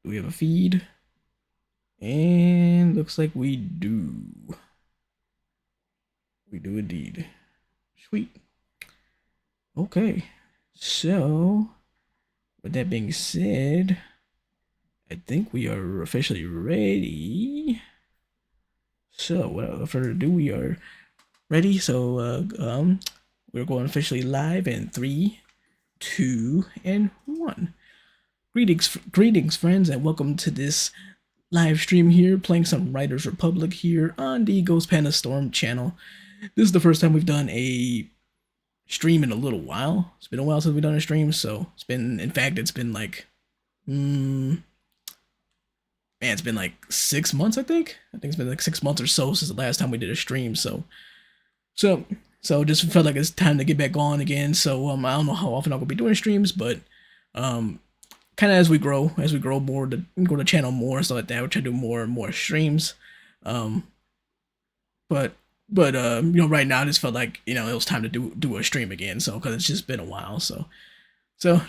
Do we have a feed? And looks like we do. We do indeed. Sweet. Okay. So, with that being said, I think we are officially ready. So, without further ado, we are ready. So, we're going officially live in 3, 2, and 1. Greetings, friends, and welcome to this live stream here, playing some Riders Republic here on the Ghost Panda Storm channel. This is the first time we've done a stream in a little while. It's been a while since we've done a stream, so it's been, in fact, it's been like, man, it's been like 6 months, I think. It's been like 6 months or so since the last time we did a stream, so just felt like it's time to get back on again. So, I don't know how often I'm gonna be doing streams, but, kind of as we grow more, to grow the channel more, stuff like that, we're trying to do more and more streams. But right now I just felt like, it was time to do a stream again. So, because it's just been a while, so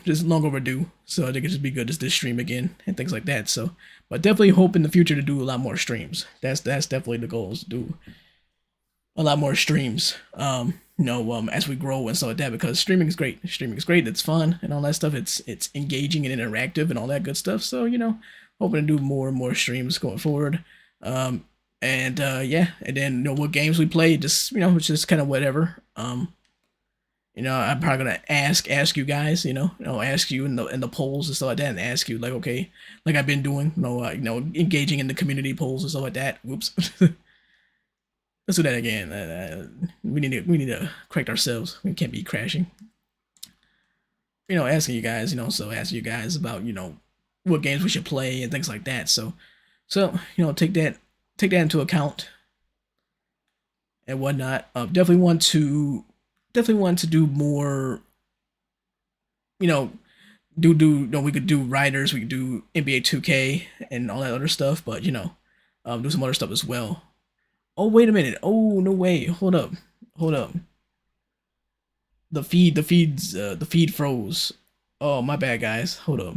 just long overdue. So I think it'd just be good just to stream again and things like that. So, but definitely hope in the future to do a lot more streams. That's definitely the goal, is to do a lot more streams. As we grow and stuff like that, because streaming is great. It's fun and all that stuff. It's engaging and interactive and all that good stuff. So, hoping to do more and more streams going forward. And then what games we play, just it's just kind of whatever. I'm probably gonna ask you guys, ask you in the polls and stuff like that, and ask you like, okay, like I've been doing, engaging in the community polls and stuff like that. Whoops. Let's do that again. We need to correct ourselves. We can't be crashing. Asking you guys, so asking you guys about, what games we should play and things like that. So take that into account and whatnot. Definitely want to do more. We could do Riders, we could do NBA 2K and all that other stuff, but do some other stuff as well. Oh, wait a minute. Oh, no way. Hold up. The feed froze. Oh, my bad, guys. Hold up.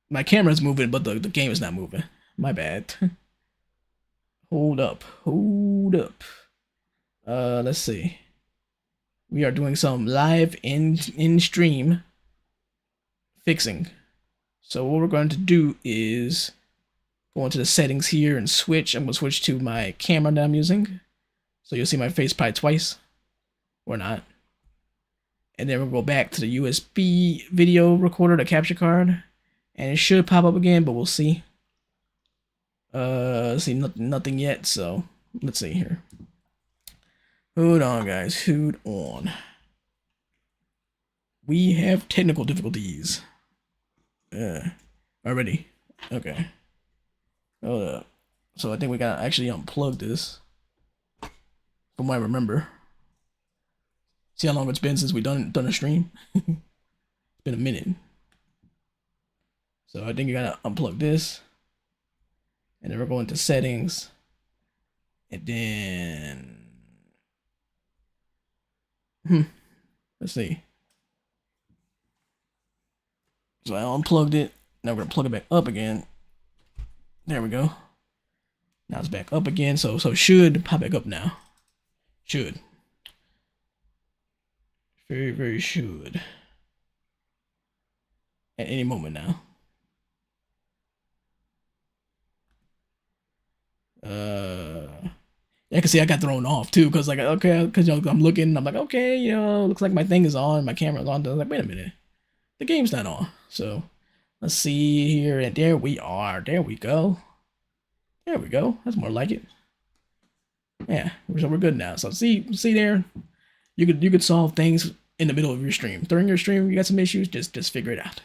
My camera's moving, but the game is not moving. My bad. Hold up. Let's see. We are doing some live in stream fixing. So what we're going to do is go into the settings here and switch. I'm going to switch to my camera that I'm using. So you'll see my face probably twice. Or not. And then we'll go back to the USB video recorder, the capture card. And it should pop up again, but we'll see. Let's see, nothing yet, so let's see here. Hold on, guys. Hold on. We have technical difficulties. Already. Okay. Hold up. So I think we gotta actually unplug this. From what I remember. See how long it's been since we done a stream? It's been a minute. So I think you gotta unplug this. And then we're going to settings. And then let's see. So I unplugged it. Now we're gonna plug it back up again. There we go. Now it's back up again. So it should pop back up now. Should. Very, very should. At any moment now. Yeah, I can see I got thrown off too, because like, okay, because I'm looking, I'm like, okay, looks like my thing is on, my camera's on. I was like, wait a minute, the game's not on. So let's see here, and there we are. There we go. That's more like it. Yeah, so we're good now. So see there, you could solve things in the middle of your stream. During your stream, you got some issues, just figure it out.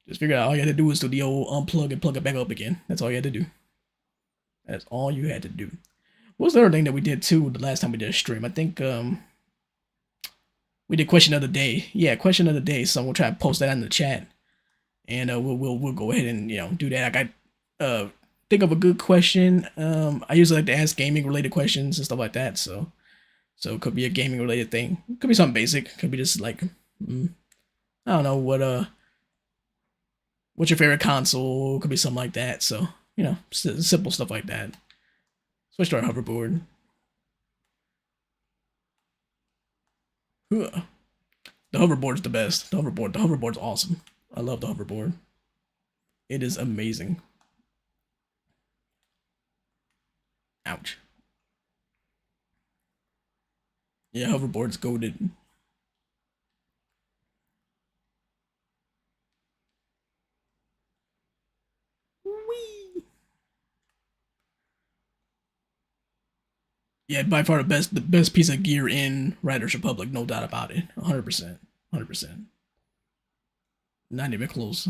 Just figure out. All you had to do was do the old unplug and plug it back up again. That's all you had to do. That's all you had to do. What was the other thing that we did too the last time we did a stream? I think we did question of the day. Yeah, question of the day. So we'll try to post that in the chat, and we'll go ahead and do that. I got think of a good question. I usually like to ask gaming related questions and stuff like that. So it could be a gaming related thing. It could be something basic. It could be just like I don't know what What's your favorite console? Could be something like that. So, simple stuff like that. Switch to our hoverboard. The hoverboard's the best. The hoverboard's awesome. I love the hoverboard. It is amazing. Ouch. Yeah, hoverboard's goated. Whee! Yeah, by far the best piece of gear in Riders Republic, no doubt about it. 100%. 100%. Not even close.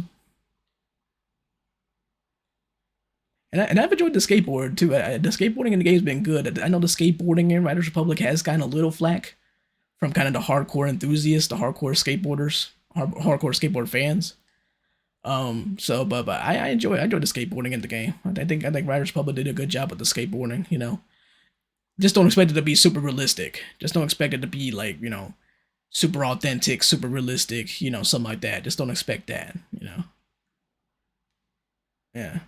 And I've enjoyed the skateboard too. The skateboarding in the game's been good. I know the skateboarding in Riders Republic has gotten a little flack from kind of the hardcore enthusiasts, the hardcore skateboarders, hardcore skateboard fans. So but I enjoy the skateboarding in the game. I think Riders Republic did a good job with the skateboarding. Just don't expect it to be super realistic. Just don't expect it to be like super authentic, super realistic. Something like that. Just don't expect that. Yeah.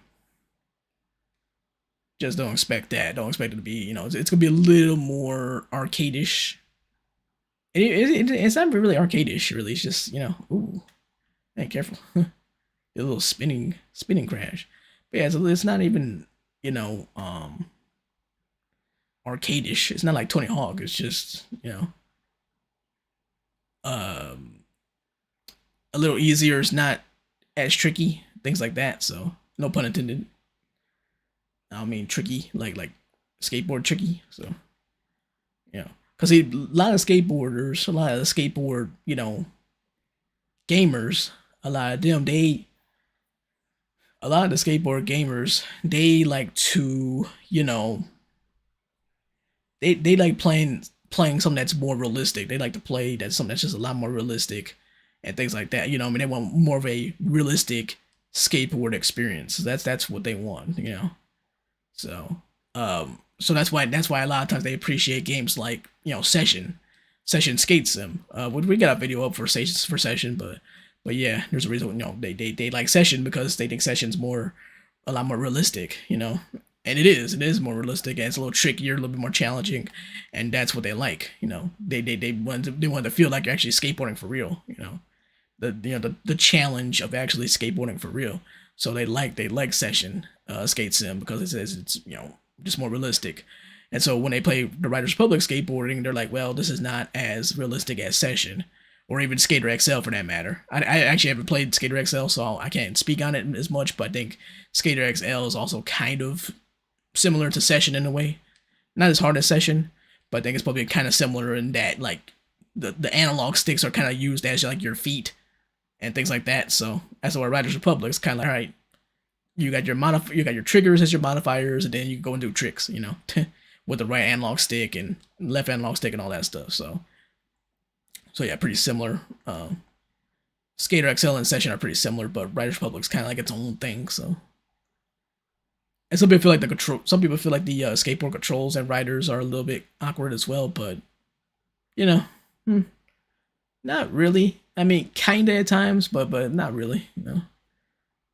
Just don't expect that. Don't expect it to be, it's gonna be a little more arcadish. It's not really arcadish, really. It's just, ooh, hey, careful, a little spinning crash. But yeah, so it's not even, you know, um, arcadish. It's not like Tony Hawk. It's just, um, a little easier. It's not as tricky, things like that. So no pun intended. I mean tricky, like skateboard tricky. So because a lot of skateboarders, a lot of skateboard, gamers, a lot of them, a lot of the skateboard gamers, they like to, they like playing something that's more realistic. They like to play that's something that's just a lot more realistic and things like that. I mean, they want more of a realistic skateboard experience. That's what they want. So, so that's why a lot of times they appreciate games like Session Skate Sim. We got a video up for Session, but yeah, there's a reason they like Session because they think Session's a lot more realistic, and it is more realistic and it's a little trickier, a little bit more challenging, and that's what they like. They want to feel like you're actually skateboarding for real. The challenge of actually skateboarding for real. So they like Session Skate Sim because it says it's just more realistic. And so when they play the Riders Republic skateboarding, they're like, well, this is not as realistic as Session or even Skater XL for that matter. I actually haven't played Skater XL, so I can't speak on it as much. But I think Skater XL is also kind of similar to Session in a way, not as hard as Session, but I think it's probably kind of similar in that like the analog sticks are kind of used as like your feet and things like that. So that's why Riders Republic is kind of like, all right, you got your triggers as your modifiers, and then you go and do tricks, with the right analog stick and left analog stick and all that stuff. So yeah, pretty similar. Skater XL and Session are pretty similar, but Riders Republic's kind of like its own thing. So, and some people feel like the skateboard controls and riders are a little bit awkward as well, but you know, hmm, not really. I mean, kinda at times, but not really.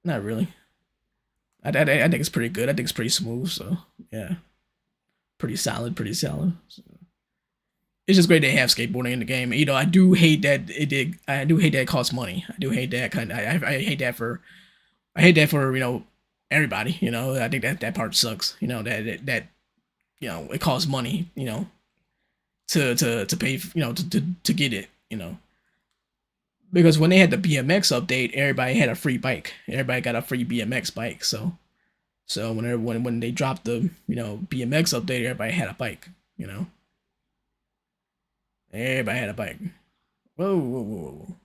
Not really. I think it's pretty good. I think it's pretty smooth. So yeah, pretty solid. Pretty solid. So, it's just great they have skateboarding in the game. I do hate that it did. I do hate that it costs money. I do hate that kind. I hate that for. I hate that for everybody. I think that part sucks. That it costs money. To pay. To get it. Because when they had the BMX update, everybody had a free bike. Everybody got a free BMX bike. So when they dropped the BMX update, everybody had a bike. Everybody had a bike. Whoa, whoa, whoa, whoa.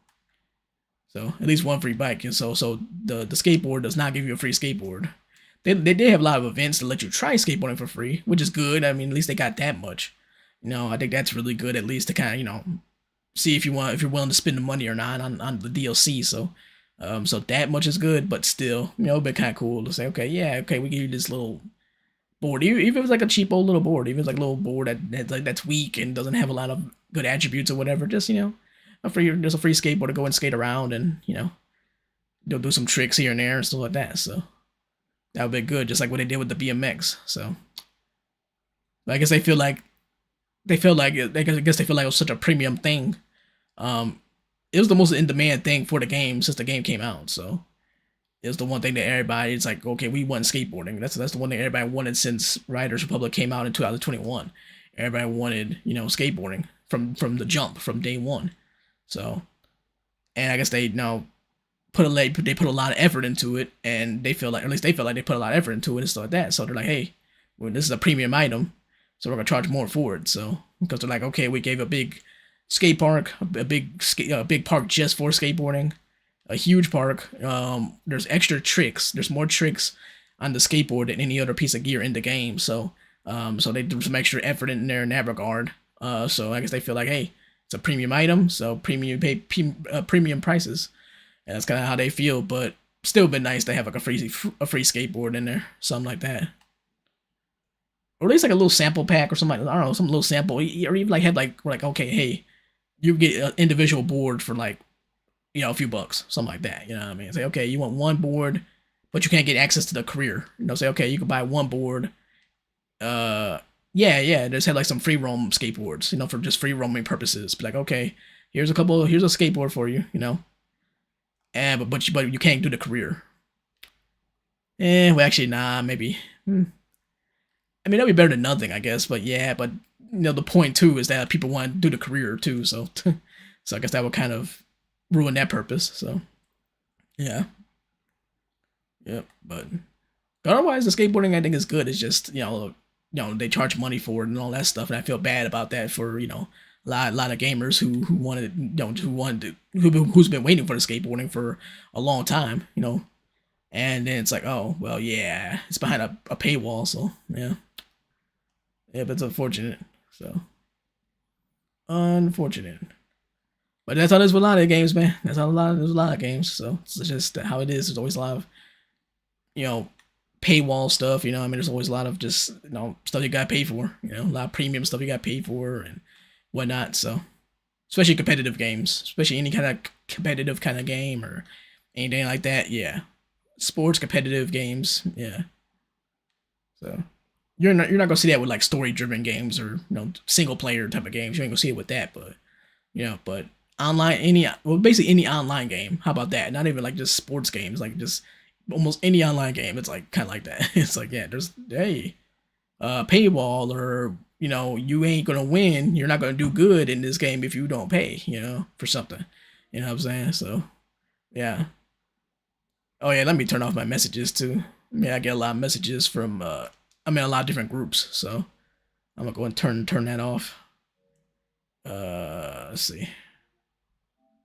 So at least one free bike. And so the skateboard does not give you a free skateboard. They did have a lot of events to let you try skateboarding for free, which is good. I mean, at least they got that much. I think that's really good. At least to kind of see if you're willing to spend the money or not on the DLC. So that much is good, but still, it'd be kind of cool to say, okay, yeah, okay, we give you this little board, even if it was like a cheap old little board, even if it's like a little board that's weak and doesn't have a lot of good attributes or whatever, just a free skateboard to go and skate around and they'll do some tricks here and there and stuff like that. So that would be good, just like what they did with the BMX. So I guess they feel like I guess they feel like it was such a premium thing. Um, it was the most in demand thing for the game since the game came out. So it was the one thing that everybody, it's like, okay, we want skateboarding. That's the one thing everybody wanted since Riders Republic came out in 2021. Everybody wanted, skateboarding from the jump, from day one. So, and I guess they they put a lot of effort into it, and they feel like, or at least they feel like they put a lot of effort into it and stuff like that. So they're like, hey, well, this is a premium item, so we're gonna charge more for it. So because they're like, okay, we gave a big skate park, a big park just for skateboarding, a huge park. There's extra tricks. There's more tricks on the skateboard than any other piece of gear in the game. So, so they do some extra effort in there in that regard. So I guess they feel like, hey, it's a premium item, so premium prices, and that's kind of how they feel. But still, been nice to have like a free skateboard in there, something like that, or at least like a little sample pack or something. I don't know, some little sample, or even like have like okay, hey, you get an individual board for like a few bucks, something like that. You know what I mean? Say, okay, you want one board, but you can't get access to the career. Say, okay, you can buy one board. Yeah, just have like some free roam skateboards, for just free roaming purposes. Be like, okay, here's a skateboard for you, and but you can't do the career. Well, actually, nah, maybe. I mean, that'd be better than nothing, I guess. But yeah, but the point too is that people want to do the career too. So, so I guess that would kind of ruin that purpose. So, yeah, yep. But otherwise, the skateboarding I think is good. It's just they charge money for it and all that stuff, and I feel bad about that for a lot of gamers who wanted who's been waiting for the skateboarding for a long time. And then it's like, oh well, yeah, it's behind a paywall, so yeah, but it's unfortunate. So unfortunate. But that's how it is with a lot of games, man. There's a lot of games. So it's just how it is. There's always a lot of you know paywall stuff. I mean, there's always a lot of just stuff you got to pay for. A lot of premium stuff you got to pay for and whatnot. So especially competitive games, especially any kind of competitive kind of game or anything like that. Yeah, sports competitive games. Yeah. So you're not gonna see that with like story driven games or single player type of games. You ain't gonna see it with that, but but online basically any online game. How about that? Not even like just sports games, like just almost any online game. It's like kind of like that. It's like, yeah, there's paywall, or you ain't gonna win. You're not gonna do good in this game if you don't pay. For something. You know what I'm saying? So yeah. Oh yeah, let me turn off my messages too. I get a lot of messages from a lot of different groups, so I'm gonna go and turn that off. Let's see.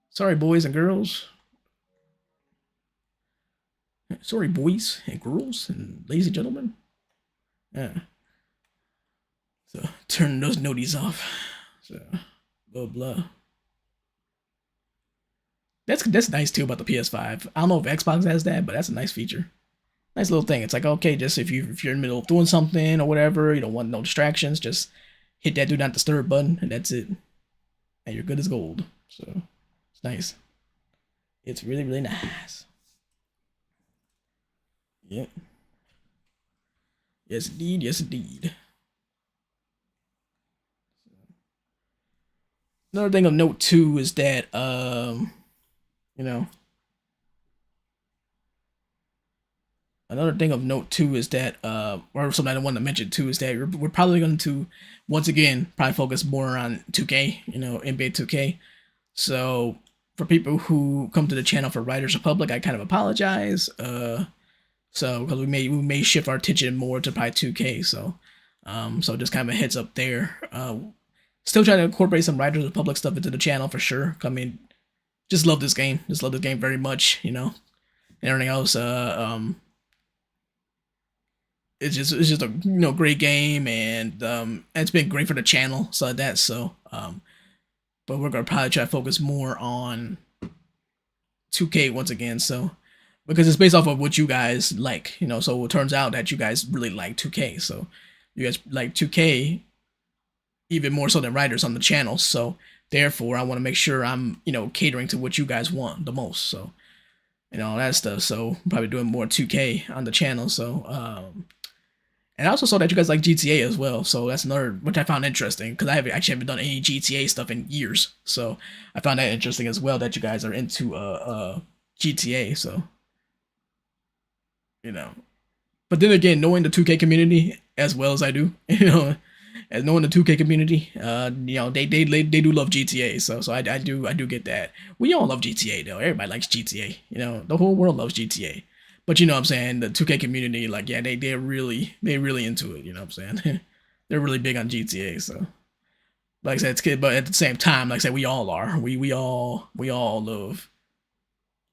Sorry, boys and girls. Sorry, boys and girls and ladies and gentlemen. Yeah. So turn those noties off. So blah blah. That's nice too about the PS5. I don't know if Xbox has that, but that's a nice feature. Nice little thing. It's like, okay, just if you're in the middle of doing something or whatever, you don't want no distractions, just hit that do not disturb button and that's it. And you're good as gold. So it's nice. It's really, really nice. Yep. Yes indeed, yes indeed. Another thing of note too is that you know another thing of note too is that or something I want to mention too is that we're probably going to once again probably focus more on 2K, NBA 2K. So for people who come to the channel for Riders Republic, I kind of apologize. So because we may shift our attention more to probably 2K. So just kind of a heads up there. Still trying to incorporate some Riders Republic stuff into the channel for sure. I mean, just love this game. Just love this game very much. And everything else. It's just a great game, and it's been great for the channel. So that but we're gonna probably try to focus more on 2K once again. So because it's based off of what you guys like, So it turns out that you guys really like 2K. So you guys like 2K even more so than Riders on the channel. So therefore, I want to make sure I'm catering to what you guys want the most. So and all that stuff. So I'm probably doing more 2K on the channel. So and I also saw that you guys like GTA as well. So that's another which I found interesting because I haven't done any GTA stuff in years. So I found that interesting as well that you guys are into GTA. So you know, but then again, knowing the 2K community as well as I do, as knowing the 2K community, they do love GTA. So I do get that. We all love GTA though. Everybody likes GTA. The whole world loves GTA. But you know what I'm saying, the 2K community, like yeah, they really into it. You know what I'm saying? They're really big on GTA. So like I said, it's good, but at the same time, like I said, we all are. We all love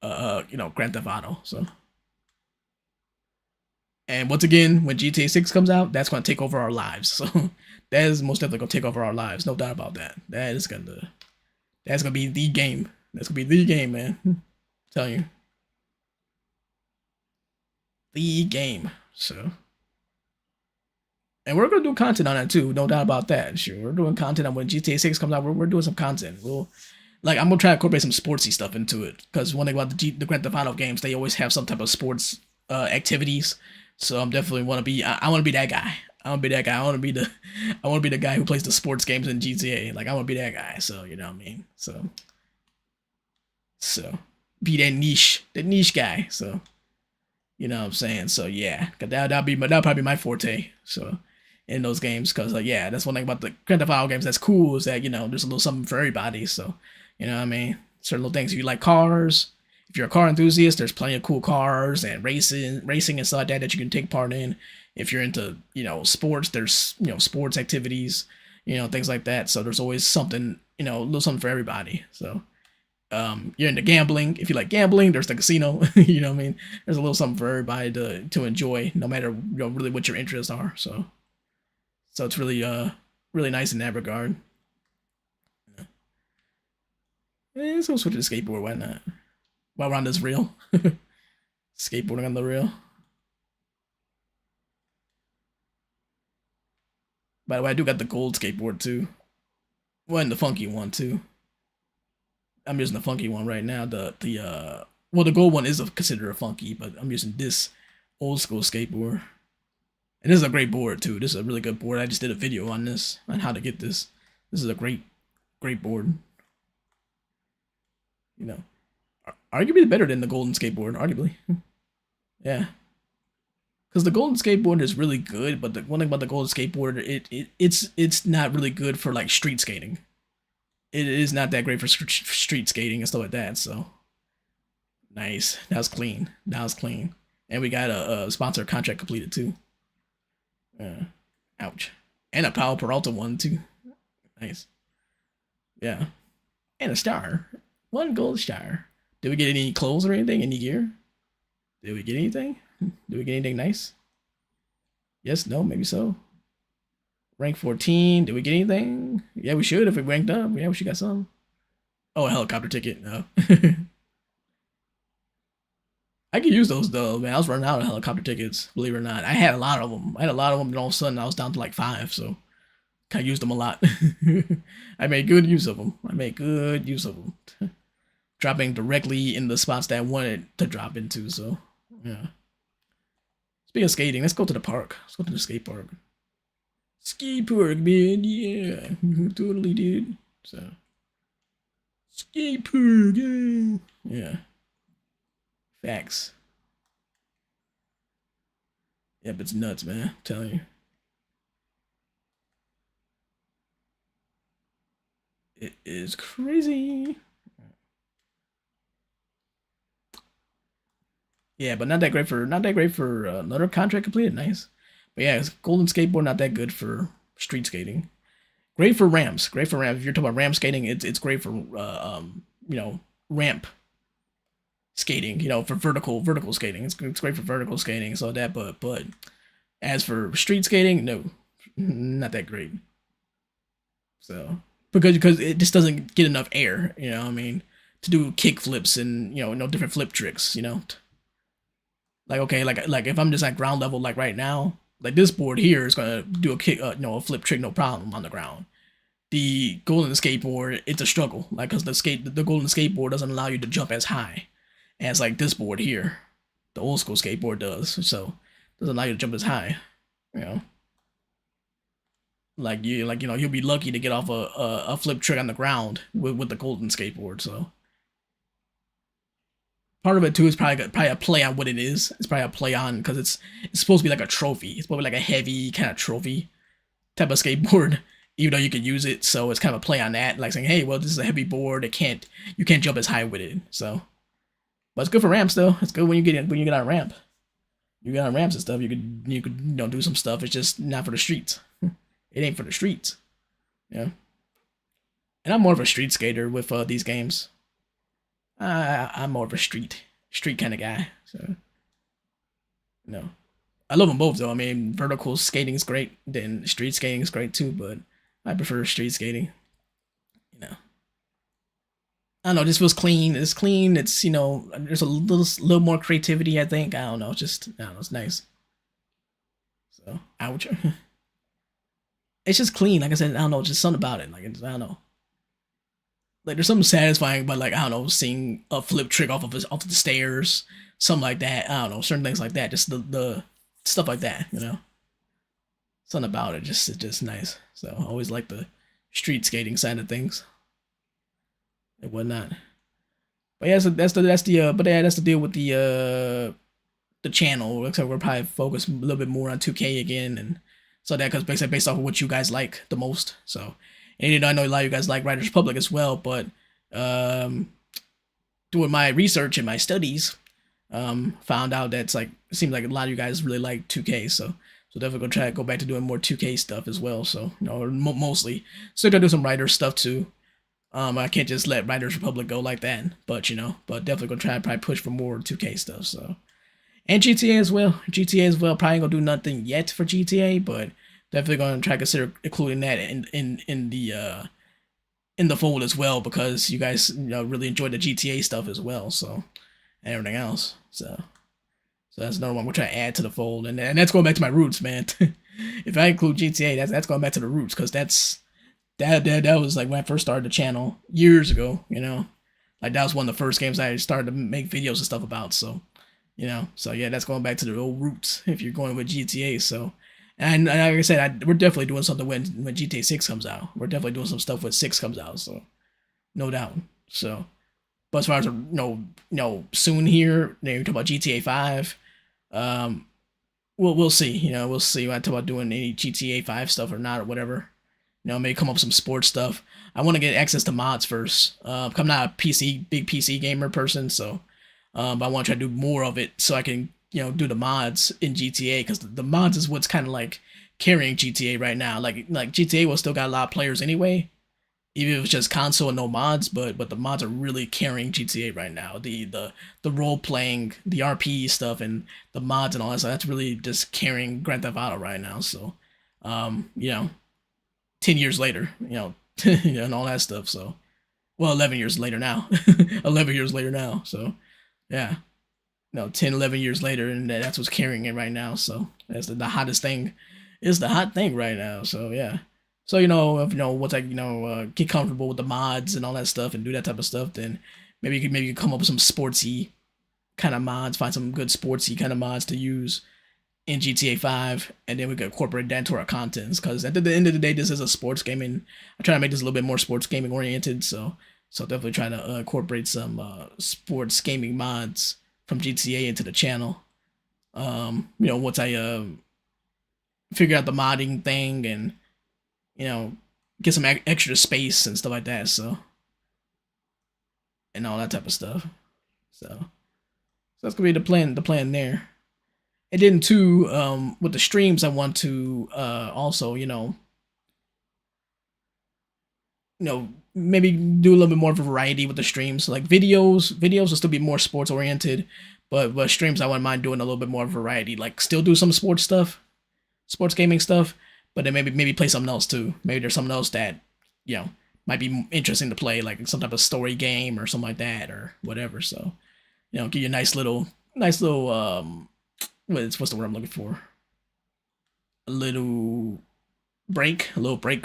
Grand Theft Auto. So. And once again, when GTA 6 comes out, that's going to take over our lives. So that is most definitely going to take over our lives. No doubt about that. That's going to be the game. That's going to be the game, man. I'm telling you. The game. So. And we're going to do content on that too. No doubt about that. Sure. We're doing content on when GTA 6 comes out. We're doing some content. I'm going to try to incorporate some sportsy stuff into it. Because one thing about the Grand Theft Auto games, they always have some type of sports activities. So I'm definitely want to be. I want to be that guy. I want to be that guy. I want to be the guy who plays the sports games in GTA. Like I want to be that guy. So you know what I mean. So be that niche guy. So you know what I'm saying. So yeah, that'll probably be my forte. So in those games, cause like yeah, that's one thing about the Grand Theft Auto games that's cool is that there's a little something for everybody. So you know what I mean. Certain little things. If you like cars, if you're a car enthusiast, there's plenty of cool cars and racing and stuff like that you can take part in. If you're into, sports, there's, sports activities, things like that. So there's always something, a little something for everybody. So, you're into gambling. If you like gambling, there's the casino. You know what I mean? There's a little something for everybody to enjoy, no matter really what your interests are. So it's really nice in that regard. Let's go switch to the skateboard. Why not? While we're on this reel. Skateboarding on the reel. By the way, I do got the gold skateboard too. Well, and the funky one too. I'm using the funky one right now. The gold one is considered a funky, but I'm using this old school skateboard. And this is a great board too. This is a really good board. I just did a video on this, on how to get this. This is a great board. Arguably better than the golden skateboard. Arguably, yeah. Because the golden skateboard is really good, but the one thing about the golden skateboard, it's not really good for like street skating. It is not that great for street skating and stuff like that. So nice. That was clean. And we got a sponsor contract completed too. Ouch. And a Powell Peralta one too. Nice. Yeah. And a star. One gold star. Did we get any clothes or anything? Any gear? Did we get anything? Did we get anything nice? Yes, no, maybe so. Rank 14. Did we get anything? Yeah, we should if we ranked up. Yeah, we should got some. Oh, a helicopter ticket. No. I could use those though, man. I was running out of helicopter tickets, believe it or not. I had a lot of them. And all of a sudden I was down to like 5, so I used them a lot. I made good use of them. Dropping directly in the spots that I wanted to drop into, so yeah. Speaking of skating, let's go to the park. Let's go to the skate park. Skate park, man, yeah. Totally, dude. So skate park, yeah. Yeah. Facts. Yep, it's nuts, man. I'm telling you. It is crazy. Yeah, but not that great for another contract completed. Nice, but yeah, it's golden skateboard not that good for street skating. Great for ramps. Great for ramps. If you're talking about ramp skating, it's great for ramp skating. For vertical skating. It's great for vertical skating. So that, but as for street skating, no, not that great. So because it just doesn't get enough air. You know what I mean, to do kick flips and no different flip tricks. Like okay, like if I'm just at ground level, like right now, like this board here is gonna do a kick, a flip trick, no problem on the ground. The golden skateboard, it's a struggle, like because the golden skateboard doesn't allow you to jump as high as like this board here. The old school skateboard does. So it doesn't allow you to jump as high. You know, you'll be lucky to get off a flip trick on the ground with the golden skateboard. So part of it too is probably a play on what it is. It's probably a play on because it's supposed to be like a trophy. It's probably like a heavy kind of trophy type of skateboard, even though you could use it. So it's kind of a play on that, like saying, hey, well, this is a heavy board. You can't jump as high with it. So, but it's good for ramps though. It's good when you get on a ramp. You get on ramps and stuff. You could do some stuff. It's just not for the streets. It ain't for the streets. Yeah. And I'm more of a street skater with these games. I'm more of a street kind of guy. So no, I love them both though. I mean, vertical skating is great. Then street skating is great too. But I prefer street skating. You know, I don't know. This feels clean. It's clean. It's there's a little more creativity. I think. I don't know. Just I don't know. It's nice. So ouch. It's just clean. Like I said, I don't know. Just something about it. Like I don't know. Like there's something satisfying about like I don't know seeing a flip trick off of the stairs, something like that. I don't know certain things like that. Just the stuff like that. Something about it just it's just nice. So I always like the street skating side of things and whatnot. But yeah, so that's the deal with the channel. Looks like we're probably focused a little bit more on 2K again, and so that because based off of what you guys like the most. So, and I know a lot of you guys like Riders Republic as well, but um, doing my research and my studies, found out that it seems like a lot of you guys really like 2K. So definitely gonna try to go back to doing more 2K stuff as well. So mostly still gonna do some Riders stuff too. I can't just let Riders Republic go like that, but definitely gonna try to probably push for more 2K stuff. So and GTA as well. GTA as well. Probably ain't gonna do nothing yet for GTA, but definitely gonna try to consider including that in the fold as well because you guys really enjoy the GTA stuff as well. So and everything else. So that's another one we're trying to add to the fold, and that's going back to my roots, man. If I include GTA, that's going back to the roots because that was like when I first started the channel years ago. Like that was one of the first games I started to make videos and stuff about. So yeah, that's going back to the old roots if you're going with GTA. So, and like I said, we're definitely doing something when GTA 6 comes out. We're definitely doing some stuff when 6 comes out. So, no doubt. So, but as far as soon here, you talk about GTA 5. We'll see. We'll see when I talk about doing any GTA 5 stuff or not or whatever. Maybe come up with some sports stuff. I want to get access to mods first. I'm not a big PC gamer person, so but I want to try to do more of it so I can do the mods in GTA because the mods is what's kind of like carrying GTA right now. Like GTA will still got a lot of players anyway, even if it's just console and no mods. But the mods are really carrying GTA right now. The role playing, the RP stuff, and the mods and all that stuff. That's really just carrying Grand Theft Auto right now. So, 10 years later, and all that stuff. So, well, 11 years later now. 11 years later now. So, yeah. 10, 11 years later, and that's what's carrying it right now. So, that's the hottest thing. It's the hot thing right now. So, yeah. So, if once I, get comfortable with the mods and all that stuff and do that type of stuff, then maybe you could come up with some sportsy kind of mods, find some good sportsy kind of mods to use in GTA 5, and then we could incorporate that into our contents. Because at the end of the day, this is a sports game, and I try to make this a little bit more sports gaming oriented. So definitely trying to incorporate some sports gaming mods from GTA into the channel. Once I figure out the modding thing and get some extra space and stuff like that. So and all that type of stuff. So that's gonna be the plan there. And then too, with the streams, I want to also, maybe do a little bit more of a variety with the streams. Like videos will still be more sports oriented, but streams I wouldn't mind doing a little bit more variety. Like still do some sports stuff, sports gaming stuff, but then maybe play something else too. Maybe there's something else that might be interesting to play, like some type of story game or something like that or whatever. So give you a nice little what's the word I'm looking for? A little break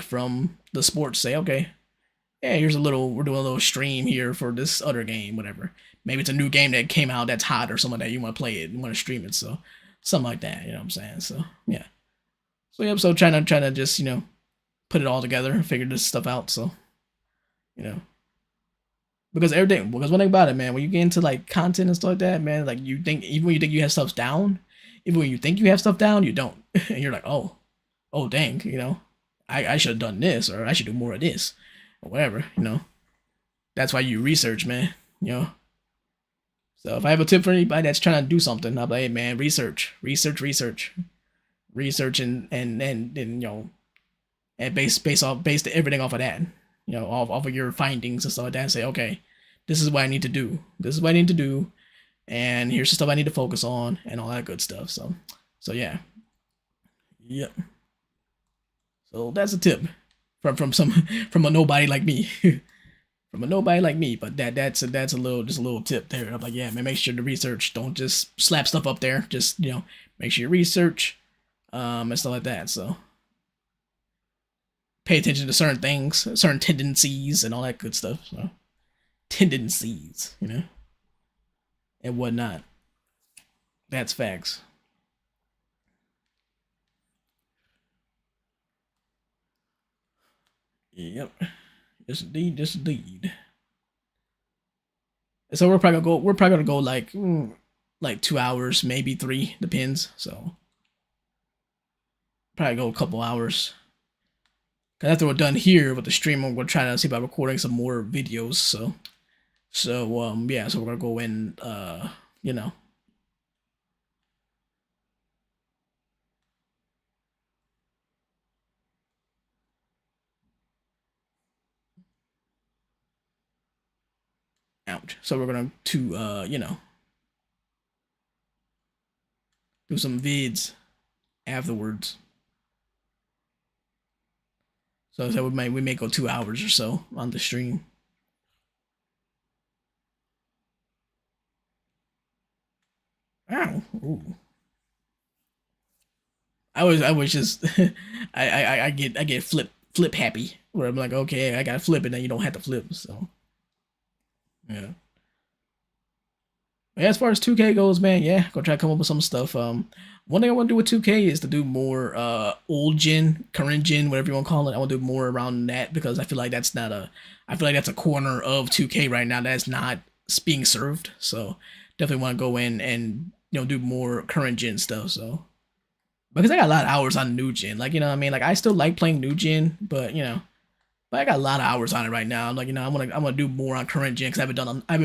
from the sports. Say, okay, yeah, here's a little, we're doing a little stream here for this other game, whatever. Maybe it's a new game that came out that's hot or something like that. You want to play it, you want to stream it, so something like that. You know what I'm saying? So yeah. So yeah, so trying to just put it all together, figure this stuff out. So you know, because everything, because one thing about it, man, when you get into like content and stuff like that, man, like you think even when you think you have stuff down, even when you think you have stuff down, you don't, and you're like, oh dang, I should have done this or I should do more of this or whatever. That's why you research, man. You know. So if I have a tip for anybody that's trying to do something, I'll be like, hey, man, research, and base everything off of that. Off of your findings and stuff like that. And say, okay, this is what I need to do. This is what I need to do, and here's the stuff I need to focus on, and all that good stuff. So yeah, yep. So that's a tip from a nobody like me. From a nobody like me, but that's a little tip there. I'm like, yeah, man, make sure to research. Don't just slap stuff up there. Just make sure you research, and stuff like that. So pay attention to certain things, certain tendencies, and all that good stuff. So tendencies, and whatnot. That's facts. Yep. Yes indeed, yes indeed. So we're probably gonna go like 2 hours, maybe three, depends. So probably go a couple hours. Cause after we're done here with the stream, I'm gonna try to see about recording some more videos. So yeah, so we're gonna go in you know ouch. So we're gonna do some vids afterwards. So we may go 2 hours or so on the stream. Ow. Ooh. I was just I get flip happy where I'm like, okay, I gotta flip, and then you don't have to flip. So yeah. Yeah, as far as 2K goes, man, yeah, go try to come up with some stuff. One thing I want to do with 2K is to do more old gen, current gen, whatever you want to call it. I want to do more around that because I feel like I feel like that's a corner of 2K right now that's not being served. So definitely want to go in and do more current gen stuff. So because I got a lot of hours on new gen, like what I mean, like I still like playing new gen, but I got a lot of hours on it right now. Like I want to do more on current gen because I haven't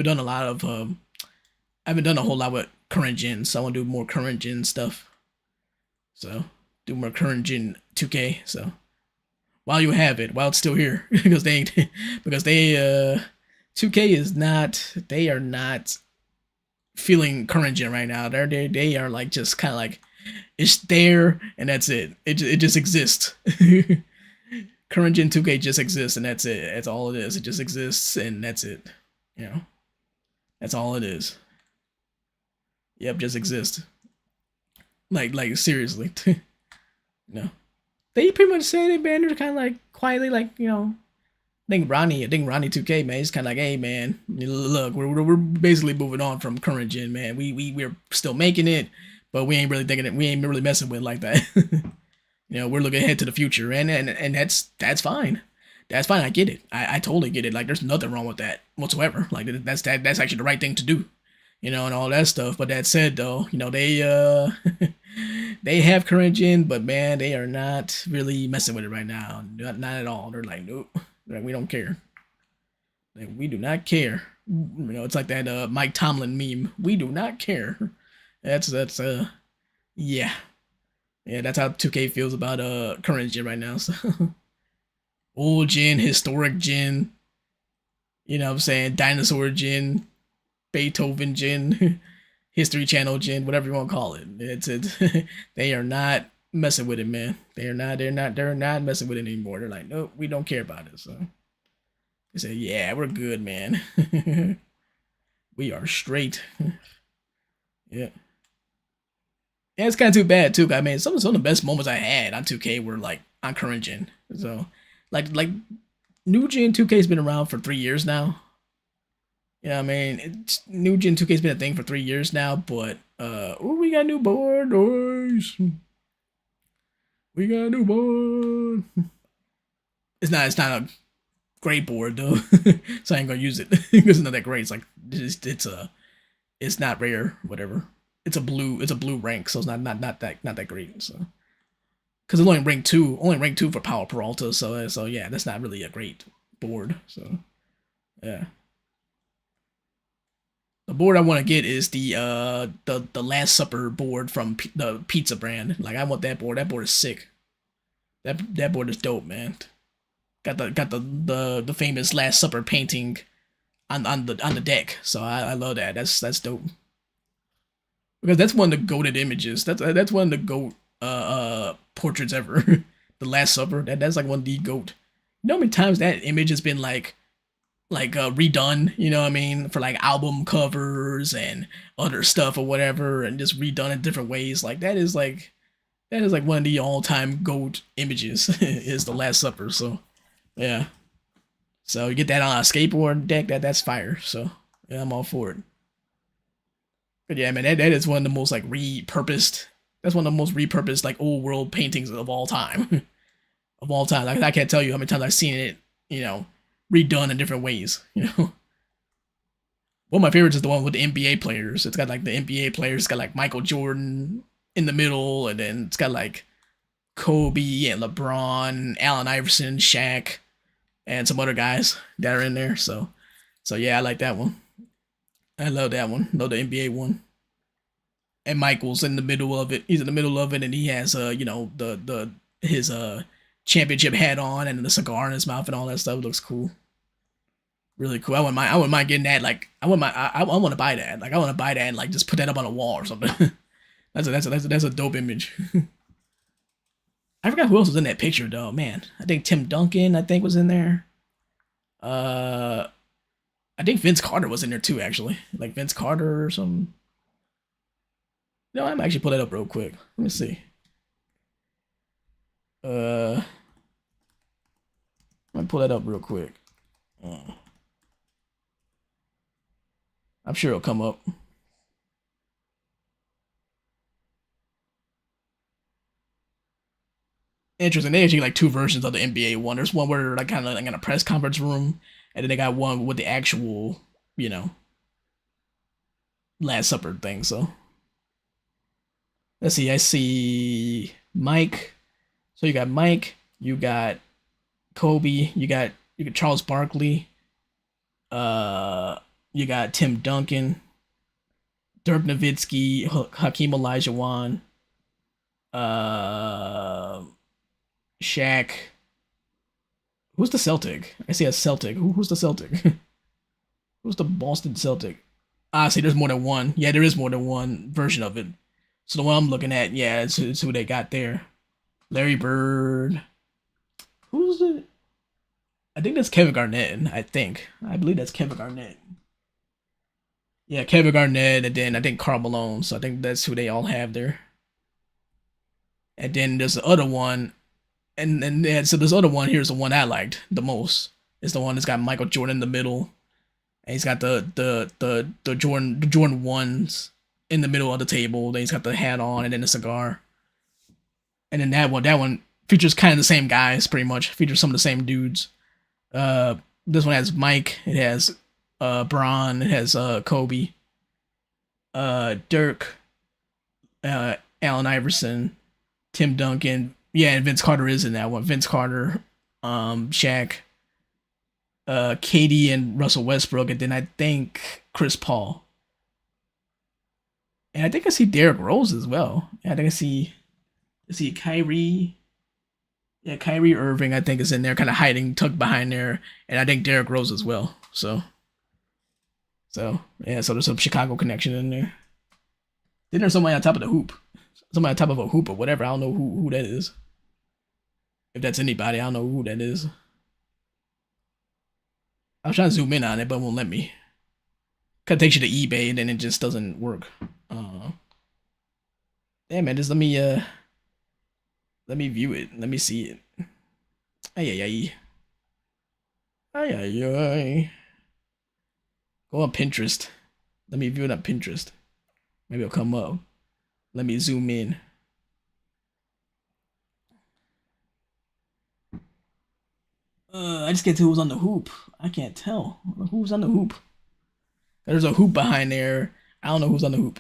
done a lot of I haven't done a whole lot with current gen, so I want to do more current gen stuff. So do more current gen 2K. So while you have it, while it's still here, because they 2K is not, they are not feeling current gen right now. They are like just kind of like it's there and that's it. It just exists. Current gen 2K just exists and that's it. That's all it is. It just exists and that's it. That's all it is. Yep, just exist. Like seriously. No. They pretty much said it, man. They're kind of like quietly, like I think Ronnie 2K, man, he's kind of like, hey, man, look, we're basically moving on from current gen, man. We're still making it, but we ain't really thinking it. We ain't really messing with it like that. We're looking ahead to the future, and that's fine. That's fine. I get it. I totally get it. Like, there's nothing wrong with that whatsoever. Like, that's actually the right thing to do. And all that stuff. But that said, though, they they have current gen, but man, they are not really messing with it right now. Not at all. They're like, nope, like, we don't care. Like, we do not care. It's like that Mike Tomlin meme. We do not care. That's yeah, yeah. That's how 2K feels about current gen right now. So old gen, historic gen. You know what I'm saying? Dinosaur gen, Beethoven gen, History Channel gen, whatever you want to call it. It's they are not messing with it, man. They're not messing with it anymore. They're like, nope, we don't care about it. So they say, yeah, we're good, man. We are straight. Yeah. Yeah, it's kind of too bad too. I mean, some of the best moments I had on 2K were like on current gen. So, like New Gen 2K's been around for 3 years now. Yeah, I mean, New Gen 2K's been a thing for 3 years now, but oh, we got new board, boys. We got a new board. It's not a great board though, so I ain't gonna use it because it's not that great. It's like it's not rare, whatever. It's a blue rank, so it's not that great. So because it's only rank two for Power Peralta, so yeah, that's not really a great board. So yeah. The board I want to get is the Last Supper board from the pizza brand. Like I want that board. That board is sick. That board is dope, man. Got the famous Last Supper painting on the deck. So I love that. That's dope. Because that's one of the goated images. That's one of the goat portraits ever. The Last Supper. That's like one of the goat. You know how many times that image has been like redone, you know what I mean, for like album covers and other stuff or whatever, and just redone in different ways. Like that is like one of the all-time goat images is the Last Supper. So yeah, so you get that on a skateboard deck, that's fire. So yeah, I'm all for it. But yeah, man, that is one of the most like repurposed. That's one of the most repurposed like old world paintings of all time. Of all time. Like I can't tell you how many times I've seen it, you know, redone in different ways. You know, one of my favorites is the one with the NBA players. It's got like the NBA players. It's got like Michael Jordan in the middle, and then it's got like Kobe and LeBron, Allen Iverson, Shaq, and some other guys that are in there. So yeah, I like that one. I love that one. Love the NBA one. And Michael's in the middle of it. He's in the middle of it, and he has the his championship hat on and the cigar in his mouth and all that stuff. It looks cool. Really cool. I wouldn't mind getting that. Like I want to buy that. Like I want to buy that and like just put that up on a wall or something. That's a dope image. I forgot who else was in that picture though. Man, I think Tim Duncan. I think was in there. Uh, I think Vince Carter was in there too. Actually, like Vince Carter or something. No, I'm actually pull that up real quick. Let me see. Uh, Let me pull that up real quick. Uh, I'm sure it'll come up. Interesting. They actually like two versions of the NBA one. There's one where like kind of like in a press conference room, and then they got one with the actual, you know, Last Supper thing. So let's see. I see Mike. So you got Mike. You got Kobe. You got Charles Barkley. Uh, you got Tim Duncan, Dirk Nowitzki, Hakeem Olajuwon, uh, Shaq. Who's the Celtic? I see a Celtic. Who's the Celtic? Who's the Boston Celtic? Ah, see, there's more than one. Yeah, there is more than one version of it. So the one I'm looking at, yeah, it's who they got there. Larry Bird. Who's it? I think that's Kevin Garnett. I believe that's Kevin Garnett. Yeah, Kevin Garnett, and then I think Karl Malone. So I think that's who they all have there. And then there's the other one, and yeah, so this other one here's the one I liked the most. It's the one that's got Michael Jordan in the middle, and he's got the Jordan ones in the middle of the table. Then he's got the hat on, and then the cigar. And then that one features kind of the same guys, pretty much. Features some of the same dudes. Uh, this one has Mike. It has Bron. It has Kobe, Dirk, Allen Iverson, Tim Duncan. Yeah, and Vince Carter is in that one. Vince Carter, Shaq, Katie and Russell Westbrook, and then I think Chris Paul. And I think I see Derrick Rose as well. Yeah, I think I see Kyrie. Yeah, Kyrie Irving, I think, is in there, kind of hiding, tucked behind there, and I think Derrick Rose as well. So yeah, so there's some Chicago connection in there. Then there's somebody on top of the hoop, somebody on top of a hoop or whatever. I don't know who that is. If that's anybody, I don't know who that is. I was trying to zoom in on it, but it won't let me. Cause it takes you to eBay and then it just doesn't work. Damn man, just let me view it. Let me see it. Ay ay ay. Ay, ay, ay. Go on Pinterest. Let me view it on Pinterest. Maybe it'll come up. Let me zoom in. I just get to who's on the hoop. I can't tell who's on the hoop. There's a hoop behind there. I don't know who's on the hoop.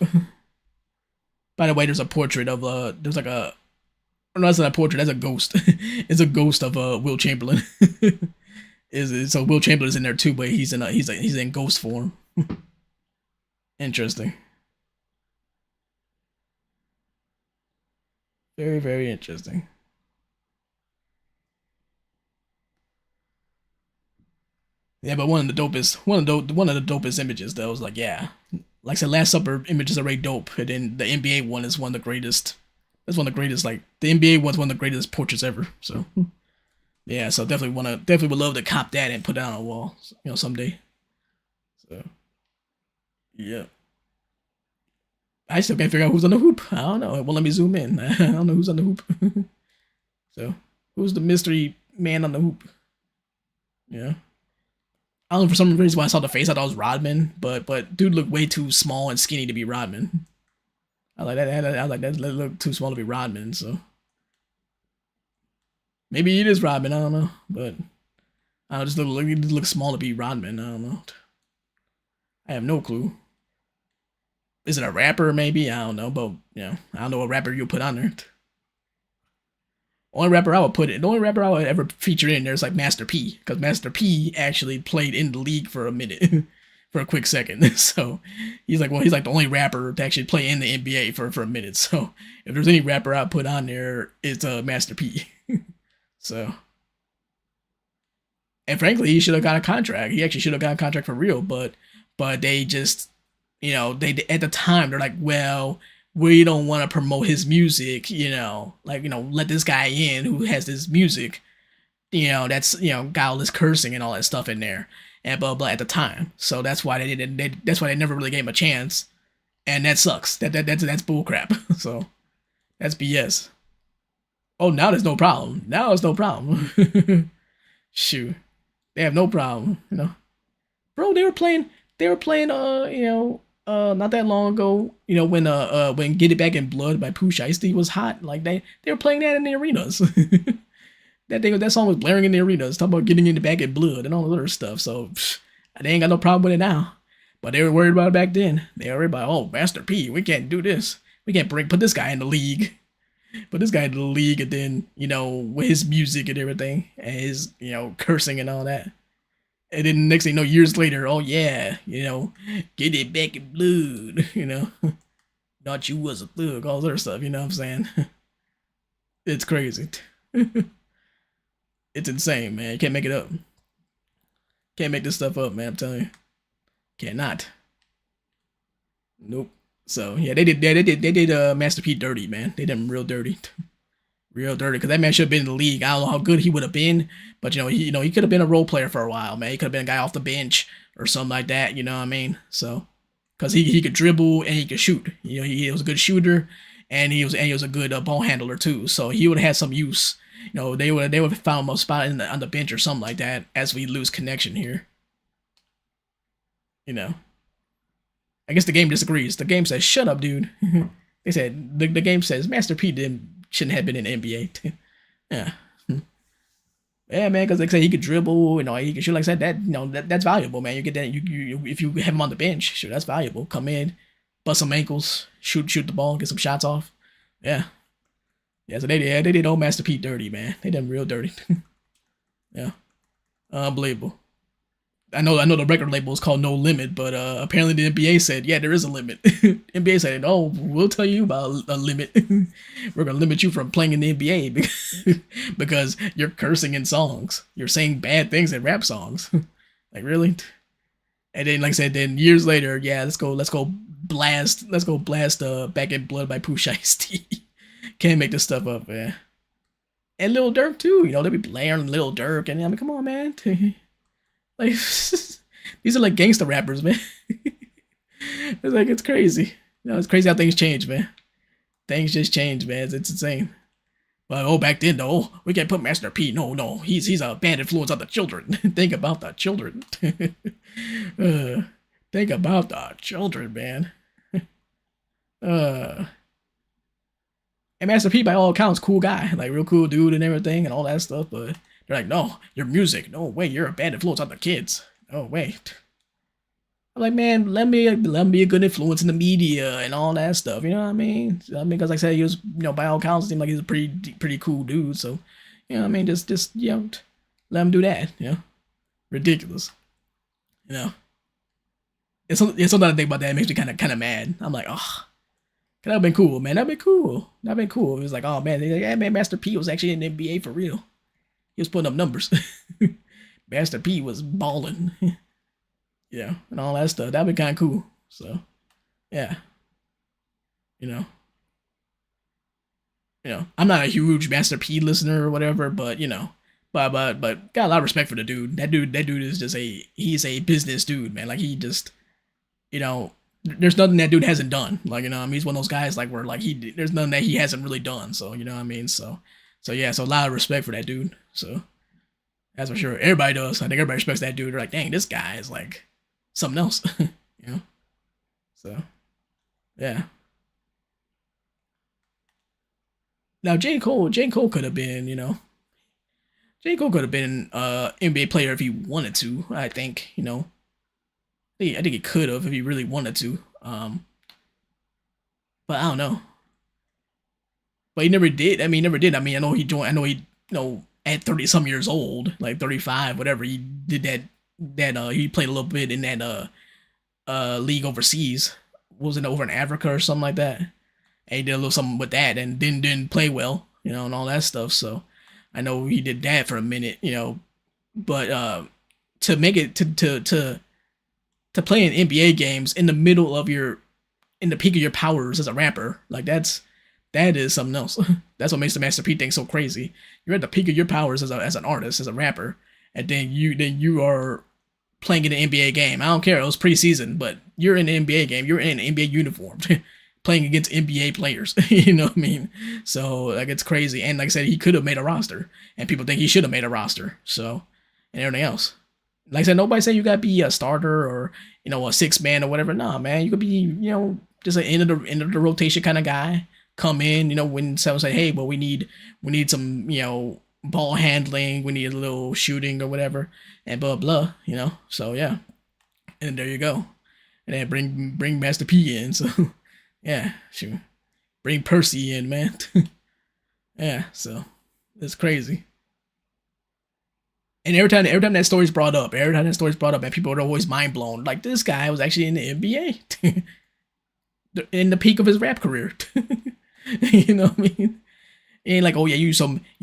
By the way, there's a portrait of there's like a no, that's not a portrait. That's a ghost. It's a ghost of Will Chamberlain. Is so Will Chamberlain's in there too, but he's in ghost form. Interesting. Very very interesting. Yeah, but one of the dopest images though was like yeah, like I said, Last Supper images are very dope, and then the NBA one is one of the greatest. That's one of the greatest. Like the NBA one's one of the greatest portraits ever. So yeah, so definitely would love to cop that and put it on a wall, someday. So yeah, I still can't figure out who's on the hoop. I don't know. It won't let me zoom in. I don't know who's on the hoop. So who's the mystery man on the hoop? Yeah. I don't know for some reason when I saw the face, I thought it was Rodman, but dude looked way too small and skinny to be Rodman. I like that. I like that. Look too small to be Rodman. So maybe it is Rodman. I don't know, but I don't just look small to be Rodman. I don't know. I have no clue. Is it a rapper? Maybe I don't know, but I don't know what rapper you put on there. Only rapper I would put it. The only rapper I would ever feature in there is like Master P, because Master P actually played in the league for a minute, for a quick second. So he's like the only rapper to actually play in the NBA for a minute. So if there's any rapper I put on there, it's Master P. So, and frankly, he should have got a contract. He actually should have got a contract for real, but they just, they at the time they're like, well, we don't want to promote his music, let this guy in who has this music, that's got all this cursing and all that stuff in there, and blah blah at the time. So that's why they didn't. That's why they never really gave him a chance, and that sucks. That's bullcrap. So that's BS. Oh, now there's no problem. Now there's no problem. Shoot, they have no problem. Bro, they were playing not that long ago, when Get It Back in Blood by Pooh Shiesty was hot. Like they were playing that in the arenas. That song was blaring in the arenas, talking about getting in the back in blood and all the other stuff. So they ain't got no problem with it now. But they were worried about it back then. They were worried about, oh, Master P, we can't do this. We can't put this guy in the league. Put this guy in the league, and then, with his music and everything, and his, cursing and all that. And then next thing you know, years later, oh yeah, get it back in blood, thought you was a thug, all that other stuff, you know what I'm saying? It's crazy. It's insane, man. You can't make it up. Can't make this stuff up, man, I'm telling you. Cannot. Nope. So yeah, they did Master P dirty, man. They did him real dirty. Real dirty, because that man should have been in the league. I don't know how good he would have been, but he could have been a role player for a while, man. He could have been a guy off the bench or something like that. You know what I mean? So, because he could dribble and he could shoot. He was a good shooter, and he was a good ball handler too. So he would have had some use. They would have found him a spot on the bench or something like that. As we lose connection here, I guess the game disagrees. The game says, "Shut up, dude." They said the game says Master P shouldn't have been in the NBA. Yeah. Yeah, man, because like I said, he could dribble, he could shoot. Like I said, that's valuable, man. You get that, you if you have him on the bench, sure, that's valuable. Come in, bust some ankles, shoot the ball, get some shots off. Yeah, yeah. So they did old Master P dirty, man. They did him real dirty. Yeah, unbelievable. I know the record label is called No Limit, but apparently the NBA said, yeah, there is a limit. NBA said, oh, we'll tell you about a limit. We're gonna limit you from playing in the NBA because you're cursing in songs. You're saying bad things in rap songs. Like, really? And then, like I said, then years later, yeah, let's go blast Back in Blood by Pooh Shiesty. Can't make this stuff up, man. And Lil Durk too, they be blaring Lil Durk, and I mean, come on, man. Like, these are like gangster rappers, man. It's crazy. It's crazy how things change, man. Things just change, man. It's insane. But back then though, we can't put Master P. No, he's a bad influence on the children. Think about the children. uh, think about the children, man. Uh, and Master P, by all accounts, cool guy, like real cool dude and everything and all that stuff. But they're like, no, your music, no way, you're a bad influence on the kids. No way. I'm like, man, let me be a good influence in the media and all that stuff. You know what I mean? Because like I said, he was, by all accounts, seemed like he's a pretty cool dude. So, you know what I mean? Just let him do that. Ridiculous. It's something I think about that. It makes me kind of mad. I'm like, oh, that'd been cool, man. That'd been cool. It was like, oh man, like, hey, man, Master P was actually in the NBA for real. He was putting up numbers. Master P was balling. And all that stuff. That'd be kind of cool. So, yeah, you know, I'm not a huge Master P listener or whatever, but but got a lot of respect for the dude. That dude is just he's a business dude, man. Like he just, there's nothing that dude hasn't done. Like, he's one of those guys like where like there's nothing that he hasn't really done. So, you know what I mean? So yeah, so a lot of respect for that dude. So that's for sure. Everybody does. I think everybody respects that dude. They're like, dang, this guy is like something else. So yeah. Now J. Cole could have been, J. Cole could have been NBA player if he wanted to. I think, I think he could have if he really wanted to. But I don't know. But he never did. I mean, he never did. I mean, I know he joined. I know he, at 30 some years old, like 35, whatever, he did he played a little bit in that league overseas. Was it over in Africa or something like that? And he did a little something with that and didn't play well, and all that stuff. So I know he did that for a minute, but to make it to play in NBA games in the middle of in the peak of your powers as a rapper, like that is something else. That's what makes the Master P thing so crazy. You're at the peak of your powers as an artist, as a rapper, and then you are playing in an NBA game. I don't care, it was preseason, but you're in an NBA game. You're in an NBA uniform, playing against NBA players. You know what I mean? So like it's crazy. And like I said, he could have made a roster, and people think he should have made a roster. So and everything else. Like I said, nobody said you gotta be a starter or a six man or whatever. Nah, man, you could be just an end of the rotation kind of guy. Come in, when someone say, hey, well, we need some ball handling, we need a little shooting or whatever, and blah blah, So yeah, and there you go, and then bring Master P in. So yeah, shoot, bring Percy in, man. Yeah, so it's crazy. And every time that story's brought up, man, people are always mind blown. Like this guy was actually in the NBA in the peak of his rap career. You know what I mean? And like, oh yeah, you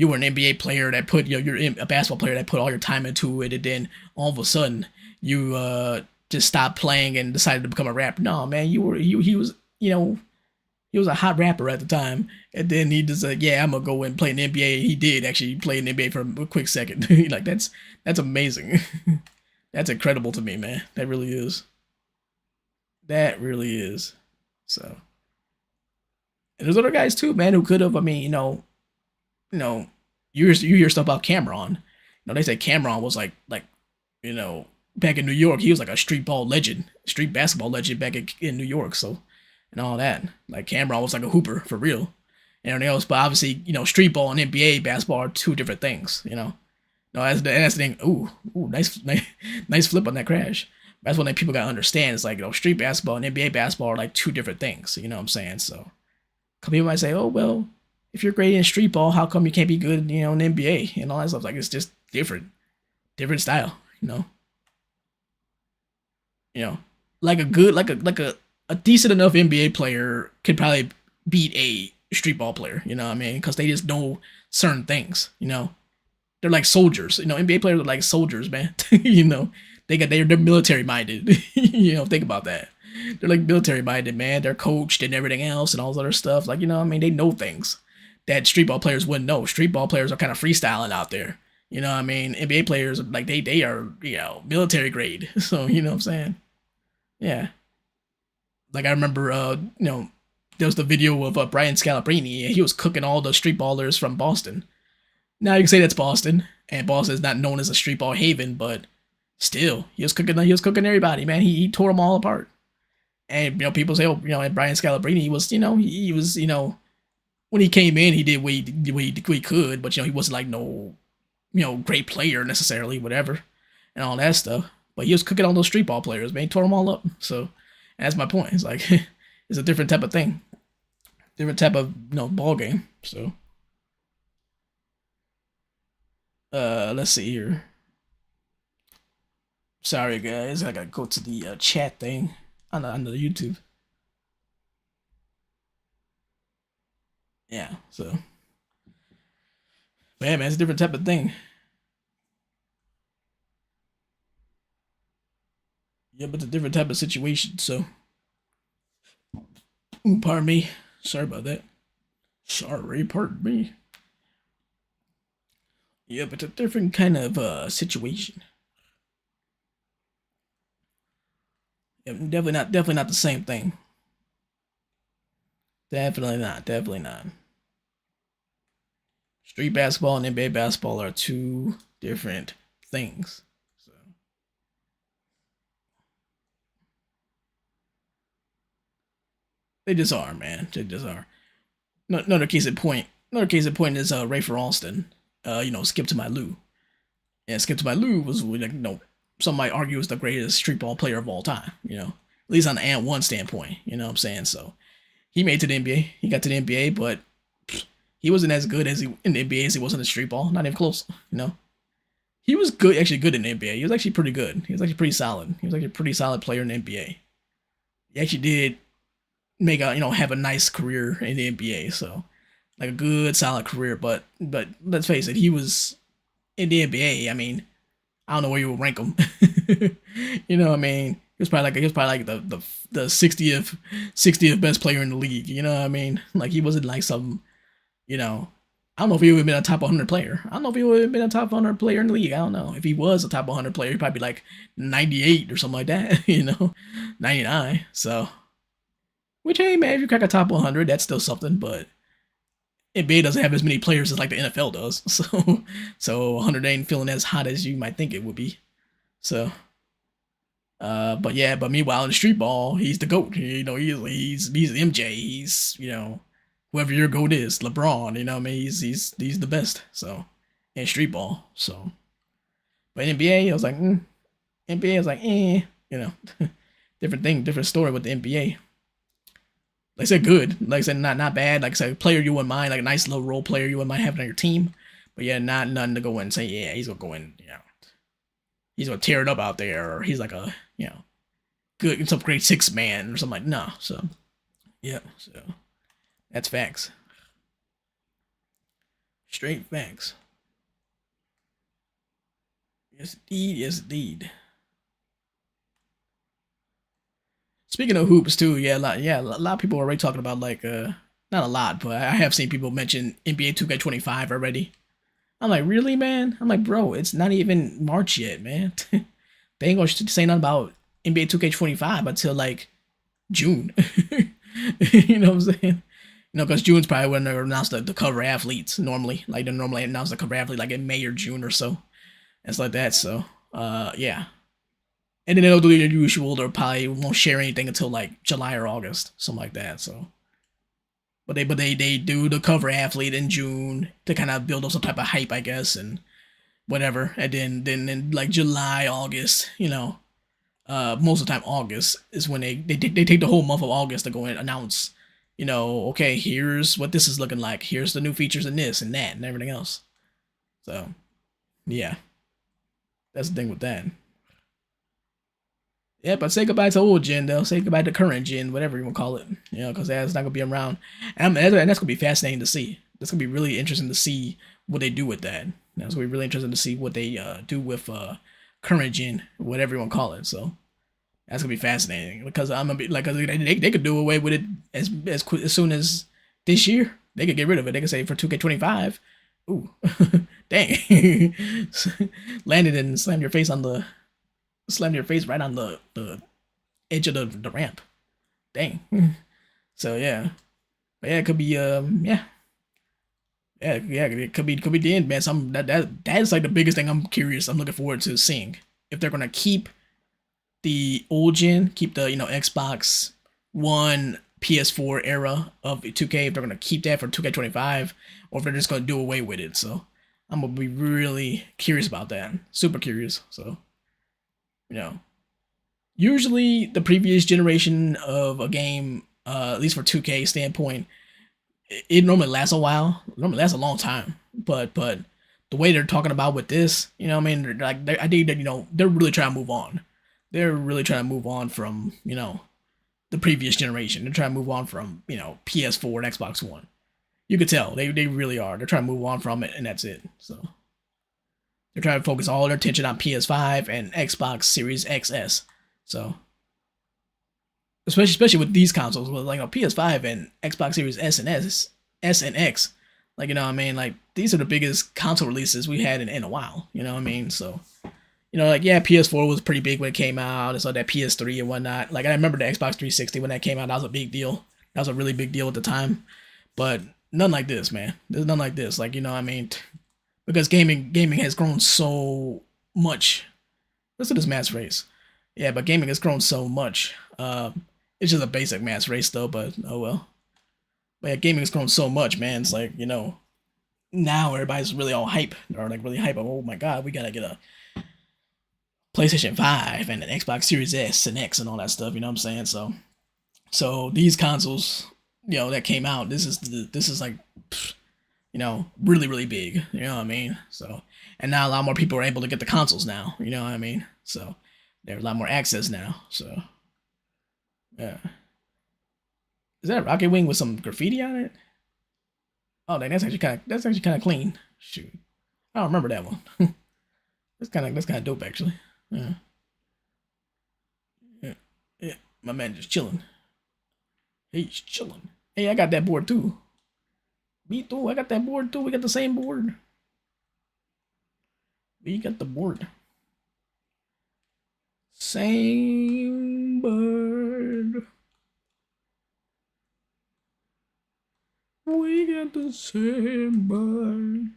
were an NBA player that put you're a basketball player that put all your time into it, and then all of a sudden you just stopped playing and decided to become a rapper. No, man, he was he was a hot rapper at the time, and then he just like, yeah, I'm gonna go and play in the NBA. He did actually play in the NBA for a quick second. Like that's amazing. That's incredible to me, man. That really is. That really is. So. And there's other guys too, man, who could have. I mean, you hear stuff about Cameron. They say Cameron was like, back in New York, he was like a street basketball legend back in New York. So, and all that, like Cameron was like a hooper for real, and everything else. But obviously, street ball and NBA basketball are two different things. No, that's the thing. Ooh, nice flip on that crash. That's what people gotta understand. It's like street basketball and NBA basketball are like two different things. You know what I'm saying? So. People might say, "Oh well, if you're great in street ball, how come you can't be good, in the NBA and all that stuff?" Like it's just different style, Like a good, a decent enough NBA player could probably beat a street ball player. You know what I mean? Because they just know certain things. They're like soldiers. NBA players are like soldiers, man. They're military minded. Think about that. They're like military minded, man. They're coached and everything else and all this other stuff. Like, they know things that street ball players wouldn't know. Street ball players are kind of freestyling out there. You know what I mean? NBA players, like, they are, military grade. So, you know what I'm saying? Yeah. Like, I remember, there was the video of Brian Scalabrine, and he was cooking all the street ballers from Boston. Now you can say that's Boston, and Boston is not known as a street ball haven, but still, he was cooking everybody, man. He tore them all apart. And people say, oh, and Brian Scalabrine, he was, when he came in, he did what he could, but he wasn't like no, great player necessarily, whatever, and all that stuff. But he was cooking all those street ball players, man. He tore them all up. So that's my point. It's like it's a different type of thing, different type of ball game. So let's see here. Sorry guys, I gotta go to the chat thing on the YouTube. Yeah, so but yeah, man, it's a different type of thing. Yeah, but it's a different type of situation. So, pardon me. Sorry about that. Sorry, pardon me. Yeah, but it's a different kind of situation. Yeah, definitely not the same thing. Definitely not. Street basketball and NBA basketball are two different things. So they just are, man. They just are. Another case in point. Another case in point is Rafer Alston. Skip to My Lou. Yeah, Skip to My Lou was like some might argue is the greatest street ball player of all time. At least on the AND1 standpoint. You know what I'm saying? So he made it to the NBA. He got to the NBA, but he wasn't as good as he in the NBA as he was in the street ball. Not even close. He was good, actually good in the NBA. He was actually pretty good. He was actually pretty solid. He was actually a pretty solid player in the NBA. He actually did make have a nice career in the NBA. So like a good solid career. But let's face it, he was in the NBA. I mean, I don't know where you would rank him. He was probably like the 60th best player in the league. You know what I mean? Like he wasn't like some, I don't know if he would have been a top 100 player. I don't know if he would have been a top 100 player in the league. I don't know. If he was a top 100 player, he'd probably be like 98 or something like that. 99. So, which hey man, if you crack a top 100, that's still something. But NBA doesn't have as many players as like the NFL does. So 100 ain't feeling as hot as you might think it would be. So. But meanwhile in the street ball, he's the GOAT. He's MJ. He's whoever your GOAT is, LeBron. He's the best. So in street ball. So, but NBA, I was like, NBA, I was like, different thing, different story with the NBA. Like I said, good. Like I said, not bad. Like I said, player you wouldn't mind, like a nice little role player you wouldn't mind having on your team. But yeah, not nothing to go in and say, yeah, he's gonna go in, he's gonna tear it up out there, or he's like a good some great 6 man or something like no. So yeah, so that's facts. Straight facts. Yes indeed. Speaking of hoops too, a lot of people are already talking about like not a lot, but I have seen people mention NBA 2K25 already. I'm like, really, man? I'm like, bro, it's not even March yet, man. They ain't gonna say nothing about NBA 2K25 until like June. You know what I'm saying? Because June's probably when they announce the cover athletes normally. Like they normally announce the cover athlete like in May or June or so. It's like that. So, yeah. And then they'll do the usual. They probably won't share anything until like July or August, something like that. So. But they do the cover athlete in June to kind of build up some type of hype, I guess, and whatever. And then in like July, August, most of the time August is when they take the whole month of August to go and announce, okay, here's what this is looking like. Here's the new features in this and that and everything else. So, yeah, that's the thing with that. Yeah, but say goodbye to old gen, though. Say goodbye to current gen, whatever you want to call it. Because that's not going to be around. And that's going to be fascinating to see. That's going to be really interesting to see what they do with that. That's going to be really interesting to see what they do with current gen, whatever you want to call it. So that's going to be fascinating. Because I'm going to be like, they could do away with it as soon as this year. They could get rid of it. They could say for 2K25, ooh, dang. Landed and slammed your face right on the edge of the ramp. Dang. So yeah. But yeah, it could be yeah, it could be the end, man. Some that's like the biggest thing I'm curious. I'm looking forward to seeing if they're gonna keep the old gen, keep the Xbox One, PS4 era of 2K. If they're gonna keep that for 2K25, or if they're just gonna do away with it. So I'm gonna be really curious about that. Super curious. So you know, usually the previous generation of a game, at least for 2K standpoint, it normally lasts a while. It normally lasts a long time. But the way they're talking about with this, what I mean, like I think that they're really trying to move on. They're really trying to move on from the previous generation. They're trying to move on from PS4 and Xbox One. You could tell they really are. They're trying to move on from it, and that's it. So they're trying to focus all their attention on PS5 and Xbox Series XS. So especially with these consoles, with like a PS5 and Xbox Series S and X, like what I mean, like these are the biggest console releases we had in a while. You know what I mean? So like yeah, PS4 was pretty big when it came out. It's like that PS3 and whatnot. Like I remember the Xbox 360 when that came out. That was a big deal. That was a really big deal at the time. But none like this, man. There's none like this. Like I mean, because gaming has grown so much. Listen to this mass race. Yeah, but gaming has grown so much. It's just a basic mass race though, but oh well. But yeah, gaming has grown so much, man. It's like, now everybody's really all hype. Or like really hype. Oh my god, we gotta get a PlayStation 5 and an Xbox Series S and X and all that stuff, you know what I'm saying? So these consoles, that came out, this is like really, really big. You know what I mean? So and now a lot more people are able to get the consoles now, you know what I mean? So there's a lot more access now. So yeah. Is that a rocket wing with some graffiti on it? Oh, dang, that's actually kind of clean. Shoot, I don't remember that one. That's kind of dope actually. Yeah, yeah, yeah. My man just chilling. He's chilling. Hey, I got that board too. Me too. I got that board too. We got the same board. We got the board. Same bird. We got the same bird.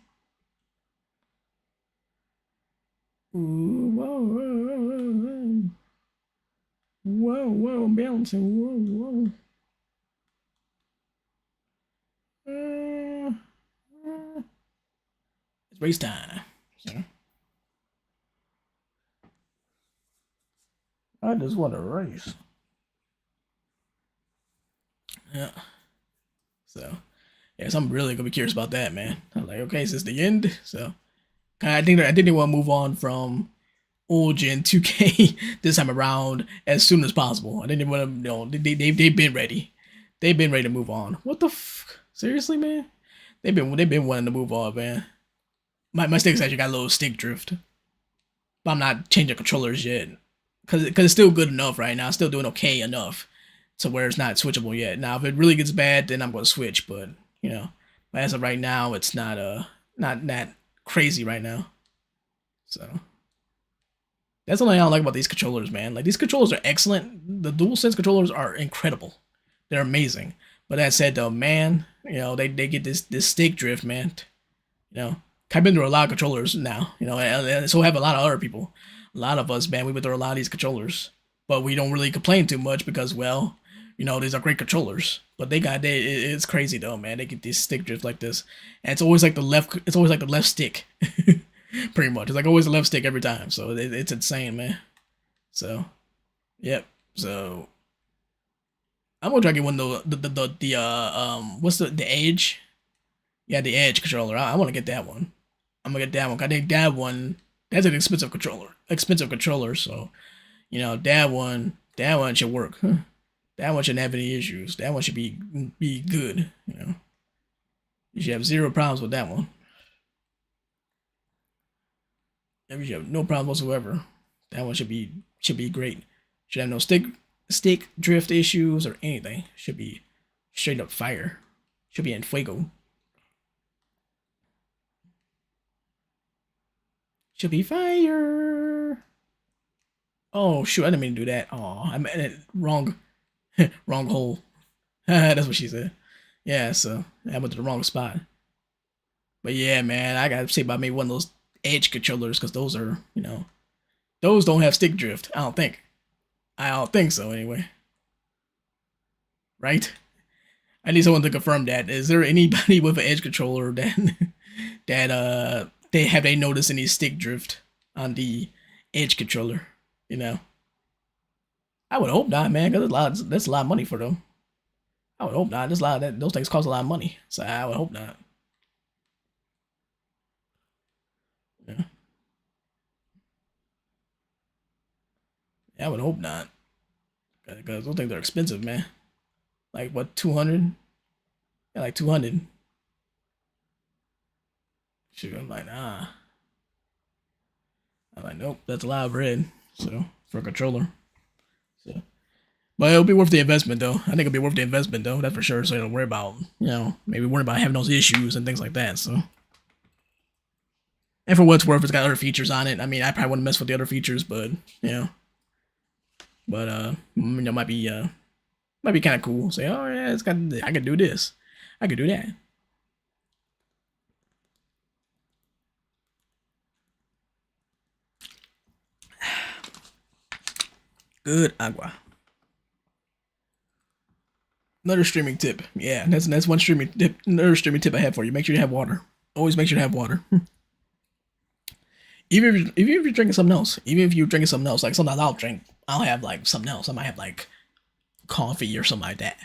Ooh, whoa, whoa, whoa, whoa, whoa, bouncing, whoa, whoa. It's race time. So, I just want to race. Yeah. So, yeah, so I'm really gonna be curious about that, man. I'm like, okay, is this the end? So, I think they want to move on from old gen 2K this time around as soon as possible. I think they want to, they've been ready. They've been ready to move on. What the seriously, man? They've been wanting to move on, man. My sticks actually got a little stick drift, but I'm not changing controllers yet because it's still good enough right now. It's still doing okay enough to where it's not switchable yet. Now, if it really gets bad, then I'm going to switch. But as of right now, it's not that crazy right now. So that's the only thing I don't like about these controllers, man. Like these controllers are excellent. The DualSense controllers are incredible. They're amazing. But that said, though, man, they get this stick drift, man. I've been through a lot of controllers now. And so have a lot of other people. A lot of us, man, we've been through a lot of these controllers, but we don't really complain too much because, well, these are great controllers. But it's crazy though, man. They get these stick drifts like this, and it's always like the left. It's always like the left stick, pretty much. It's like always the left stick every time. So it's insane, man. So, yep. So I'm gonna try to get one of what's the Edge? Yeah, the Edge controller. I want to get that one. I'm gonna get that one. I think that one that's an expensive controller. Expensive controller. So that one should work. That one shouldn't have any issues. That one should be good. You should have zero problems with that one. You should have no problems whatsoever. That one should be great. Should have no stick drift issues or anything. Should be straight up fire. Should be in fuego. Should be fire. Oh shoot! I didn't mean to do that. Oh, I meant it wrong. Wrong hole. That's what she said. Yeah, so I went to the wrong spot. But yeah, man, I gotta say about maybe one of those edge controllers because those are, those don't have stick drift. I don't think. I don't think so anyway. Right? I need someone to confirm that. Is there anybody with an edge controller that they noticed any stick drift on the edge controller? You know, I would hope not, man. Because that's a lot of money for them. I would hope not. There's a lot of that. Those things cost a lot of money, so I would hope not. Yeah, I would hope not. Because those things are expensive, man. Like what, 200? Yeah, like 200. Shoot, I'm like, nah. I'm like, nope, that's a lot of bread. So for a controller. So, but it'll be worth the investment, though. I think it'll be worth the investment, though. That's for sure. So you don't worry about, maybe worry about having those issues and things like that. So, and for what it's worth, it's got other features on it. I mean, I probably wouldn't mess with the other features, but but might be kind of cool. Say, oh yeah, I could do this, I could do that. Good agua. Another streaming tip. Yeah, that's one streaming tip. Another streaming tip I have for you. Make sure you have water. Always make sure to have water. Even if you're drinking something else. Even if you're drinking something else, like sometimes I'll drink. I'll have like something else. I might have like coffee or something like that.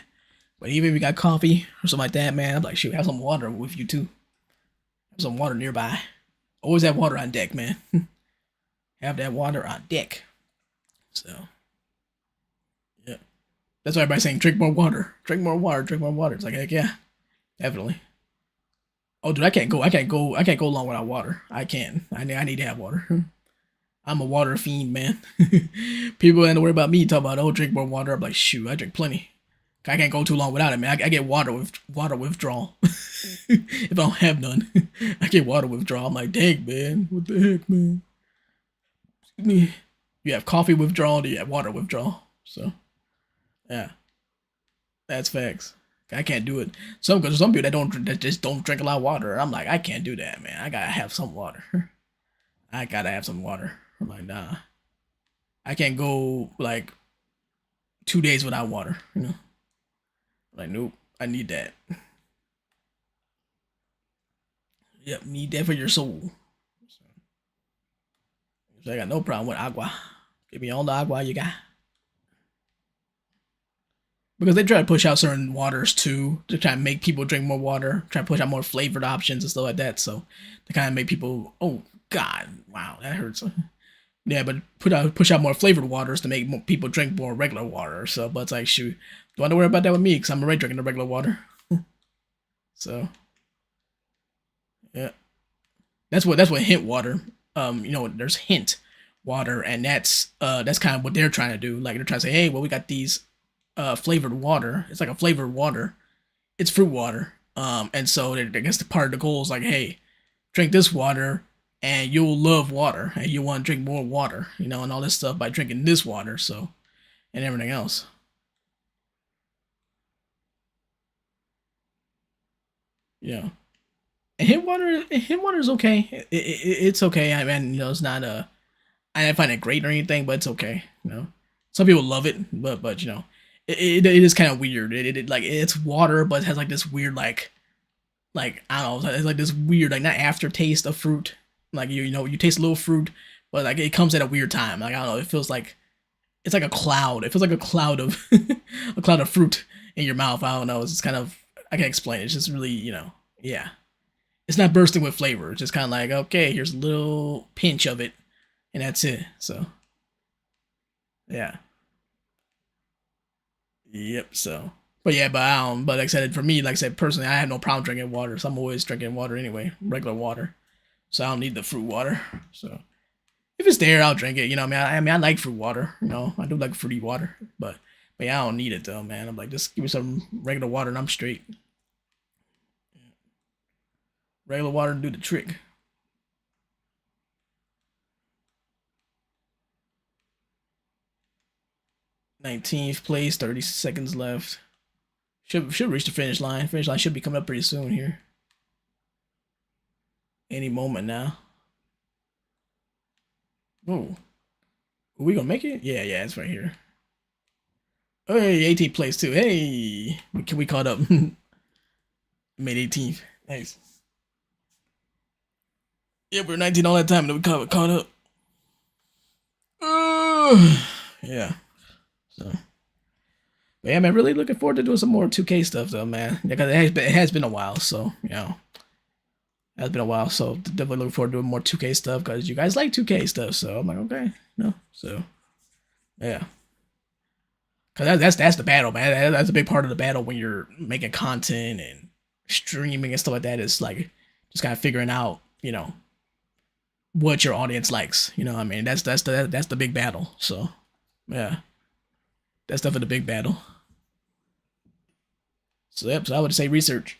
But even if you got coffee or something like that, man, I'm like, shoot, have some water with you too. Have some water nearby. Always have water on deck, man. Have that water on deck. So, yeah. That's why everybody's saying drink more water. Drink more water, drink more water. It's like, heck yeah, definitely. Oh, dude, I can't go long without water. I can. I need to have water. I'm a water fiend, man. People ain't to worry about me talking about, oh, drink more water. I'm like, shoot, I drink plenty. I can't go too long without it, man. I get water withdrawal. If I don't have none, I get water withdrawal. I'm like, dang, man, what the heck, man? Me, you have coffee withdrawal, do you have water withdrawal? So yeah, that's facts. I can't do it. Some people that just don't drink a lot of water. I'm like, I can't do that, man. I gotta have some water. I gotta have some water. I'm like, nah, I can't go like 2 days without water. Like, nope, I need that. Yep, need that for your soul. So I got no problem with agua. Give me all the agua you got. Because they try to push out certain waters too, to try to make people drink more water, try to push out more flavored options and stuff like that. So to kind of make people, oh God, wow, that hurts. Yeah, but push out more flavored waters to make more people drink more regular water. So, but it's like, shoot, don't have to worry about that with me because I'm already drinking the regular water. So yeah, that's what hint water. There's hint water, and that's kind of what they're trying to do. Like they're trying to say, hey, well, we got these flavored water. It's like a flavored water. It's fruit water. And so I guess the part of the goal is like, hey, drink this water, and you'll love water, and you want to drink more water, and all this stuff by drinking this water. So and everything else. Yeah. And hint water is okay. It's okay. I mean, it's not I didn't find it great or anything, but it's okay. Some people love it, but it is kind of weird. Like it's water, but it has like this weird like I don't know, it's like this weird like not aftertaste of fruit. Like you taste a little fruit, but like it comes at a weird time. Like I don't know, it feels like it's like a cloud. It feels like a cloud of a cloud of fruit in your mouth. I don't know. It's just kind of I can't explain it. It's just really yeah. It's not bursting with flavor. It's just kind of like okay, here's a little pinch of it, and that's it. So yeah. Yep. So, but yeah, but like I said, for me, like I said, personally, I have no problem drinking water. So I'm always drinking water anyway, regular water. So I don't need the fruit water. So if it's there, I'll drink it. I like fruit water. I do like fruity water, but yeah, I don't need it though, man. I'm like, just give me some regular water and I'm straight. Regular water do the trick. 19th place, 30 seconds left. Should reach the finish line. Finish line should be coming up pretty soon here. Any moment now. Oh, are we gonna make it? Yeah, yeah, it's right here. Oh, hey, 18th place too. Hey, we caught up. Made 18th. Nice. Yeah, we were 19 all that time, and then we caught up. Yeah. So, but yeah, man, really looking forward to doing some more 2K stuff though, man. Because it has been a while, so you know, it has been a while. So definitely looking forward to doing more 2K stuff because you guys like 2K stuff. So I'm like, okay, no, so yeah. Cause that's the battle, man. That's a big part of the battle when you're making content and streaming and stuff like that. Is like just kind of figuring out, you know, what your audience likes. You know what I mean? That's the big battle. So yeah, that's definitely the big battle. So yep, so I would say research.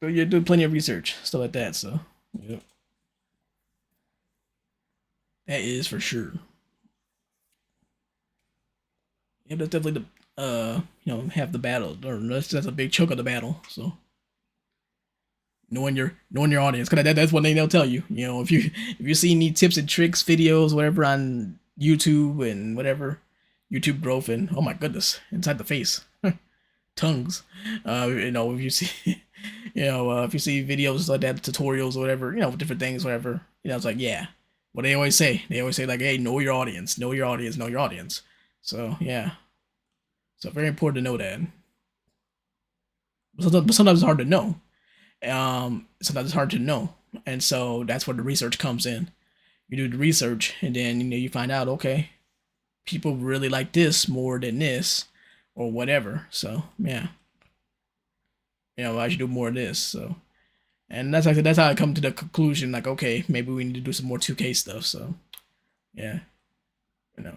So you're doing plenty of research, stuff like that. So yep, that is for sure. Yeah, that's definitely the you know, half the battle, or that's a big chunk of the battle. So knowing your audience, because that's one thing they'll tell you. You know, if you see any tips and tricks videos, whatever on YouTube and whatever, YouTube growth and oh my goodness, inside the face, tongues. You know, if you see, if you see videos like that, tutorials or whatever, you know, different things, whatever, you know, it's like yeah, what they always say. They always say like, hey, know your audience, know your audience, know your audience. So yeah, so very important to know that. But sometimes it's hard to know. Sometimes it's hard to know, and so that's where the research comes in. You do the research, and then you know you find out, okay, people really like this more than this, or whatever. So yeah, you know I should do more of this. So and that's how I come to the conclusion. Like okay, maybe we need to do some more 2K stuff. So yeah, you know.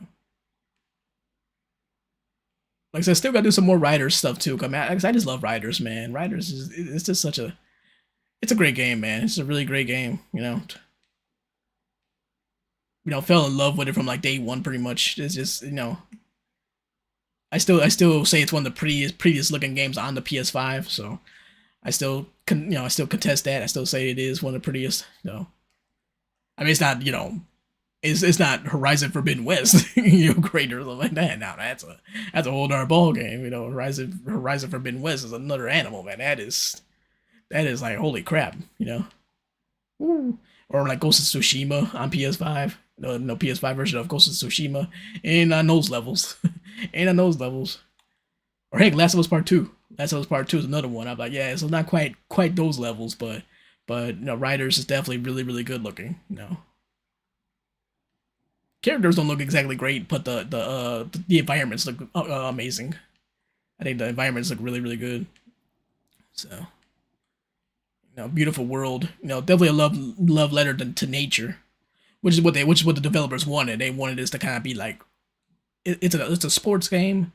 Like I said, still gotta do some more Riders stuff too. Cause I just love Riders, man. Riders is it's just such a it's a great game, man. It's a really great game. Fell in love with it from like day one, pretty much. It's just I still say it's one of the prettiest looking games on the PS5. So I still contest that. I still say it is one of the prettiest. I mean, it's not it's not Horizon Forbidden West, great or something like that. Now that's a whole other ball game. Horizon Forbidden West is another animal, man. That is like holy crap. Ooh. Or like Ghost of Tsushima on PS5. No PS5 version of Ghost of Tsushima, and on those levels, and on those levels. Or heck, Last of Us Part Two. Last of Us Part Two is another one. I'm like, yeah, it's not quite those levels, but Riders is definitely really good looking. Characters don't look exactly great, but the environments look amazing. I think the environments look really good. So beautiful world. Definitely a love letter to nature, which is what the developers wanted. They wanted this to kind of be like it's a sports game,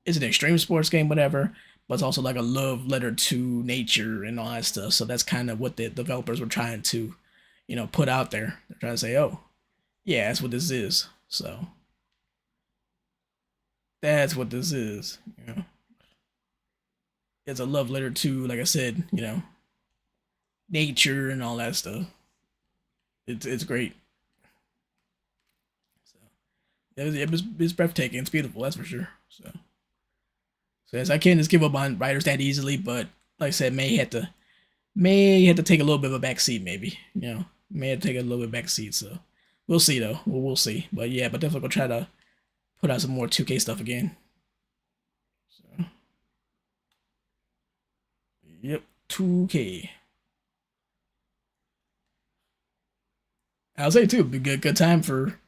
it's an extreme sports game, whatever. But it's also like a love letter to nature and all that stuff. So that's kind of what the developers were trying to, put out there. They're trying to say, oh, yeah, that's what this is. So that's what this is. It's a love letter to, like I said, nature and all that stuff. It's great. So it's breathtaking. It's beautiful. That's for sure. So yes, I can't just give up on Riders that easily, but like I said, may have to take a little bit of a back seat, maybe. May have to take a little bit back seat. So we'll see though. We'll see. But yeah, but definitely gonna try to put out some more 2K stuff again. So yep, 2K. I'll say too, be good time for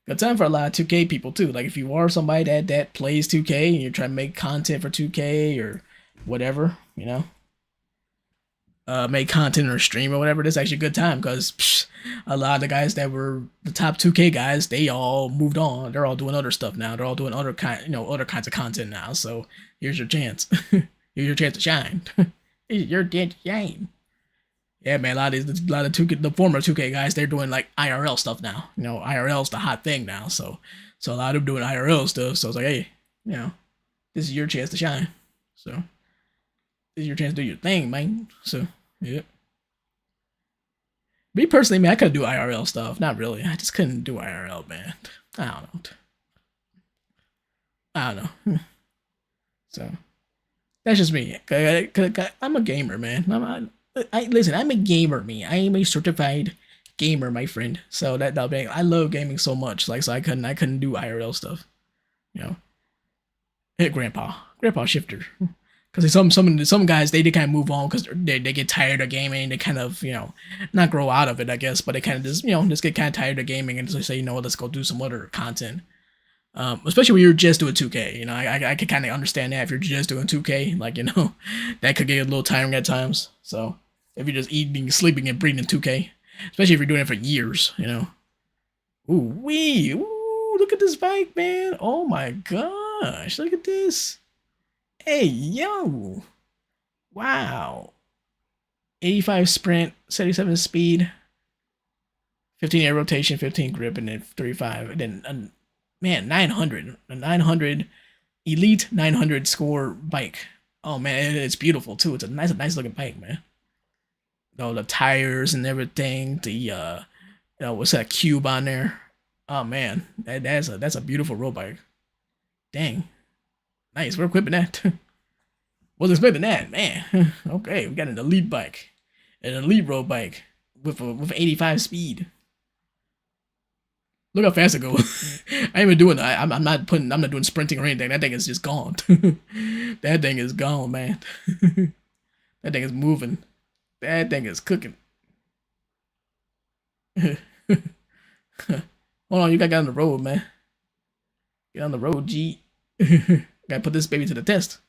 a lot of 2K people too. Like if you are somebody that plays 2K and you're trying to make content for 2K or whatever, make content or stream or whatever, this is actually a good time because a lot of the guys that were the top 2K guys, they all moved on. They're all doing other stuff now. They're all doing other kinds of content now. So here's your chance. Here's your chance to shine. Here's your chance to shine. Yeah, man, a lot of 2K, the former 2K guys, they're doing like IRL stuff now. IRL's the hot thing now. So a lot of them doing IRL stuff. So it's like, hey, this is your chance to shine. So This is your chance to do your thing, man. So, yeah. Me personally, man, I couldn't do IRL stuff. Not really. I just couldn't do IRL, man. I don't know. I don't know. So that's just me. I'm a gamer, man. Listen. I'm a gamer, me. I am a certified gamer, my friend. So I love gaming so much. Like, so I couldn't do IRL stuff. You know, hit grandpa shifter. Because some guys they kind of move on because they get tired of gaming. They kind of not grow out of it, I guess, but they kind of just just get kind of tired of gaming and just say let's go do some other content. Especially when you're just doing 2K. I can kind of understand that if you're just doing 2K, like that could get a little tiring at times. So if you're just eating, sleeping, and breathing 2K, especially if you're doing it for years. Ooh wee, ooh, look at this bike, man! Oh my gosh, look at this! Hey yo, wow! 85 sprint, 77 speed, 15 air rotation, 15 grip, and then 35. And then man, 900, a 900 elite 900 score bike. Oh man, it's beautiful too. It's a nice looking bike, man. All the tires and everything. The what's that cube on there? Oh man, that's a beautiful road bike. Dang, nice. We're equipping that. Wasn't expecting that, man. Okay, we got an elite bike, an elite road bike with 85 speed. Look how fast it goes. I ain't even doing that. I'm not doing sprinting or anything. That thing is just gone. That thing is gone, man. That thing is moving. That thing is cooking. Hold on, you gotta get on the road, man. Get on the road, G. Gotta put this baby to the test.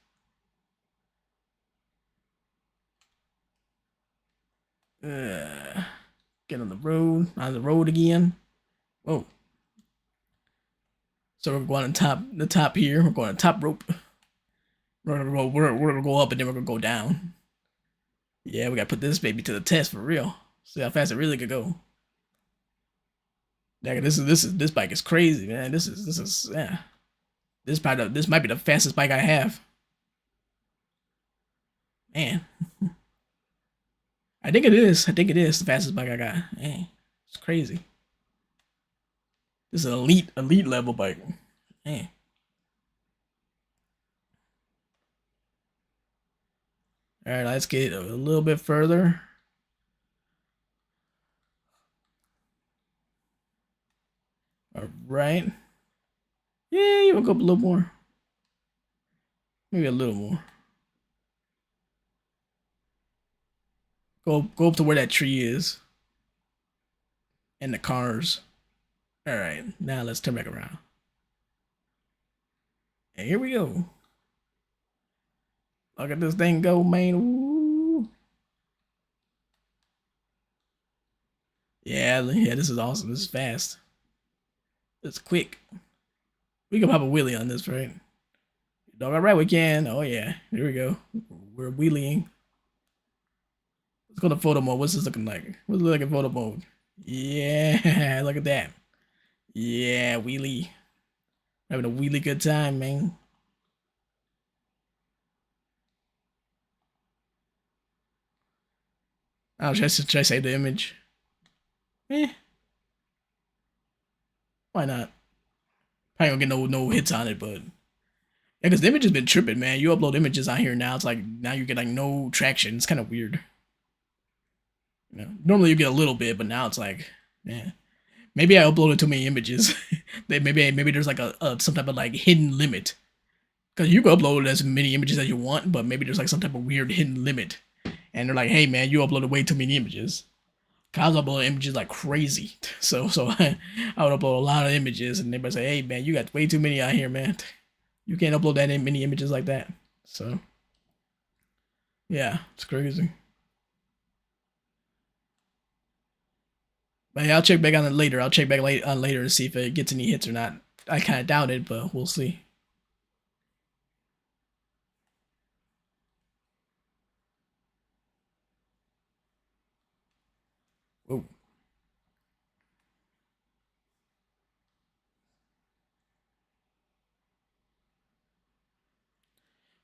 Get on the road again. Whoa. So we're going on the top here. We're going on top rope. We're gonna go up and then we're gonna go down. Yeah, we gotta put this baby to the test for real. See how fast it really could go. Yeah, this bike is crazy, man. This is yeah. This might be the fastest bike I have. Man. I think it is. I think it is the fastest bike I got. Man, it's crazy. This is an elite level bike. Man. All right, let's get a little bit further. All right. Yeah, you want to go up a little more. Maybe a little more. Go up to where that tree is. And the cars. All right, now let's turn back around. And here we go. Look at this thing go, man. Ooh. Yeah, this is awesome. This is fast. It's quick. We can pop a wheelie on this, right? Dog, all right, we can. Oh yeah, here we go. We're wheeling. Let's go to photo mode. What's this looking like? What's it like in photo mode? Yeah, look at that. Yeah, wheelie. Having a wheelie good time, man. Oh, should I save the image? Eh, why not? Probably gonna get no hits on it, but yeah, because the image has been tripping, man. You upload images on here now, it's like now you get like no traction. It's kind of weird. Normally you get a little bit, but now it's like, yeah. Maybe I uploaded too many images. maybe there's like a some type of like hidden limit. Because you can upload as many images as you want, but maybe there's like some type of weird hidden limit. And they're like, hey man, you uploaded way too many images. Cause I was uploading images like crazy. So I would upload a lot of images and everybody say, hey man, you got way too many out here, man. You can't upload that many images like that. So yeah, it's crazy. But yeah, I'll check back on it later. I'll check back on later to see if it gets any hits or not. I kind of doubt it, but we'll see. Whoa.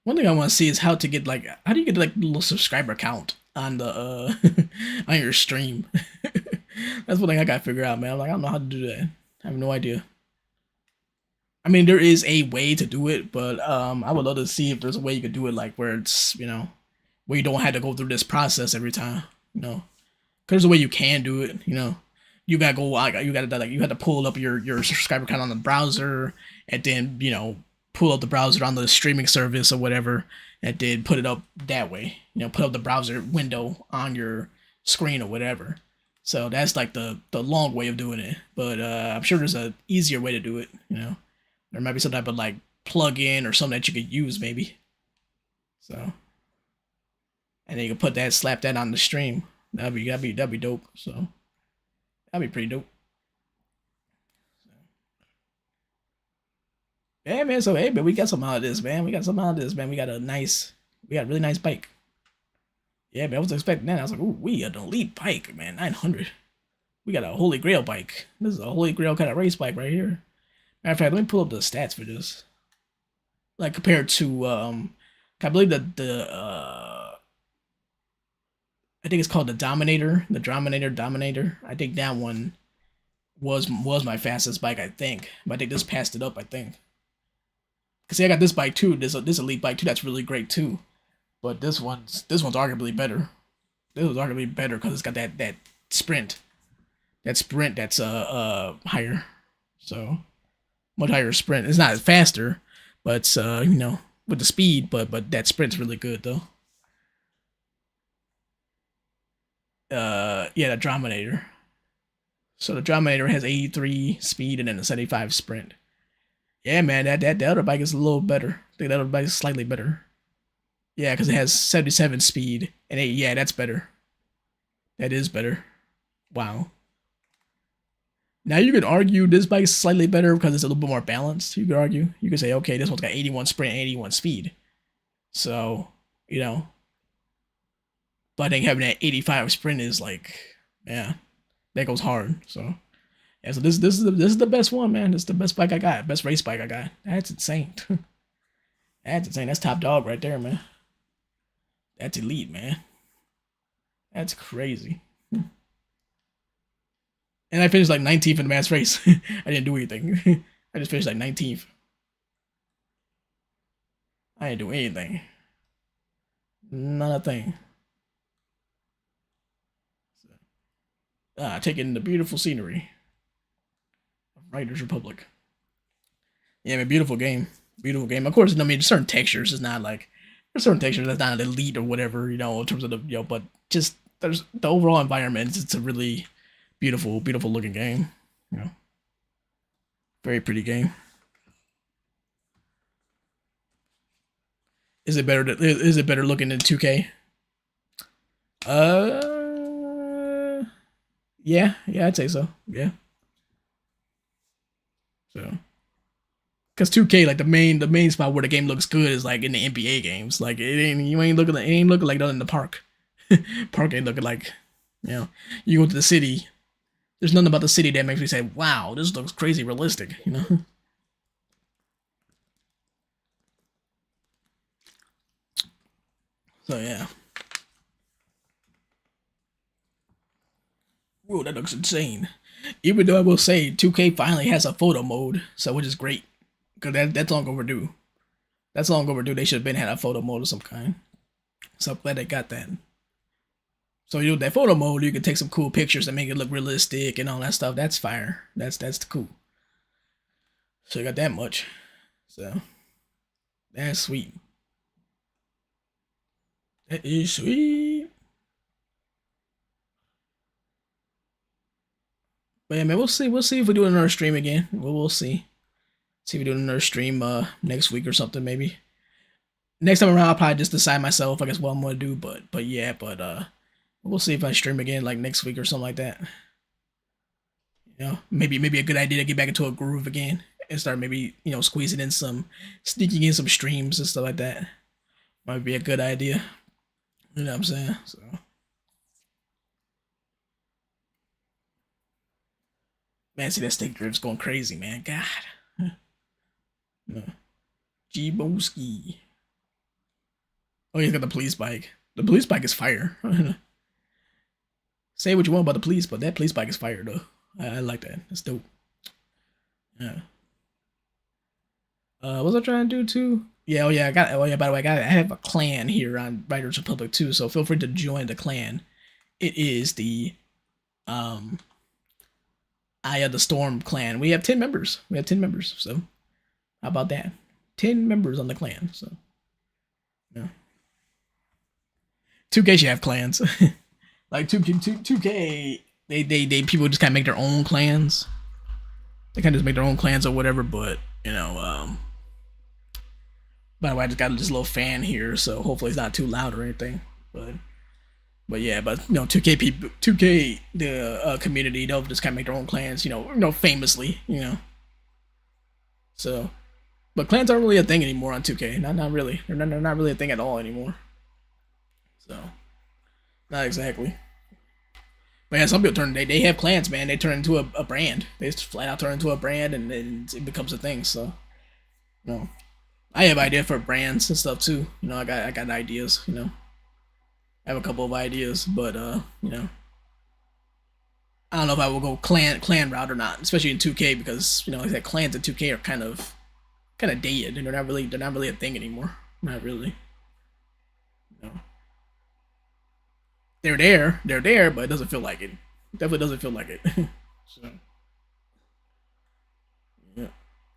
One thing I want to see is how to get like how do you get like a little subscriber count on the on your stream. That's one thing I gotta figure out, man. Like I don't know how to do that. I have no idea. I mean, there is a way to do it, but I would love to see if there's a way you could do it like where it's where you don't have to go through this process every time. Because there's a way you can do it. You gotta go. You gotta like you had to pull up your subscriber count on the browser, and then pull up the browser on the streaming service or whatever, and then put it up that way. Put up the browser window on your screen or whatever. So that's like the long way of doing it. But I'm sure there's a easier way to do it. There might be some type of like plug-in or something that you could use maybe. So, and then you can put that, slap that on the stream. That'd be dope. So that'd be pretty dope. Yeah, man. So hey, man, we got something out of this, man. We got something out of this, man. We got a really nice bike. Yeah, man. I was expecting that. I was like, ooh, we got an elite bike, man. 900. We got a holy grail bike. This is a holy grail kind of race bike right here. Matter of fact, let me pull up the stats for this. Like compared to I believe that I think it's called the Dominator, Dominator. I think that one was my fastest bike. I think, but I think this passed it up. I think. Cause see, I got this bike too. This elite bike too. That's really great too. But this one's arguably better. This was arguably better because it's got that sprint. That sprint that's higher. So much higher sprint. It's not faster, but it's with the speed. But that sprint's really good though. Yeah, the Drominator. So the Drominator has 83 speed and then a 75 sprint. Yeah, man, that other bike is a little better. I think that other bike is slightly better. Yeah, because it has 77 speed and yeah, that's better. That is better. Wow. Now you could argue this bike is slightly better because it's a little bit more balanced. You could argue. You could say, okay, this one's got 81 sprint and 81 speed. So, but I think having that 85 sprint is like, yeah, that goes hard. So, yeah, so this is the best one, man. This is the best bike I got. Best race bike I got. That's insane. That's insane. That's top dog right there, man. That's elite, man. That's crazy. And I finished like 19th in the mass race. I didn't do anything. I just finished like 19th. I didn't do anything. Nothing. Taking the beautiful scenery of Riders Republic. Yeah, man, beautiful game. Beautiful game. Of course, I mean, certain textures is not like there's certain textures that's not elite or whatever, in terms of the but just there's the overall environment. It's a really beautiful looking game. Very pretty game. Is it better? Is it better looking than 2K? Yeah, I'd say so. Yeah. So, because 2K, like the main spot where the game looks good is like in the NBA games. Like it ain't looking like nothing in the park. Park ain't looking like, you go to the city. There's nothing about the city that makes me say, "Wow, this looks crazy realistic." So yeah. Whoa, that looks insane. Even though I will say 2K finally has a photo mode, so which is great. Because that's long overdue. That's long overdue. They should have been had a photo mode of some kind. So I'm glad they got that. So that photo mode, you can take some cool pictures and make it look realistic and all that stuff. That's fire. That's cool. So you got that much. So that's sweet. That is sweet. But yeah, man, we'll see. We'll see if we do another stream again. We'll see. See if we do another stream next week or something maybe. Next time around, I'll probably just decide myself, I guess, what I'm gonna do. But yeah, we'll see if I stream again like next week or something like that. Maybe a good idea to get back into a groove again and start maybe sneaking in some streams and stuff like that. Might be a good idea. You know what I'm saying? So. Man, see that stick drift's going crazy, man. God. G-Boski. Oh, he's got the police bike. The police bike is fire. Say what you want about the police, but that police bike is fire though. I like that. That's dope. Yeah. What was I trying to do too? Yeah, oh yeah, I got. Oh yeah, by the way, I have a clan here on Riders Republic too, so feel free to join the clan. It is the Eye of the Storm clan. We have 10 members. We have 10 members. So how about that? 10 members on the clan. So yeah. 2K should have clans. Like 2K, they people just kind of make their own clans. They kind of just make their own clans or whatever. But you know, by the way, I just got this little fan here, so hopefully it's not too loud or anything. But yeah, but you know, 2K people, 2K the community, they'll just kind of make their own clans. You know, famously, you know. So, but clans aren't really a thing anymore on 2K. Not really. They're not really a thing at all anymore. So, not exactly. But yeah, some people they have clans, man. They turn into a brand. They just flat out turn into a brand, and then it becomes a thing. So, you know, I have ideas for brands and stuff too. You know, I got ideas. You know, I have a couple of ideas, but you know, I don't know if I will go clan route or not, especially in 2K because you know, like that clans in 2K are kind of dated, and they're not really a thing anymore. Not really. You know. They're there, but it doesn't feel like it. Definitely doesn't feel like it. So, yeah.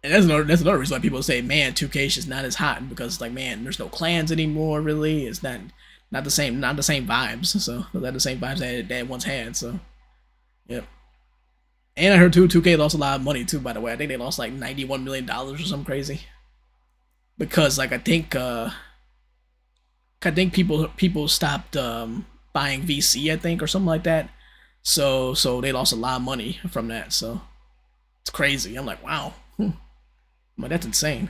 And that's another reason why people say, man, 2K is just not as hot because like, man, there's no clans anymore. Really, it's not the same vibes. So not the same vibes that it once had. So, yep. And I heard too, 2K lost a lot of money too. By the way, I think they lost like $91 million or something crazy. Because like I think people stopped buying VC, I think, or something like that. So they lost a lot of money from that. So it's crazy. I'm like, wow, but that's insane.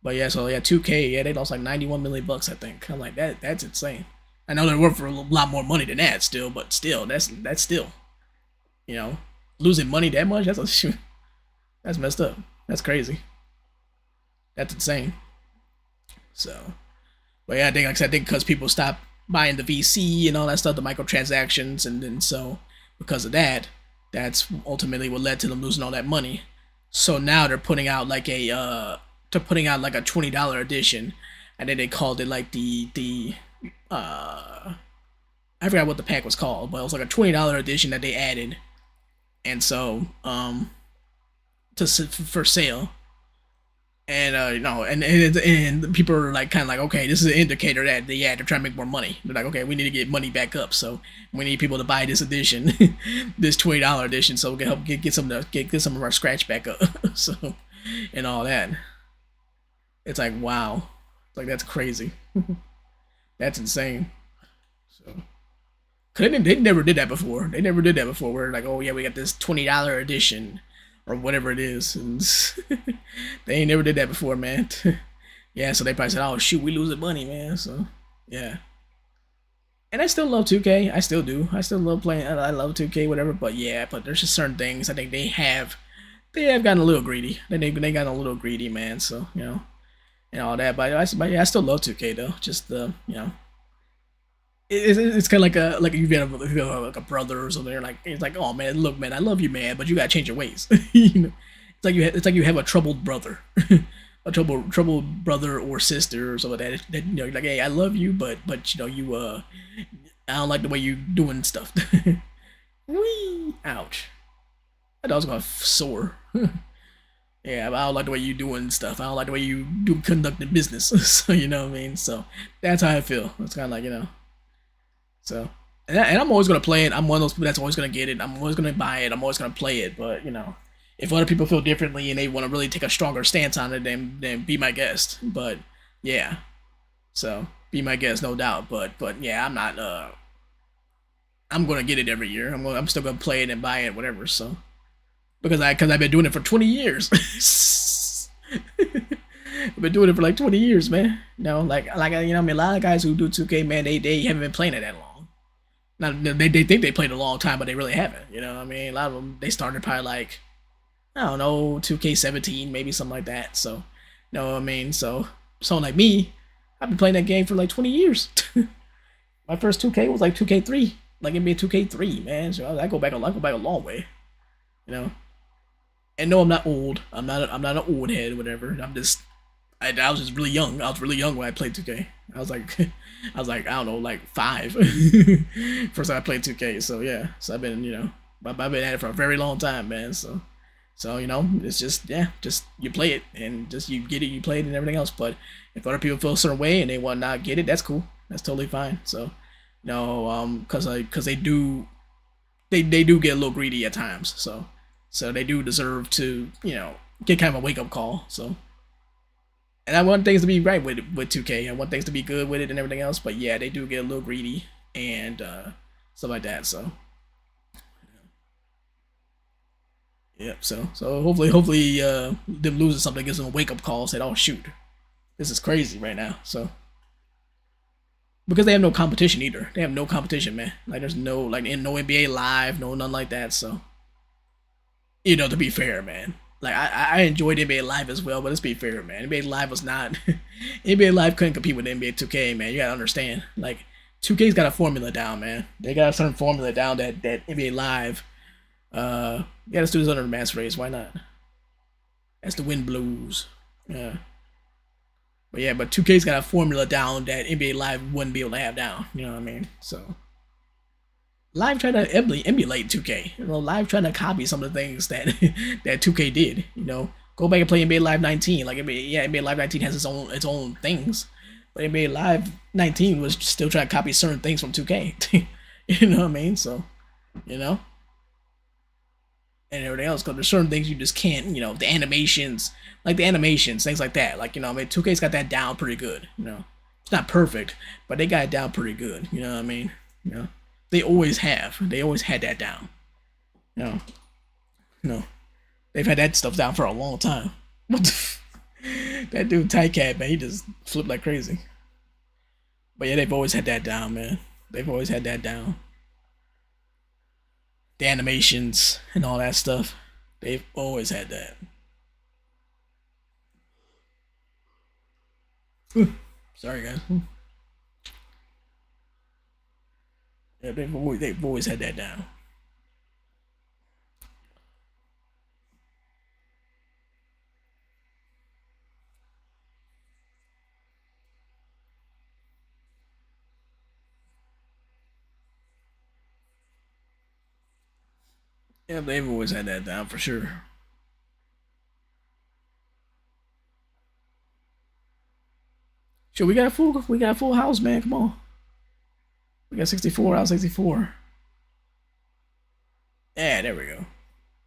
But yeah, so yeah, 2K, yeah, they lost like 91 million bucks, I think. I'm like, that's insane. I know they're worth for a lot more money than that still, but still, that's still, you know, losing money that much. That's messed up. That's crazy. That's insane. So, but yeah, I think like I said, I think because people stopped buying the VC and all that stuff, the microtransactions, and then so because of that, that's ultimately what led to them losing all that money. So now they're putting out like they're putting out like a $20 edition, and then they called it like the I forgot what the pack was called, but it was like a $20 edition that they added, and so for sale. And you know, and people are like kind of like, okay, this is an indicator that they're trying to make more money. They're like, okay, we need to get money back up, so we need people to buy this edition, this $20 edition, so we can help get some of our scratch back up, so and all that. It's like wow, like that's crazy, that's insane. So, cause they never did that before. They never did that before. Where like, oh yeah, we got this $20 edition or whatever it is. And they ain't never did that before, man. Yeah, so they probably said, "Oh shoot, we losing money, man." So yeah, and I still love 2K. I still do. I still love playing. I love 2K, whatever. But yeah, but there's just certain things I think they have gotten a little greedy. They got a little greedy, man. So you know, and all that. But yeah, I still love 2K though. Just you know. It's kind of like if you have like a brother or something. You're like it's like, oh man, look man, I love you man, but you gotta change your ways. You know, it's like you have a troubled brother, a troubled brother or sister or something like that. That you know, you're like, hey, I love you, but you know you I don't like the way you doing stuff. Whee! Ouch! I thought I was gonna soar. Yeah, but I don't like the way you doing stuff. I don't like the way you do conducting business. So you know what I mean. So that's how I feel. It's kind of like you know. So, and I'm always gonna play it. I'm one of those people that's always gonna get it. I'm always gonna buy it. I'm always gonna play it. But you know, if other people feel differently and they want to really take a stronger stance on it, then be my guest. But yeah, so be my guest, no doubt. But yeah, I'm not. I'm gonna get it every year. I'm still gonna play it and buy it, whatever. So because I've been doing it for 20 years. I've been doing it for like 20 years, man. You know, like you know, I mean, a lot of guys who do 2K, man, they haven't been playing it that long. Now they think they played a long time, but they really haven't. You know what I mean? A lot of them they started probably like I don't know 2K17, maybe something like that. So, you know what I mean? So someone like me, I've been playing that game for like 20 years. My first 2K was like 2K3, like NBA 2K3, man. So I go back a long way, you know. And no, I'm not old. I'm not an old head, whatever. I was just really young. I was really young when I played 2K. I was like, I don't know, like 5. First time I played 2K. So yeah, so I've been, I've been at it for a very long time, man. So it's just just you play it and just you get it, you play it and everything else. But if other people feel a certain way and they want to not get it, that's cool. That's totally fine. So because they do get a little greedy at times. So they do deserve to get kind of a wake up call. So. And I want things to be right with 2K. I want things to be good with it and everything else. But yeah, they do get a little greedy and stuff like that. So yep. So hopefully them losing something gives them a wake up call. Said, oh shoot, this is crazy right now. So because they have no competition either. They have no competition, man. Like there's no no NBA Live, no nothing like that. So to be fair, man. Like I enjoyed NBA Live as well, but let's be fair, man. NBA Live was not NBA Live couldn't compete with NBA 2K, man. You gotta understand. Like 2K's got a formula down, man. They got a certain formula down that NBA Live. Yeah, let's do this under the mass race. Why not? That's the wind blues. Yeah. But 2K's got a formula down that NBA Live wouldn't be able to have down. You know what I mean? So Live trying to emulate 2K. Live trying to copy some of the things that that 2K did. Go back and play NBA Live 19. Like NBA Live 19 has its own things, but NBA Live 19 was still trying to copy certain things from 2K. You know what I mean? So, and everything else. Because there's certain things you just can't. The animations, things like that. 2K's got that down pretty good. It's not perfect, but they got it down pretty good. You know what I mean? They always have. They always had that down. No. They've had that stuff down for a long time. That dude Tycat, man, he just flipped like crazy. But yeah, they've always had that down, man. They've always had that down. The animations and all that stuff. They've always had that. Sorry, guys. Yeah, they've always had that down. Yeah, they've always had that down for sure. Sure, we got a full house, man. Come on. We got 64 out 64. Yeah, there we go.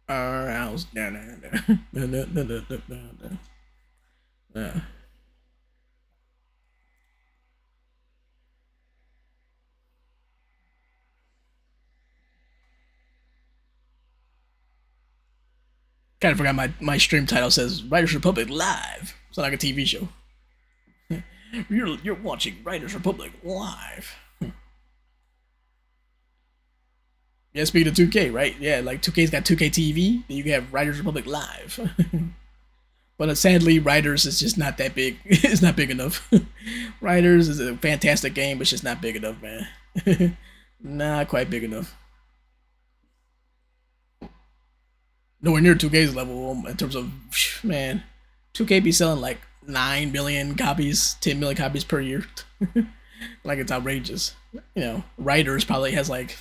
Our house down there. Yeah. Kind of forgot my stream title says Writers Republic Live. It's like a TV show. You're watching Writers Republic Live. Yeah, speaking of 2K, right? Yeah, like 2K's got 2K TV, then you can have Writers Republic Live. But sadly, Riders is just not that big. It's not big enough. Riders is a fantastic game, but it's just not big enough, man. Not quite big enough. Nowhere near 2K's level in terms of, man, 2K be selling like 9 million copies, 10 million copies per year. Like it's outrageous. Riders probably has like,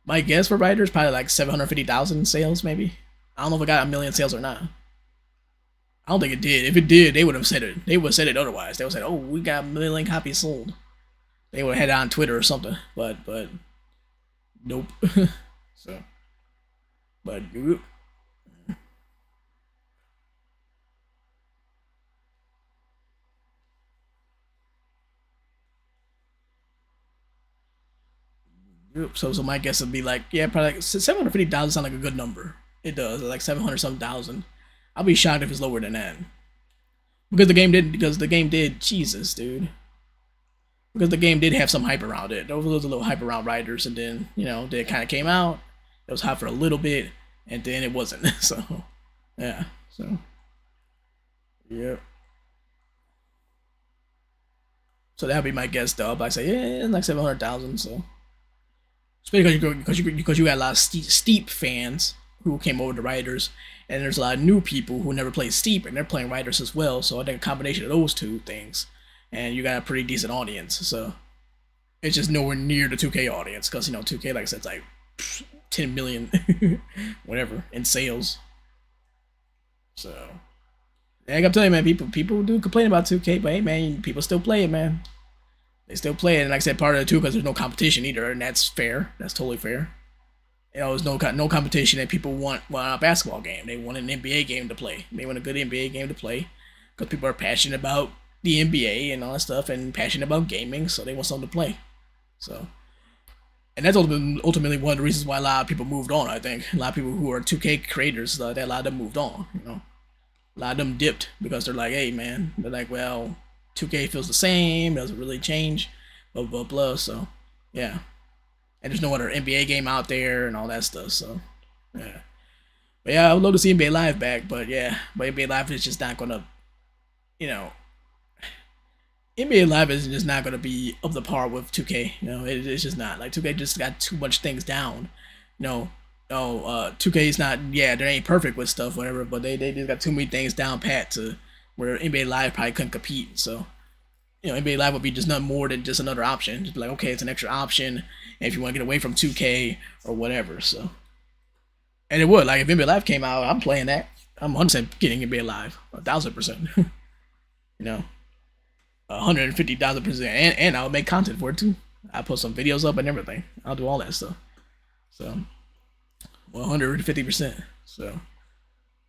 my guess for Riders probably like 750,000 sales, maybe. I don't know if it got a million sales or not. I don't think it did. If it did, they would have said it. They would have said it otherwise. They would have said, "Oh, we got a million copies sold." They would have had it on Twitter or something. But nope. So, but so my guess would be like, yeah, probably like 750,000 sound like a good number. It does, like 700 some thousand. I'll be shocked if it's lower than that. Because the game did, Jesus, dude. Because the game did have some hype around it. There was a little hype around Riders, and then, then it kind of came out. It was hot for a little bit, and then it wasn't. So, yeah. So, yep. Yeah. So that'd be my guess, though. But I say, yeah, like 700,000. So, especially because you got a lot of Steep fans who came over to Riders, and there's a lot of new people who never played Steep, and they're playing Riders as well. So I think a combination of those two things, and you got a pretty decent audience. So it's just nowhere near the 2K audience, because 2K, like I said, it's like 10 million, whatever, in sales. So, like I'm telling you, man, people do complain about 2K, but hey, man, people still play it, man. They still play it, and like I said, part of it too, because there's no competition either, and that's fair. That's totally fair. There's no competition that people want a basketball game. They want an NBA game to play. They want a good NBA game to play, because people are passionate about the NBA and all that stuff, and passionate about gaming, so they want something to play. So, and that's ultimately one of the reasons why a lot of people moved on. I think a lot of people who are 2K creators, that a lot of them moved on. A lot of them dipped because they're like, hey, man, they're like, well, 2K feels the same, doesn't really change, blah blah blah. So, yeah, and there's no other NBA game out there and all that stuff. So, yeah, but yeah, I would love to see NBA Live back, but yeah, but NBA Live is just not gonna, you know, NBA Live is just not gonna be up the par with 2K. It's just not. Like 2K just got too much things down. You know, 2K is not. Yeah, they ain't perfect with stuff, whatever. But they just got too many things down pat to where NBA Live probably couldn't compete. So, NBA Live would be just nothing more than just another option. Just like, okay, it's an extra option, and if you want to get away from 2K or whatever. So, and it would, like, if NBA Live came out, I'm playing that. I'm 100% getting NBA Live, 1,000%. 150,000%, and I'll make content for it too. I put some videos up and everything. I'll do all that stuff. So, 150%. So,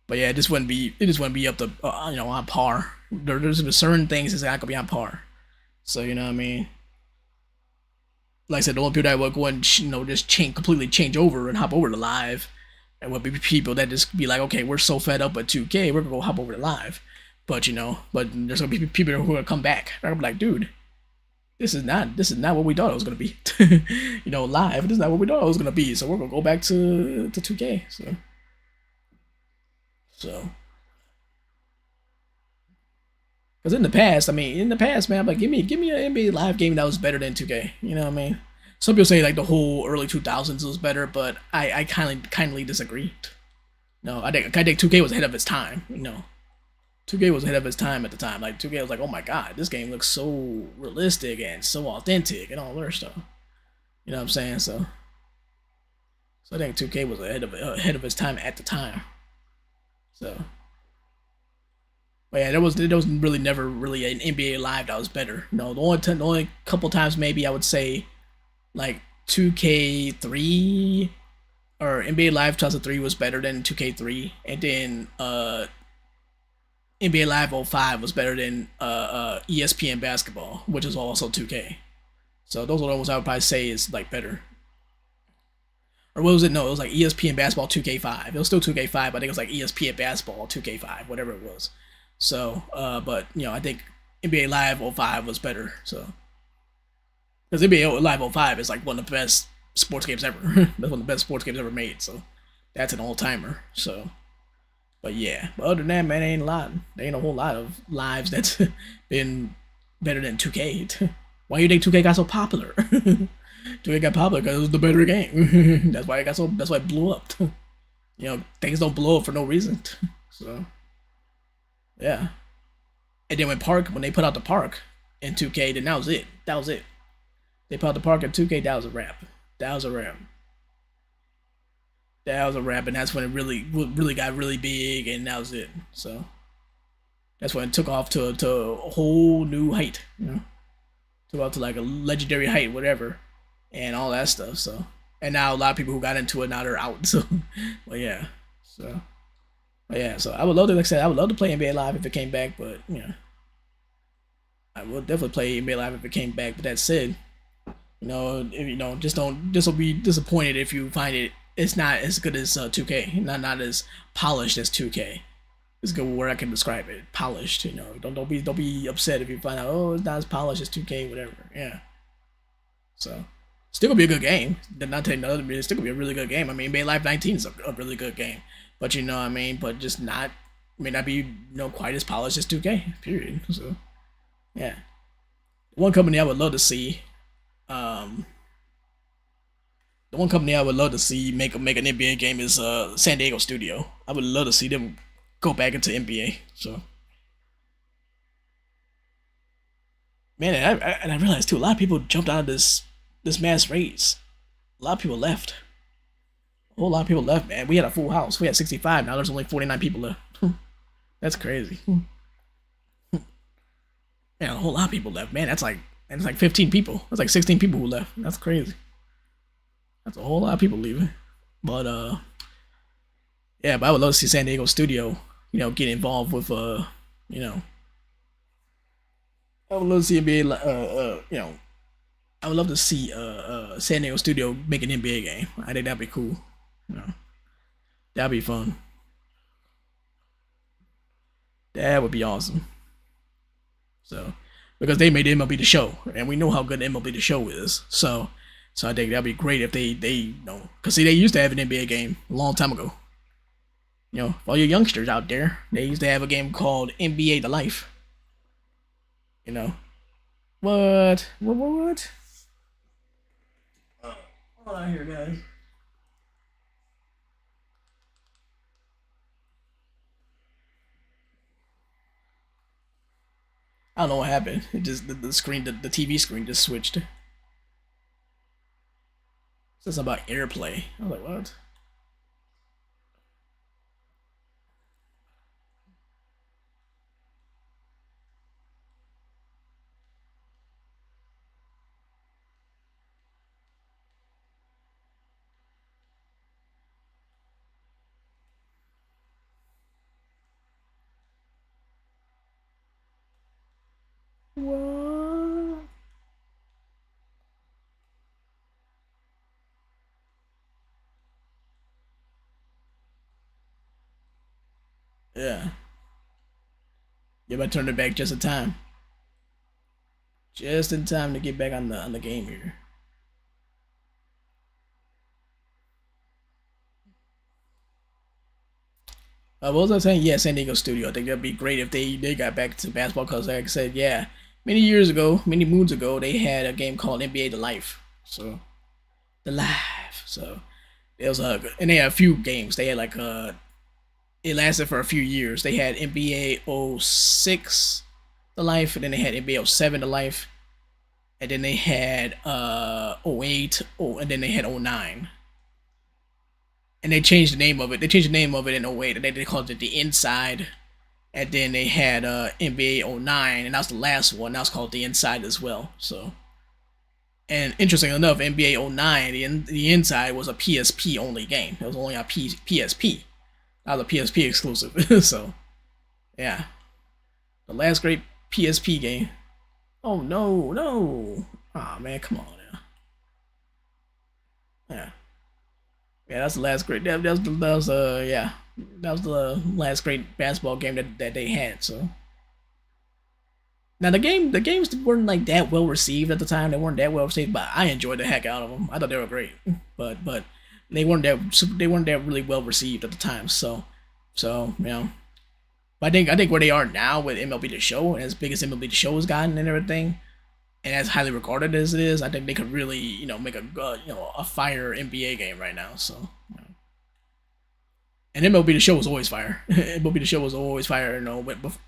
but yeah, it just wouldn't be up to on par. There's certain things that's not gonna be on par. So you know what I mean. Like I said, the only people that would go and just completely change over and hop over to live, and would be people that just be like, okay, we're so fed up with 2K, we're gonna go hop over to live. But there's gonna be people who are gonna come back. They're gonna be like, dude, this is not what we thought it was gonna be. Live. This is not what we thought it was gonna be. So we're gonna go back to 2K. So, because in the past, man, I'm like, give me an NBA Live game that was better than 2K. You know what I mean? Some people say like the whole early 2000s was better, but I kindly disagree. No, I think 2K was ahead of its time. 2K was ahead of its time at the time. Like 2K was like, oh my god, this game looks so realistic and so authentic and all that stuff. You know what I'm saying? So I think 2K was ahead of its time at the time. So, but yeah, there was really never really an NBA Live that was better. The only couple times maybe I would say like 2K3 or NBA Live 2003 was better than 2K3, and then NBA Live 05 was better than ESPN Basketball, which is also 2K. So those are the ones I would probably say is like better. Or what was it? No, it was like ESPN Basketball 2K5. It was still 2K5, but I think it was like ESPN Basketball 2K5, whatever it was. So, but I think NBA Live 05 was better. So, because NBA Live 05 is like one of the best sports games ever. That's one of the best sports games ever made. So, that's an all timer. So. But yeah, but other than that, man, there ain't a whole lot of lives that's been better than 2K. Why do you think 2K got so popular? 2K got popular because it was the better game. That's why it blew up. Things don't blow up for no reason. So, yeah. And then when they put out the park in 2K, then that was it. They put out the park in 2K, that was a wrap. And that's when it really got really big, and that was it. So that's when it took off to a whole new height, took off to like a legendary height, whatever, and all that stuff. So, and now a lot of people who got into it now they're out. So, but yeah, so I would love to, like I said, I would love to play NBA Live if it came back, but I would definitely play NBA Live if it came back. But that said, just don't be disappointed if you find it's not as good as 2K, not as polished as 2K. It's a good word I can describe it. Polished, Don't be upset if you find out, it's not as polished as 2K, whatever. Yeah. So, still gonna be a good game. Not taking the other, it's still gonna be a really good game. I mean, NBA Live 19 is a really good game, but but just may not be quite as polished as 2K. Period. So, yeah. One company I would love to see, um, the one company I would love to see make an NBA game is San Diego Studio. I would love to see them go back into NBA. So man, and I realized too, a lot of people jumped out of this mass race. A lot of people left. A whole lot of people left, man. We had a full house. We had 65. Now there's only 49 people left. That's crazy. Man, a whole lot of people left. Man, that's like 15 people. That's like 16 people who left. That's crazy. That's a whole lot of people leaving. But yeah, but I would love to see San Diego Studio, get involved with you know, I would love to see NBA I would love to see San Diego Studio make an NBA game. I think that'd be cool. You know, that'd be fun. That would be awesome. So because they made MLB the Show, and we know how good MLB the Show is. So I think that'd be great if they because see they used to have an NBA game a long time ago. For all your youngsters out there, they used to have a game called NBA The Life. You know what? What? Hold on here, guys. I don't know what happened. It just the screen, the TV screen just switched. It says something about AirPlay. I was like, what? What? Yeah. Yeah, but I turned it back just in time. Just in time to get back on the game here. What was I saying? Yeah, San Diego Studio. I think that'd be great if they got back to basketball because, like I said, yeah, many years ago, many moons ago, they had a game called NBA The Life. So The Life. So it was and they had a few games. They had like it lasted for a few years. They had NBA '06 The Life, and then they had NBA '07 The Life, and then they had '08, and then they had '09. And they changed the name of it. They changed the name of it in '08, and they called it The Inside. And then they had NBA '09, and that was the last one. That was called The Inside as well. So, and interesting enough, NBA '09, the Inside was a PSP only game. It was only on PSP. That was a PSP exclusive. So, yeah, the last great PSP game. Oh no, no! Ah, man, come on now. Yeah. Yeah, that's the last great. That was yeah, that was the last great basketball game that they had. So now the games weren't like that well received at the time. They weren't that well received, but I enjoyed the heck out of them. I thought they were great, but they weren't that really well received at the time. So. But I think where they are now with MLB The Show, as big as MLB The Show has gotten and everything, and as highly regarded as it is, I think they could really, make a a fire NBA game right now. So, and MLB The Show was always fire. MLB The Show was always fire.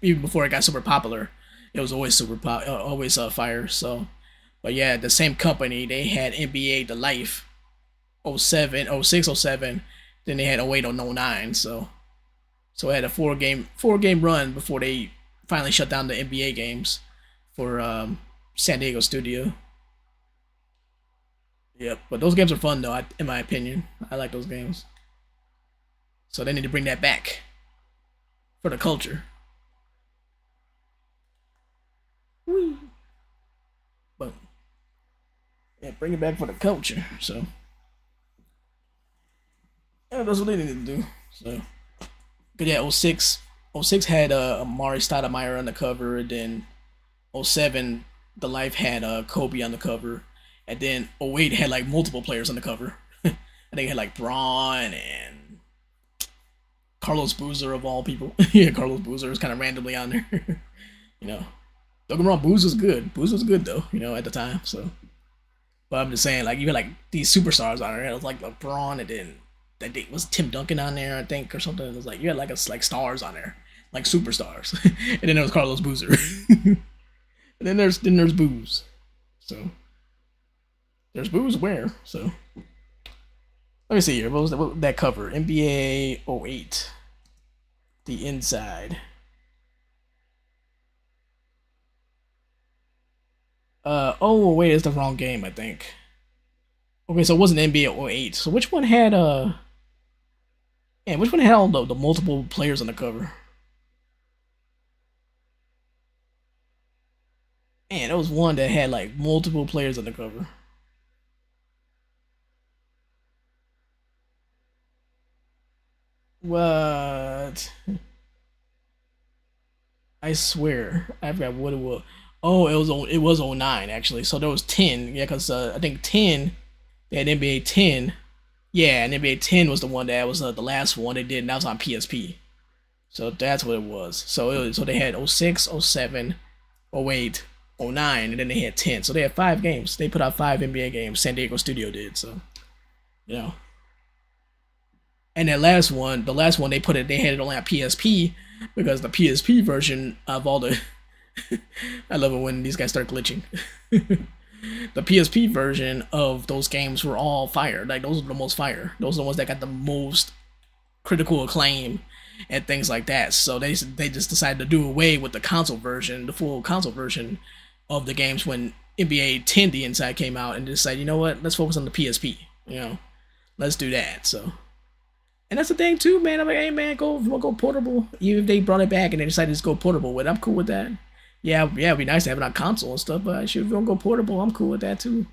Even before it got super popular, it was always always fire. So, but yeah, the same company they had NBA The Life, '07, '06, '07. Then they had '08 or '09. So it had a four game run before they finally shut down the NBA games for San Diego Studio. Yep, but those games are fun though. In my opinion, I like those games. So they need to bring that back for the culture. Whee. But yeah, bring it back for the culture. So yeah, that's what they need to do. So, but yeah, '06 had Amari Stoudemire on the cover, and then '07 The Life had Kobe on the cover, and then '08 had like multiple players on the cover. I think it had like Braun and Carlos Boozer of all people. Yeah, Carlos Boozer is kind of randomly on there. you know, Don't get me wrong, Booze was good. Booze was good though, at the time. So, but I'm just saying, like you had like these superstars on there. It was like LeBron, and then that day was Tim Duncan on there, I think, or something. It was like you had like stars on there, like superstars, and then there was Carlos Boozer, and then there's Booze. So there's Booze where so. Let me see here. What was that cover? NBA 08. The inside. Oh wait, it's the wrong game, I think. Okay, so it wasn't NBA 08. So which one had which one had all the multiple players on the cover? Man, there was one that had like multiple players on the cover. What? I swear, I forgot what it was. Oh, it was 09 actually. So there was 10. Yeah, because I think 10 they had NBA 10. Yeah, and NBA 10 was the one that was the last one they did, and that was on PSP. So that's what it was. So they had 06, 07, 08, 09, and then they had 10. So they had 5 games. They put out 5 NBA games. San Diego Studio did. So you know, and that last one, the last one they had it only on PSP because the PSP version of all the I love it when these guys start glitching. The PSP version of those games were all fire. Like those are the most fire. Those are the ones that got the most critical acclaim and things like that. So they just decided to do away with the console version, the full console version of the games when NBA 10 The Inside came out, and decided, you know what, let's focus on the PSP. Let's do that. So, and that's the thing too, man. I'm like, hey man, go portable. Even if they brought it back and they decided to just go portable with it, I'm cool with that. Yeah, it'd be nice to have it on console and stuff, but if we don't go portable, I'm cool with that too.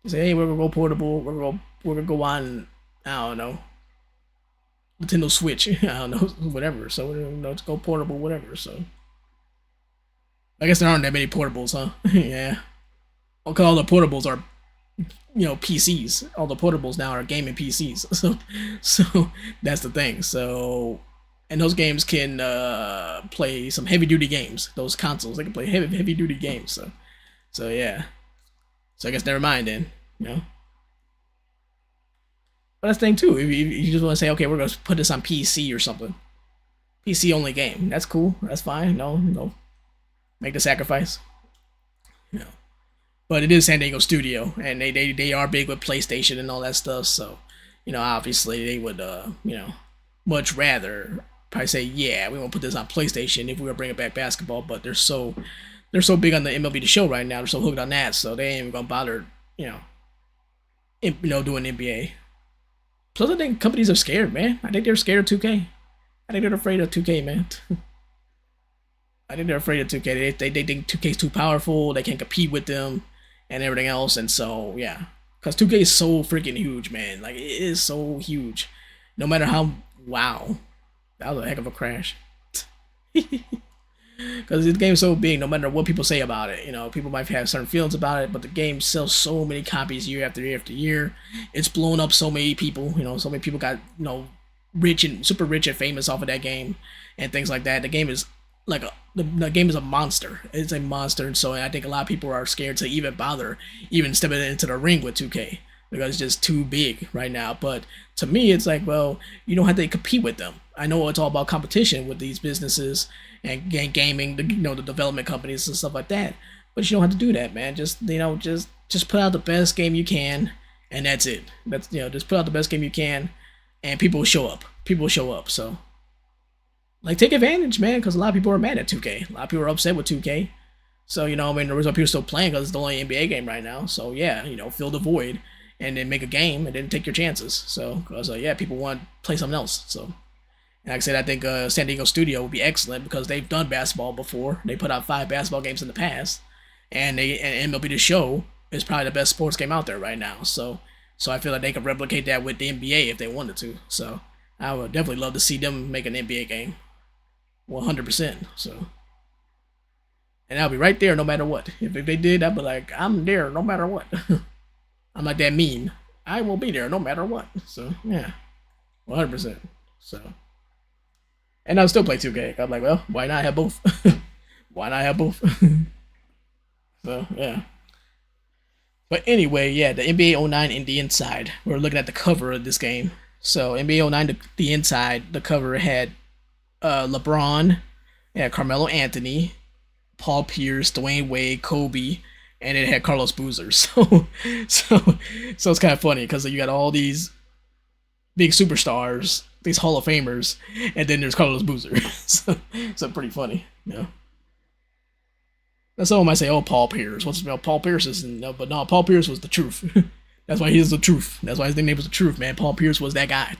You say, hey, we're gonna go portable. We're gonna go on. I don't know, Nintendo Switch. I don't know, whatever. So let's go portable, whatever. So I guess there aren't that many portables, huh? Yeah. Because all the portables are PCs. All the portables now are gaming PCs. So that's the thing. So and those games can play some heavy duty games. Those consoles, they can play heavy duty games. So yeah. So I guess never mind then. But that's the thing too. If you just want to say, okay, we're gonna put this on PC or something, PC only game. That's cool. That's fine. No, make the sacrifice. You know. But it is San Diego Studio, and they are big with PlayStation and all that stuff. So, obviously they would, much rather probably say, yeah, we won't put this on PlayStation if we were bringing back basketball. But they're so big on the MLB The Show right now. They're so hooked on that, so they ain't even gonna bother, doing NBA. Plus, I think companies are scared, man. I think they're scared of 2K. I think they're afraid of 2K, man. I think they're afraid of 2K. They think 2K's too powerful. They can't compete with them and everything else. And so, yeah. Because 2K is so freaking huge, man. Like, it is so huge. No matter how... Wow. That was a heck of a crash. Because the game's so big, no matter what people say about it. People might have certain feelings about it, but the game sells so many copies year after year after year. It's blown up so many people. So many people got, rich and super rich and famous off of that game and things like that. The game is like the game is a monster. It's a monster, and so I think a lot of people are scared to even bother even stepping into the ring with 2K because it's just too big right now. But to me, it's like, well, you don't have to compete with them. I know it's all about competition with these businesses and gaming, the development companies and stuff like that. But you don't have to do that, man. Just put out the best game you can, and that's it. That's just put out the best game you can, and people will show up. People will show up. So, like, take advantage, man, because a lot of people are mad at 2K. A lot of people are upset with 2K. So, the reason people are still playing because it's the only NBA game right now. So, yeah, fill the void and then make a game and then take your chances. So, because, yeah, people want to play something else. So, and like I said, I think San Diego Studio would be excellent because they've done basketball before. They put out 5 basketball games in the past. And MLB The Show is probably the best sports game out there right now. So I feel like they could replicate that with the NBA if they wanted to. So, I would definitely love to see them make an NBA game. 100%. So, and I'll be right there no matter what. If they did, I'd be like, I'm there no matter what. I'm like that meme. I will be there no matter what. So, yeah. 100%. So, and I'll still play 2K. I'm like, well, why not have both? Why not have both? So yeah. But anyway, yeah, the NBA '09 in the inside. We're looking at the cover of this game. So NBA '09, the inside, the cover had LeBron, yeah, Carmelo Anthony, Paul Pierce, Dwayne Wade, Kobe, and it had Carlos Boozer. So, so it's kind of funny because you got all these big superstars, these Hall of Famers, and then there's Carlos Boozer. So pretty funny, you know. And someone might say, "Oh, Paul Pierce. What's Paul Pierce is no, but no, Paul Pierce was the truth. That's why he's the truth. That's why his nickname was the truth, man. Paul Pierce was that guy."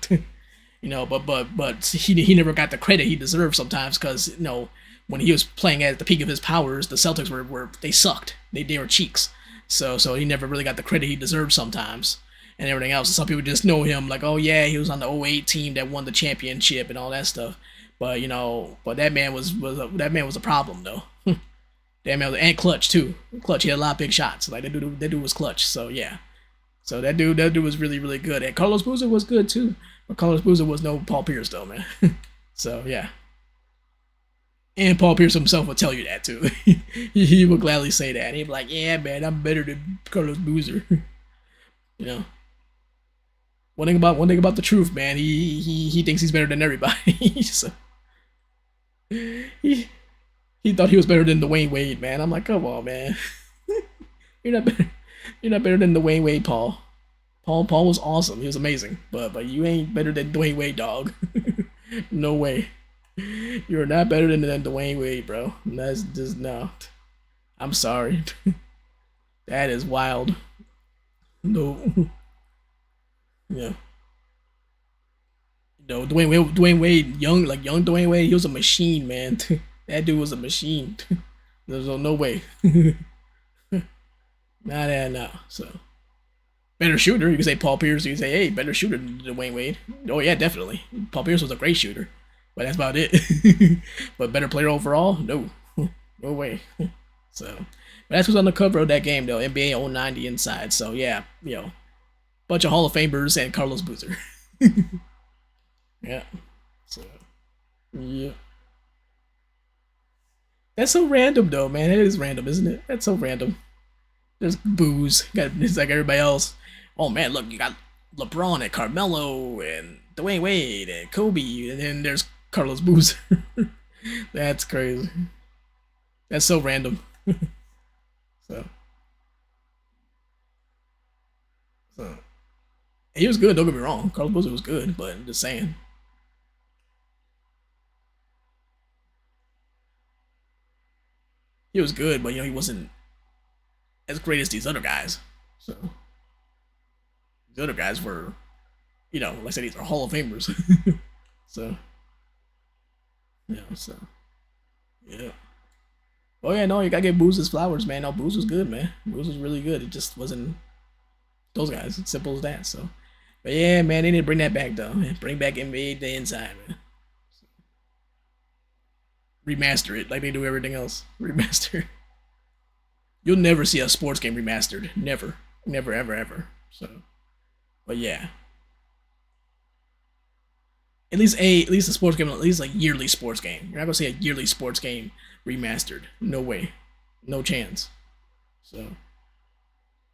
You know, but he never got the credit he deserved sometimes because you know when he was playing at the peak of his powers, the Celtics were they sucked. They were cheeks. So he never really got the credit he deserved sometimes and everything else. Some people just know him like, oh yeah, he was on the '08 team that won the championship and all that stuff. But you know, but that man was a problem though. That man was, and clutch too. Clutch, he had a lot of big shots. Like that dude was clutch. So yeah. So that dude was really really good. And Carlos Boozer was good too. But Carlos Boozer was no Paul Pierce though, man. So yeah. And Paul Pierce himself will tell you that too. He would gladly say that. He'd be like, "Yeah, man, I'm better than Carlos Boozer." You know. One thing about the truth, man. He thinks he's better than everybody. So he he thought he was better than Dwayne Wade, man. I'm like, come on, man. You're not better. You're not better than Dwayne Wade, Paul. Paul was awesome. He was amazing. But you ain't better than Dwayne Wade, dog. No way. You're not better than Dwayne Wade, bro. That's just no. I'm sorry. That is wild. No. Yeah. No, Dwayne Wade, young Dwayne Wade, he was a machine, man. That dude was a machine. There's no way. Nah, nah, nah. So better shooter. You can say Paul Pierce. You can say, hey, better shooter than Dwayne Wade. Oh yeah, definitely. Paul Pierce was a great shooter, but that's about it. But better player overall? No, no way. So, but that's what's on the cover of that game though. NBA '09 the inside. So yeah, you know, bunch of Hall of Famers and Carlos Boozer. Yeah. So yeah. That's so random though, man. It is random, isn't it? That's so random. There's booze. It's like everybody else. Oh man, look, you got LeBron and Carmelo and Dwayne Wade and Kobe, and then there's Carlos Boozer. That's crazy. That's so random. So, so he was good. Don't get me wrong. Carlos Boozer was good, but I'm just saying he was good, but you know he wasn't as great as these other guys. So these other guys were, you know, like I said, these are Hall of Famers. So yeah, so yeah. Oh yeah, no, you gotta give Booze his flowers, man. No, Booze was good, man. Booze was really good. It just wasn't those guys. It's simple as that. So, but yeah, man, they need to bring that back though. Man. Bring back NBA the inside, man. Remaster it like they do everything else. Remaster. You'll never see a sports game remastered. Never, never, ever, ever. So, but yeah, at least a sports game, at least a yearly sports game. You're not gonna see a yearly sports game remastered. No way, no chance. So,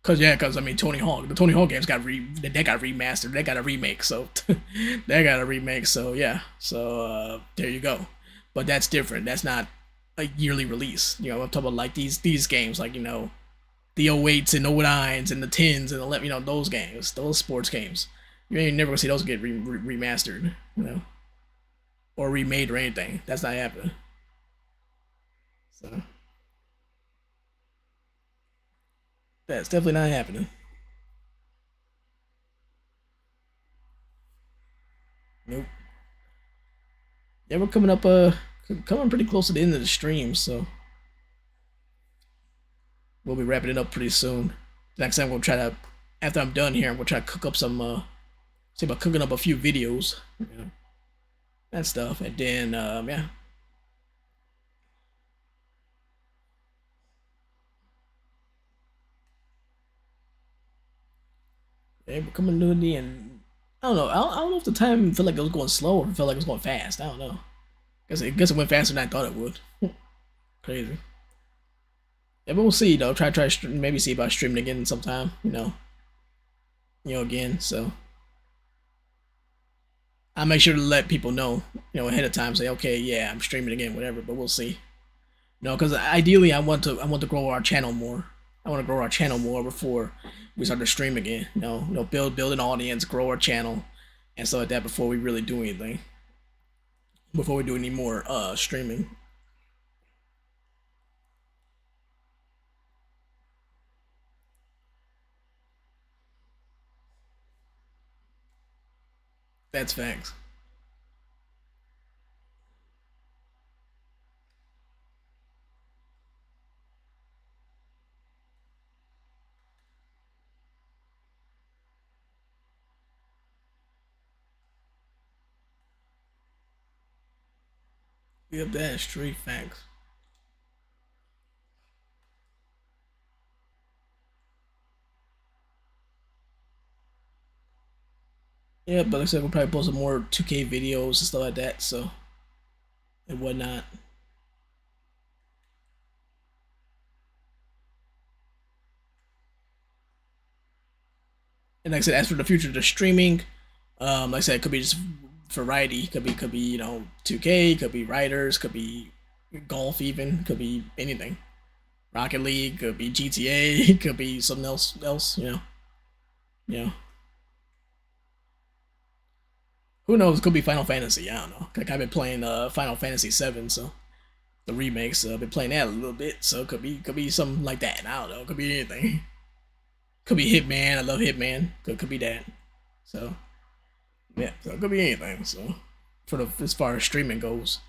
cause I mean the Tony Hawk games that got remastered, that got a remake. So that got a remake. So yeah, so there you go. But that's different. That's not a yearly release. You know, I'm talking about like these games, like you know, the '08s and '09s and the 10s and 11, you know, those games, those sports games. You ain't never gonna see those get remastered, you know, or remade or anything. That's not happening. So that's definitely not happening. Nope. Yeah, we're coming up coming pretty close to the end of the stream, so we'll be wrapping it up pretty soon. Next time we'll try to, after I'm done here, we'll try to cook up some see about cooking up a few videos, you know, that stuff, and then yeah. Yeah, we're coming to the end. I don't know. I don't know if the time felt like it was going slow or felt like it was going fast. I don't know. I guess it went faster than I thought it would. Crazy. Yeah, but we'll see though. Try maybe see about streaming again sometime. Again. So I'll make sure to let people know, ahead of time. Say, okay, yeah, I'm streaming again, whatever. But we'll see. Because ideally, I want to grow our channel more. I want to grow our channel more before we start to stream again. Build an audience, grow our channel, and stuff like that before we really do anything. Before we do any more streaming. That's facts. Yep, that's straight facts. Yeah, but like I said, we'll probably post some more 2K videos and stuff like that, so and whatnot. And like I said, as for the future, the streaming, like I said, it could be just variety. Could be 2K, could be writers, could be golf, even could be anything. Rocket League, could be GTA, could be something else. Yeah. Who knows? Could be Final Fantasy. I don't know. Like I've been playing Final Fantasy 7, so the remakes. I've been playing that a little bit, so could be something like that. I don't know. Could be anything. Could be Hitman. I love Hitman. Could be that. So yeah, so it could be anything. So for the as far as streaming goes,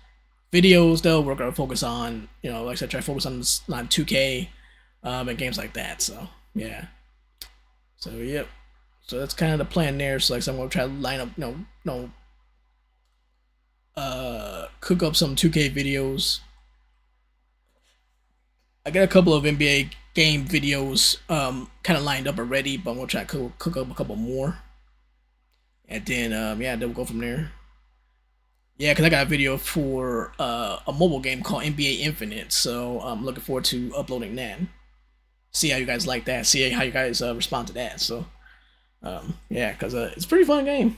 videos though, we're gonna focus on like I said, try to focus on 2K, and games like that. So yeah. So yep. So that's kind of the plan there. So like, so I'm gonna try to line up, cook up some 2K videos. I got a couple of NBA game videos kind of lined up already, but I'm gonna try to cook up a couple more, and then yeah, then we'll go from there. Yeah, because I got a video for a mobile game called NBA Infinite, so I'm looking forward to uploading that. See how you guys like that. See how you guys respond to that. So yeah, because it's a pretty fun game.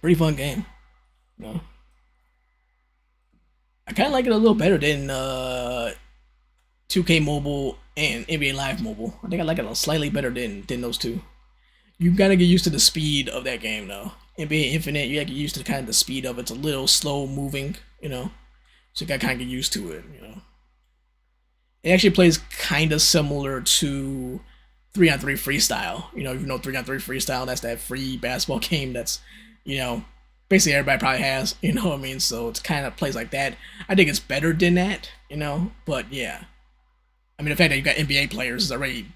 Pretty fun game. I kind of like it a little better than 2K Mobile and NBA Live Mobile. I think I like it a slightly better than those two. You gotta get used to the speed of that game though. NBA Infinite, you gotta get used to kind of the speed of it. It's a little slow moving. So you gotta kind of get used to it. It actually plays kind of similar to 3-on-3 Freestyle. If you know 3-on-3 Freestyle, that's that free basketball game that's, basically everybody probably has. You know what I mean? So it's kind of plays like that. I think it's better than that. But yeah. I mean, the fact that you got NBA players already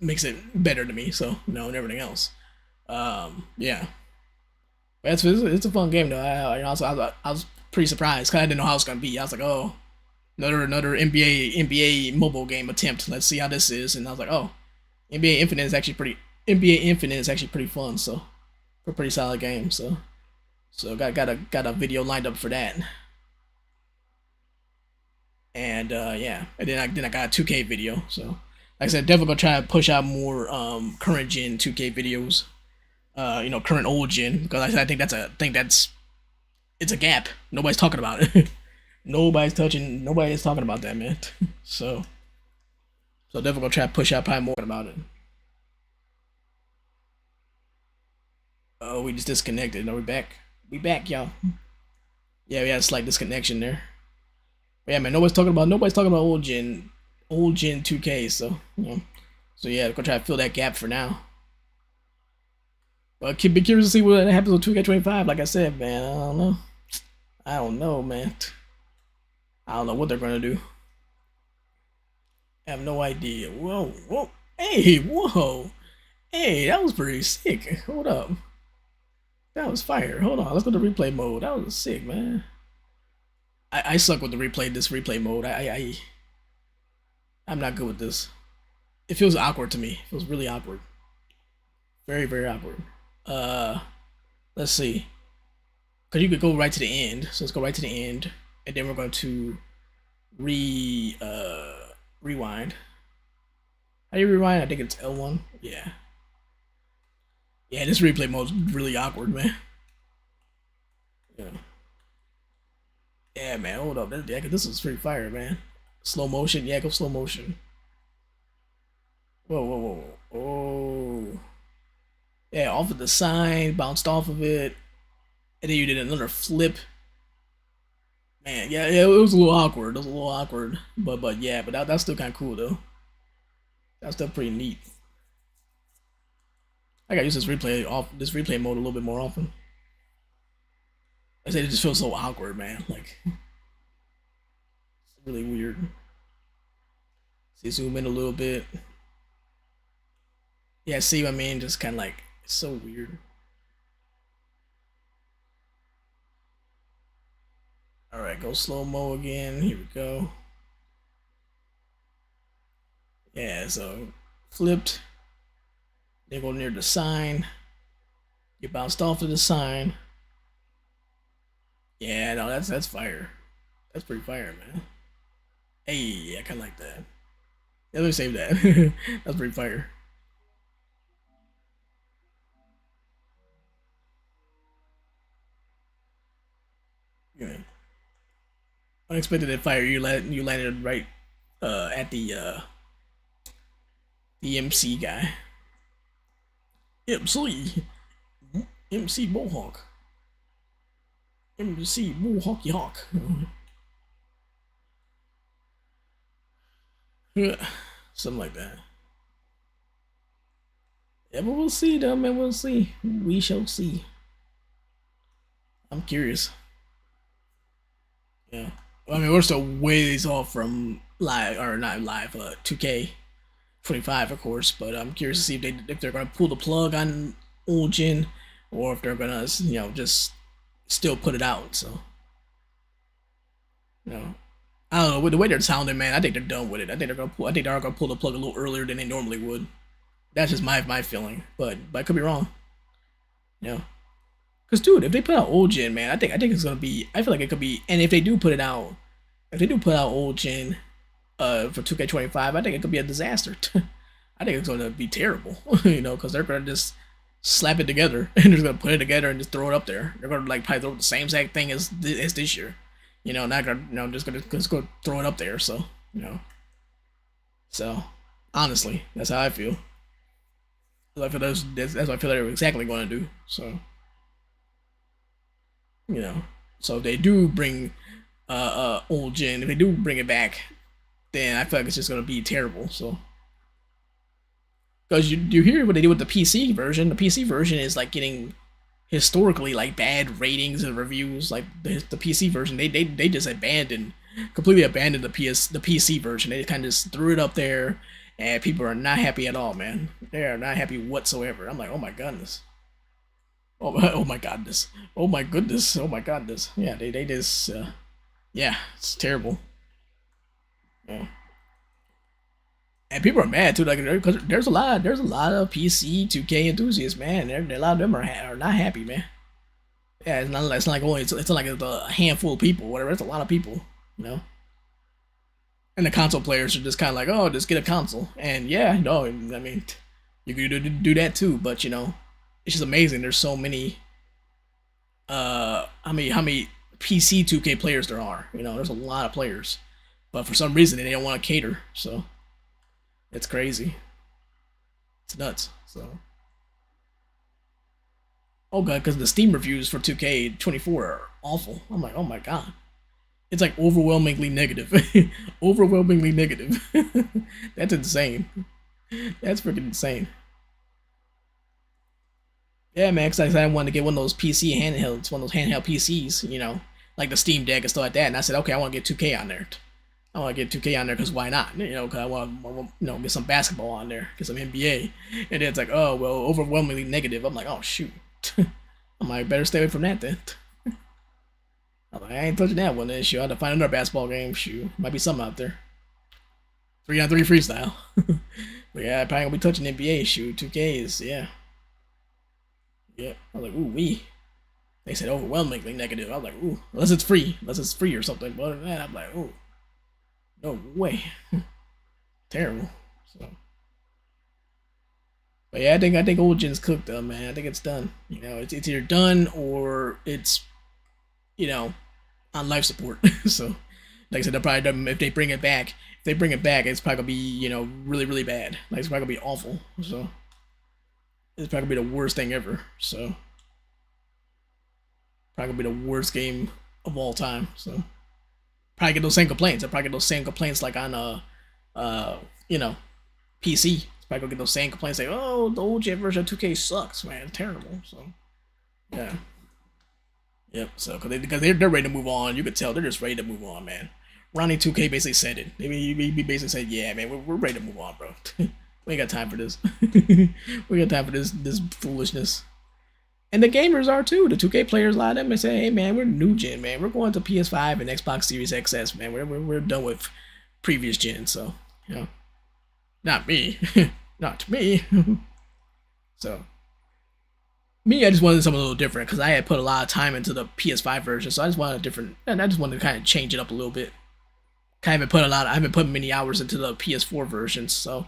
makes it better to me. So and everything else. Yeah. But it's a fun game though. I was pretty surprised because I didn't know how it was gonna be. I was like, oh, another NBA mobile game attempt. Let's see how this is. And I was like, oh, NBA Infinite is actually pretty fun. So, a pretty solid game. So got a video lined up for that. And yeah, and then I got a 2K video. So like I said, definitely gonna try to push out more current gen 2K videos. Current old gen, because I think it's a gap. Nobody's talking about it. Nobody's talking about that, man. So definitely gonna try to push out probably more about it. Oh, we just disconnected. No, we back. We back, y'all. Yeah, we had a slight disconnection there. But yeah, man, nobody's talking about old gen 2K. So yeah, gonna try to fill that gap for now. But be curious to see what happens with 2K25. Like I said, man, I don't know. I don't know, man. I don't know what they're gonna do. I have no idea. Whoa, hey, whoa, hey, that was pretty sick. Hold up, that was fire. Hold on, let's go to replay mode. That was sick, man. I suck with this replay mode. I'm not good with this. It feels awkward to me. It feels really awkward. Very, very awkward. Let's see. Because you could go right to the end. So let's go right to the end. And then we're going to rewind. How do you rewind? I think it's L1. Yeah. Yeah, this replay mode's really awkward, man. Yeah. Yeah, man. Hold up. Yeah, this is Street Fire, man. Slow motion. Yeah, go slow motion. Whoa, whoa, whoa. Oh. Yeah, off of the sign, bounced off of it, and then you did another flip. Man, yeah, it was a little awkward. It was a little awkward, but yeah, but that's still kind of cool though. That's still pretty neat. I gotta use this replay mode a little bit more often. I said it just feels so awkward, man. Like it's really weird. See, zoom in a little bit. Yeah, see what I mean? Just kind of like it's so weird. All right, go slow mo again. Here we go. Yeah, so flipped. They go near the sign. You bounced off of the sign. Yeah, no, that's fire. That's pretty fire, man. Hey, I kind of like that. Yeah, let me save that. That's pretty fire. Yeah. Unexpected fire. You landed right at the MC guy. MC Mohawk. MC Mohawky Hawk. Yeah, something like that. Yeah, but we'll see, though, man. We'll see. We shall see. I'm curious. Yeah. I mean, we're still ways off from live, or not live, 2K25, of course. But I'm curious to see if they're gonna pull the plug on old gen, or if they're gonna just still put it out. So, I don't know. With the way they're sounding, man, I think they're done with it. I think they're gonna pull the plug a little earlier than they normally would. That's just my feeling, but I could be wrong. Yeah. Cause dude, if they put out old gen, man, I think it's gonna be. I feel like it could be. And if they do put it out, if they do put out old gen, for 2K25, I think it could be a disaster. I think it's gonna be terrible, because they're gonna just slap it together and they're just gonna put it together and just throw it up there. They're gonna like probably throw the same exact thing as this year, not gonna, just go throw it up there. So, so honestly, that's how I feel. I feel that's what I feel they're exactly going to do. So. So if they do bring old gen, if they do bring it back, then I feel like it's just gonna be terrible. So because you hear what they did with the PC version. The PC version is like getting historically like bad ratings and reviews. Like the PC version, they just completely abandoned the PC version. They kind of just threw it up there, and people are not happy at all, man. They are not happy whatsoever. I'm like, oh my goodness. Oh my goodness. Oh my goodness. Oh my goodness. Yeah, they just yeah, it's terrible. Yeah. And people are mad too, like because there's a lot of PC 2K enthusiasts, man. A lot of them are not happy, man. Yeah, it's not like only it's not like a handful of people, whatever. It's a lot of people, you know. And the console players are just kind of like, oh, just get a console. And yeah, no, I mean, you could do that too, but it's just amazing. There's so many. How many PC 2K players there are? There's a lot of players, but for some reason they don't want to cater. So it's crazy. It's nuts. So. Oh god, because the Steam reviews for 2K24 are awful. I'm like, oh my god. It's like overwhelmingly negative. Overwhelmingly negative. That's insane. That's freaking insane. Yeah, man, because I wanted to get one of those PC handhelds, one of those handheld PCs, like the Steam Deck and stuff like that. And I said, okay, I want to get 2K on there. I want to get 2K on there because why not? Because I want to, get some basketball on there, get some NBA. And then it's like, oh, well, overwhelmingly negative. I'm like, oh, shoot. I'm like, better stay away from that then. I'm like, I ain't touching that one then. Shoot, I had to find another basketball game. Shoot, might be something out there. 3-on-3 freestyle. But yeah, I probably gonna be touching NBA. Shoot, 2K is, yeah. Yeah, I was like, ooh, wee. They said overwhelmingly negative. I was like, ooh, unless it's free or something. But other than that, I'm like, ooh. No way. Terrible. So, but yeah, I think old gen's cooked though, man. I think it's done. You know, it's either done or it's you know on life support. So, like I said, they'll probably if they bring it back. If they bring it back, it's probably gonna be really really bad. Like it's probably gonna be awful. So it's probably gonna be the worst thing ever. So probably gonna be the worst game of all time. So probably get those same complaints. I probably get those same complaints like on uh you know PC. It's probably gonna get those same complaints like, oh, the old gen version of 2K sucks, man, it's terrible. So yeah, yep. So because they're ready to move on. You could tell they're just ready to move on, man. Ronnie 2K basically said it. He basically said, yeah, man, we're ready to move on, bro. We ain't got time for this. We got time for this foolishness. And the gamers are too. The 2K players, a lot of them, they say, hey man, we're new gen, man. We're going to PS5 and Xbox Series XS, man. We're done with previous gen, so not me. Not me. So me, I just wanted something a little different because I had put a lot of time into the PS5 version, so I just wanted a different and I just wanted to kind of change it up a little bit. I haven't put many hours into the PS4 versions, so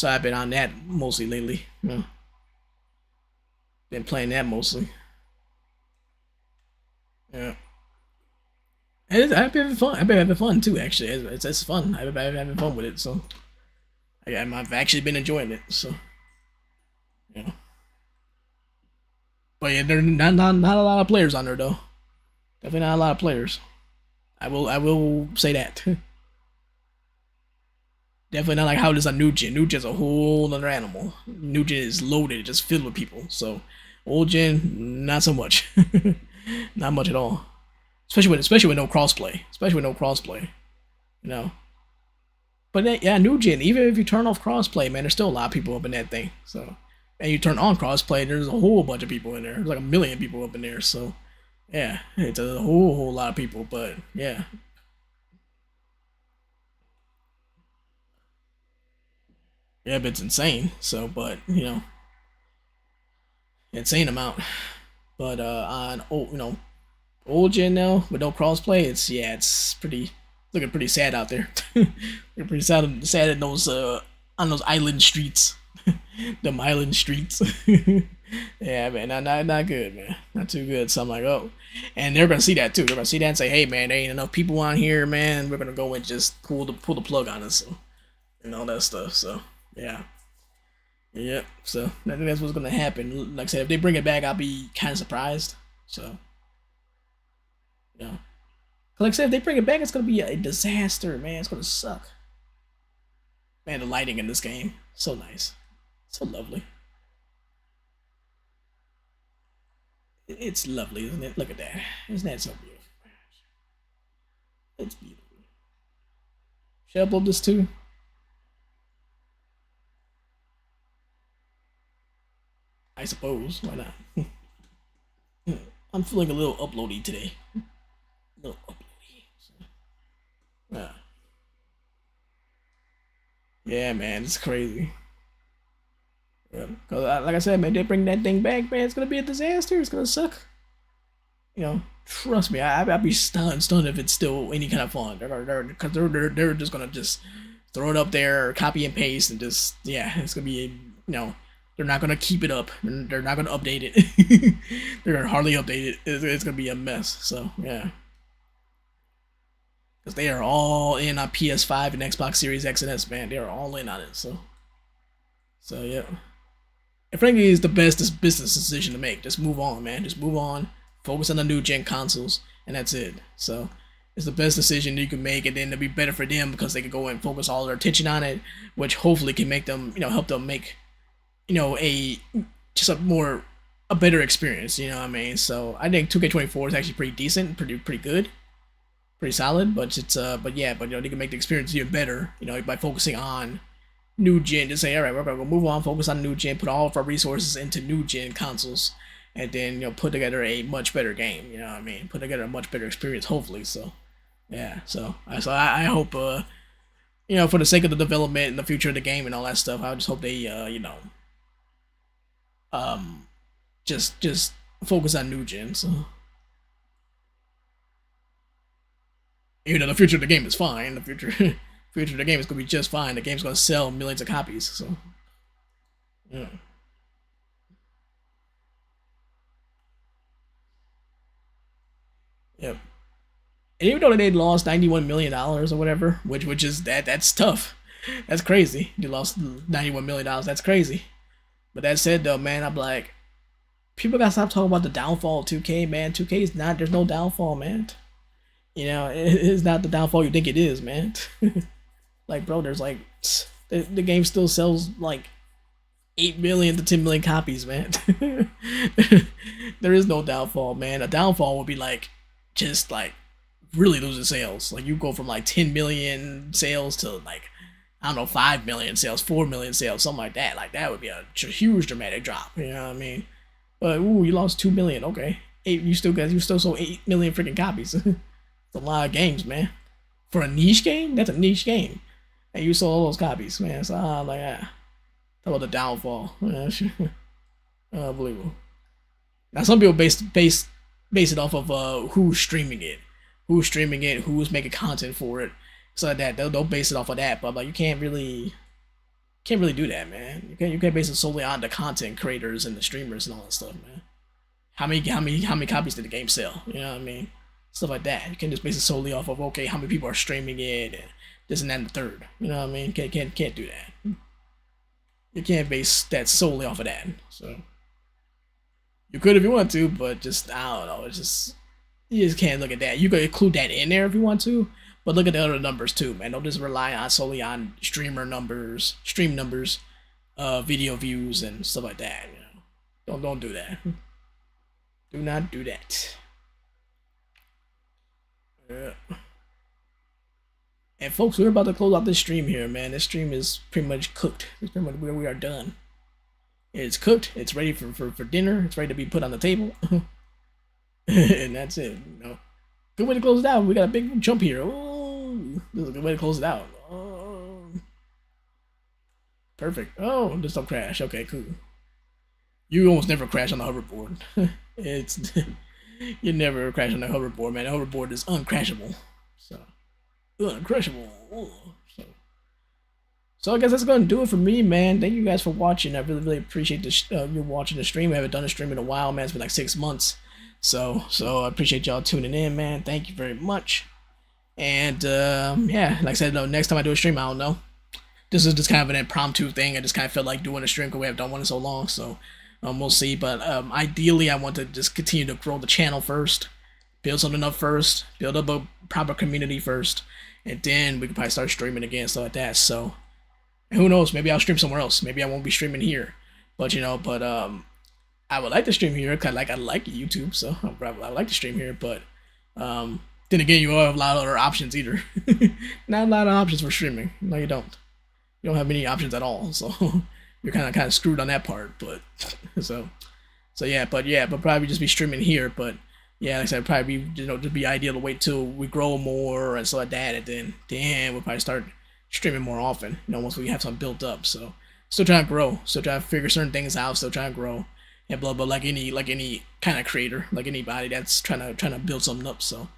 I've been on that mostly lately. Been playing that mostly. Yeah. And I've been having fun. I've been having fun too. Actually, it's fun. I've been having fun with it. So I've actually been enjoying it. So yeah. But yeah, there are not a lot of players on there though. Definitely not a lot of players. I will say that. Definitely not like how it is on New Gen. New Gen's a whole other animal. New Gen is loaded, just filled with people. So old Gen, not so much. Not much at all. Especially with no crossplay. Especially with no crossplay. You know. But yeah, New Gen, even if you turn off crossplay, man, there's still a lot of people up in that thing. So and you turn on crossplay, there's a whole bunch of people in there. There's like a million people up in there. So yeah, it's a whole lot of people. But yeah, yeah, but it's insane. So, but insane amount. But on old gen now with no crossplay, it's pretty looking pretty sad out there. Looking pretty sad in those on those island streets. Them island streets. Yeah, man, not good, man. Not too good. So I'm like, oh, and they're gonna see that too. They're gonna see that and say, hey, man, there ain't enough people on here, man. We're gonna go and just pull the plug on us and all that stuff. So yeah. Yep. So I think that's what's gonna happen. Like I said, if they bring it back, I'll be kind of surprised. So yeah. Like I said, if they bring it back, it's gonna be a disaster, man. It's gonna suck. Man, the lighting in this game, so nice, so lovely. It's lovely, isn't it? Look at that. Isn't that so beautiful? It's beautiful. Should I upload this too? I suppose. Why not? I'm feeling a little uploady today. A little uploady. So, yeah. Yeah, man, it's crazy. Yeah. Cause like I said, man, they bring that thing back, man. It's gonna be a disaster. It's gonna suck. Trust me. I'd be stunned if it's still any kind of fun. Because they're just gonna just throw it up there, copy and paste, and just yeah, it's gonna be they're not gonna keep it up. They're not gonna update it. They're gonna hardly update it. It's gonna be a mess. So yeah, because they are all in on PS5 and Xbox Series X and S, man. They are all in on it. So yeah. And frankly, it's the best business decision to make. Just move on, man. Just move on. Focus on the new gen consoles, and that's it. So it's the best decision you can make, and then it'll be better for them because they can go and focus all their attention on it, which hopefully can make them, help them make, a just a better experience. You know what I mean? So I think 2K24 is actually pretty decent, pretty good, pretty solid. But they can make the experience even better. By focusing on new gen. Just say, all right, we're gonna go move on, focus on new gen, put all of our resources into new gen consoles, and then put together a much better game. You know what I mean? Put together a much better experience, hopefully. So yeah, so I hope for the sake of the development and the future of the game and all that stuff, I just hope they um just focus on new gen. So even though the future of the game is fine, the future future of the game is gonna be just fine. The game's gonna sell millions of copies. So yeah. Yep. And even though they lost $91 million or whatever, which is that's tough. That's crazy. They lost $91 million. That's crazy. But that said though, man, I'm like, people gotta stop talking about the downfall of 2K, man. 2K is not. There's no downfall, man. It's not the downfall you think it is, man. Like, bro, there's like the game still sells like 8 million to 10 million copies, man. There is no downfall, man. A downfall would be like just like really losing sales. Like you go from like 10 million sales to like I don't know 5 million sales, 4 million sales, something like that. Like that would be a huge dramatic drop. You know what I mean? But ooh, you lost 2 million. Okay, you still sold 8 million freaking copies. It's a lot of games, man. For a niche game, that's a niche game, and you sold all those copies, man. So like talk about the downfall. Unbelievable. Now some people base it off of who's streaming it, who's making content for it, so that they'll base it off of that. But like you can't really do that, man. You can't base it solely on the content creators and the streamers and all that stuff, man. How many copies did the game sell? You know what I mean? Stuff like that. You can't just base it solely off of okay, how many people are streaming it and this and that and the third. You know what I mean? Can't do that. You can't base that solely off of that. So you could if you want to, but just I don't know. It's just you just can't look at that. You could include that in there if you want to, but look at the other numbers too, man. Don't just rely on solely on stream numbers, video views, and stuff like that. Don't do that. Do not do that. Yeah. And folks, we're about to close out this stream here, man. This stream is pretty much cooked. It's pretty much where we are done. It's cooked. It's ready for dinner. It's ready to be put on the table. And that's it. Good way to close it out. We got a big jump here. Oh, this is a good way to close it out. Oh, perfect. Oh, just don't crash. Okay, cool. You almost never crash on the hoverboard. It's you never crash on the hoverboard, man. The hoverboard is uncrashable. So uncrashable. So I guess that's gonna do it for me, man. Thank you guys for watching. I really appreciate you watching the stream. I haven't done a stream in a while, man. It's been like 6 months. So I appreciate y'all tuning in, man. Thank you very much. And yeah, like I said, next time I do a stream, I don't know. This is just kind of an impromptu thing. I just kind of felt like doing a stream because we haven't done one in so long. So we'll see. But ideally, I want to just continue to grow the channel first, build something up first, build up a proper community first, and then we can probably start streaming again, stuff like that. So who knows? Maybe I'll stream somewhere else. Maybe I won't be streaming here. But I would like to stream here because I like YouTube, so I would like to stream here. But then again, you don't have a lot of other options either. Not a lot of options for streaming. No, you don't. You don't have many options at all. So you're kind of screwed on that part. But so yeah, but probably just be streaming here. But yeah, like I said, probably just be ideal to wait till we grow more and stuff like that, and then we'll probably start streaming more often. Once we have something built up. So still trying to grow, still trying to figure certain things out, still trying to grow. And blah blah, like any kind of creator, like anybody that's trying to build something up. So,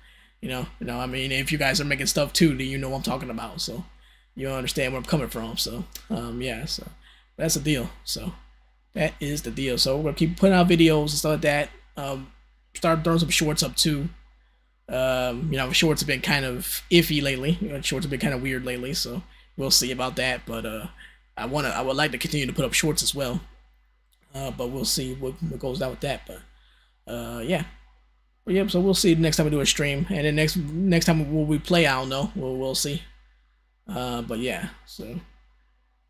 I mean, if you guys are making stuff too, then you know what I'm talking about. So, you understand where I'm coming from. So, yeah. So that's the deal. So that is the deal. So we're gonna keep putting out videos and stuff like that. Start throwing some shorts up too. Shorts have been kind of iffy lately. Shorts have been kind of weird lately. So we'll see about that. But I would like to continue to put up shorts as well. But we'll see what goes down with that. But yeah. But yep, so we'll see next time we do a stream. And then next time we play, I don't know. We'll see. But yeah, so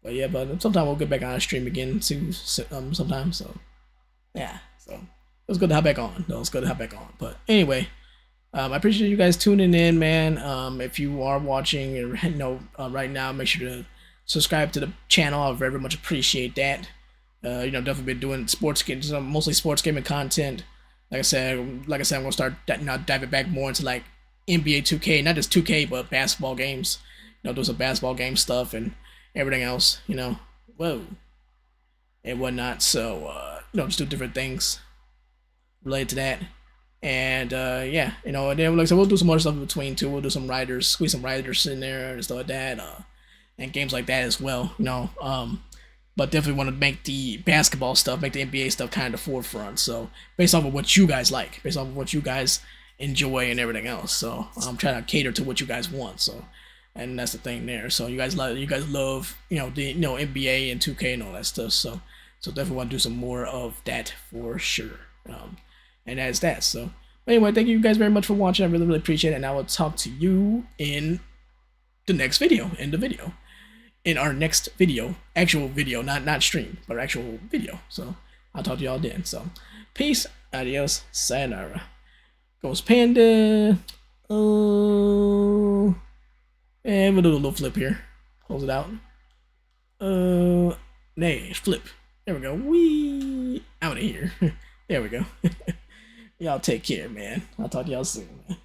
but sometime we'll get back on a stream again too sometime. So yeah. So it was good to hop back on. But anyway, I appreciate you guys tuning in, man. If you are watching or right now, make sure to subscribe to the channel. I very much appreciate that. Definitely been doing sports games, mostly sports gaming content. Like I said, I'm gonna start diving back more into like NBA 2K, not just 2K, but basketball games. Do some basketball game stuff and everything else. Whoa, and whatnot. So just do different things related to that. And yeah, you know, and then like so we'll do some more stuff in between too. We'll do some riders, squeeze some riders in there and stuff like that, and games like that as well. You know, but definitely want to make the basketball stuff, make the NBA stuff kind of forefront. So based off of what you guys like, based off of what you guys enjoy and everything else. So I'm trying to cater to what you guys want. So and that's the thing there. So you guys love you know the NBA and 2K and all that stuff. So definitely want to do some more of that for sure. And that's that. So anyway, thank you guys very much for watching. I really appreciate it, and I will talk to you in the next video. In our next video, actual video, not stream, but actual video. So I'll talk to y'all then. So peace, adios, sayonara. Ghost Panda. Oh, and we'll do a little flip here. Close it out. Nay, flip. There we go. Wee out of here. There we go. Y'all take care, man. I'll talk to y'all soon, man.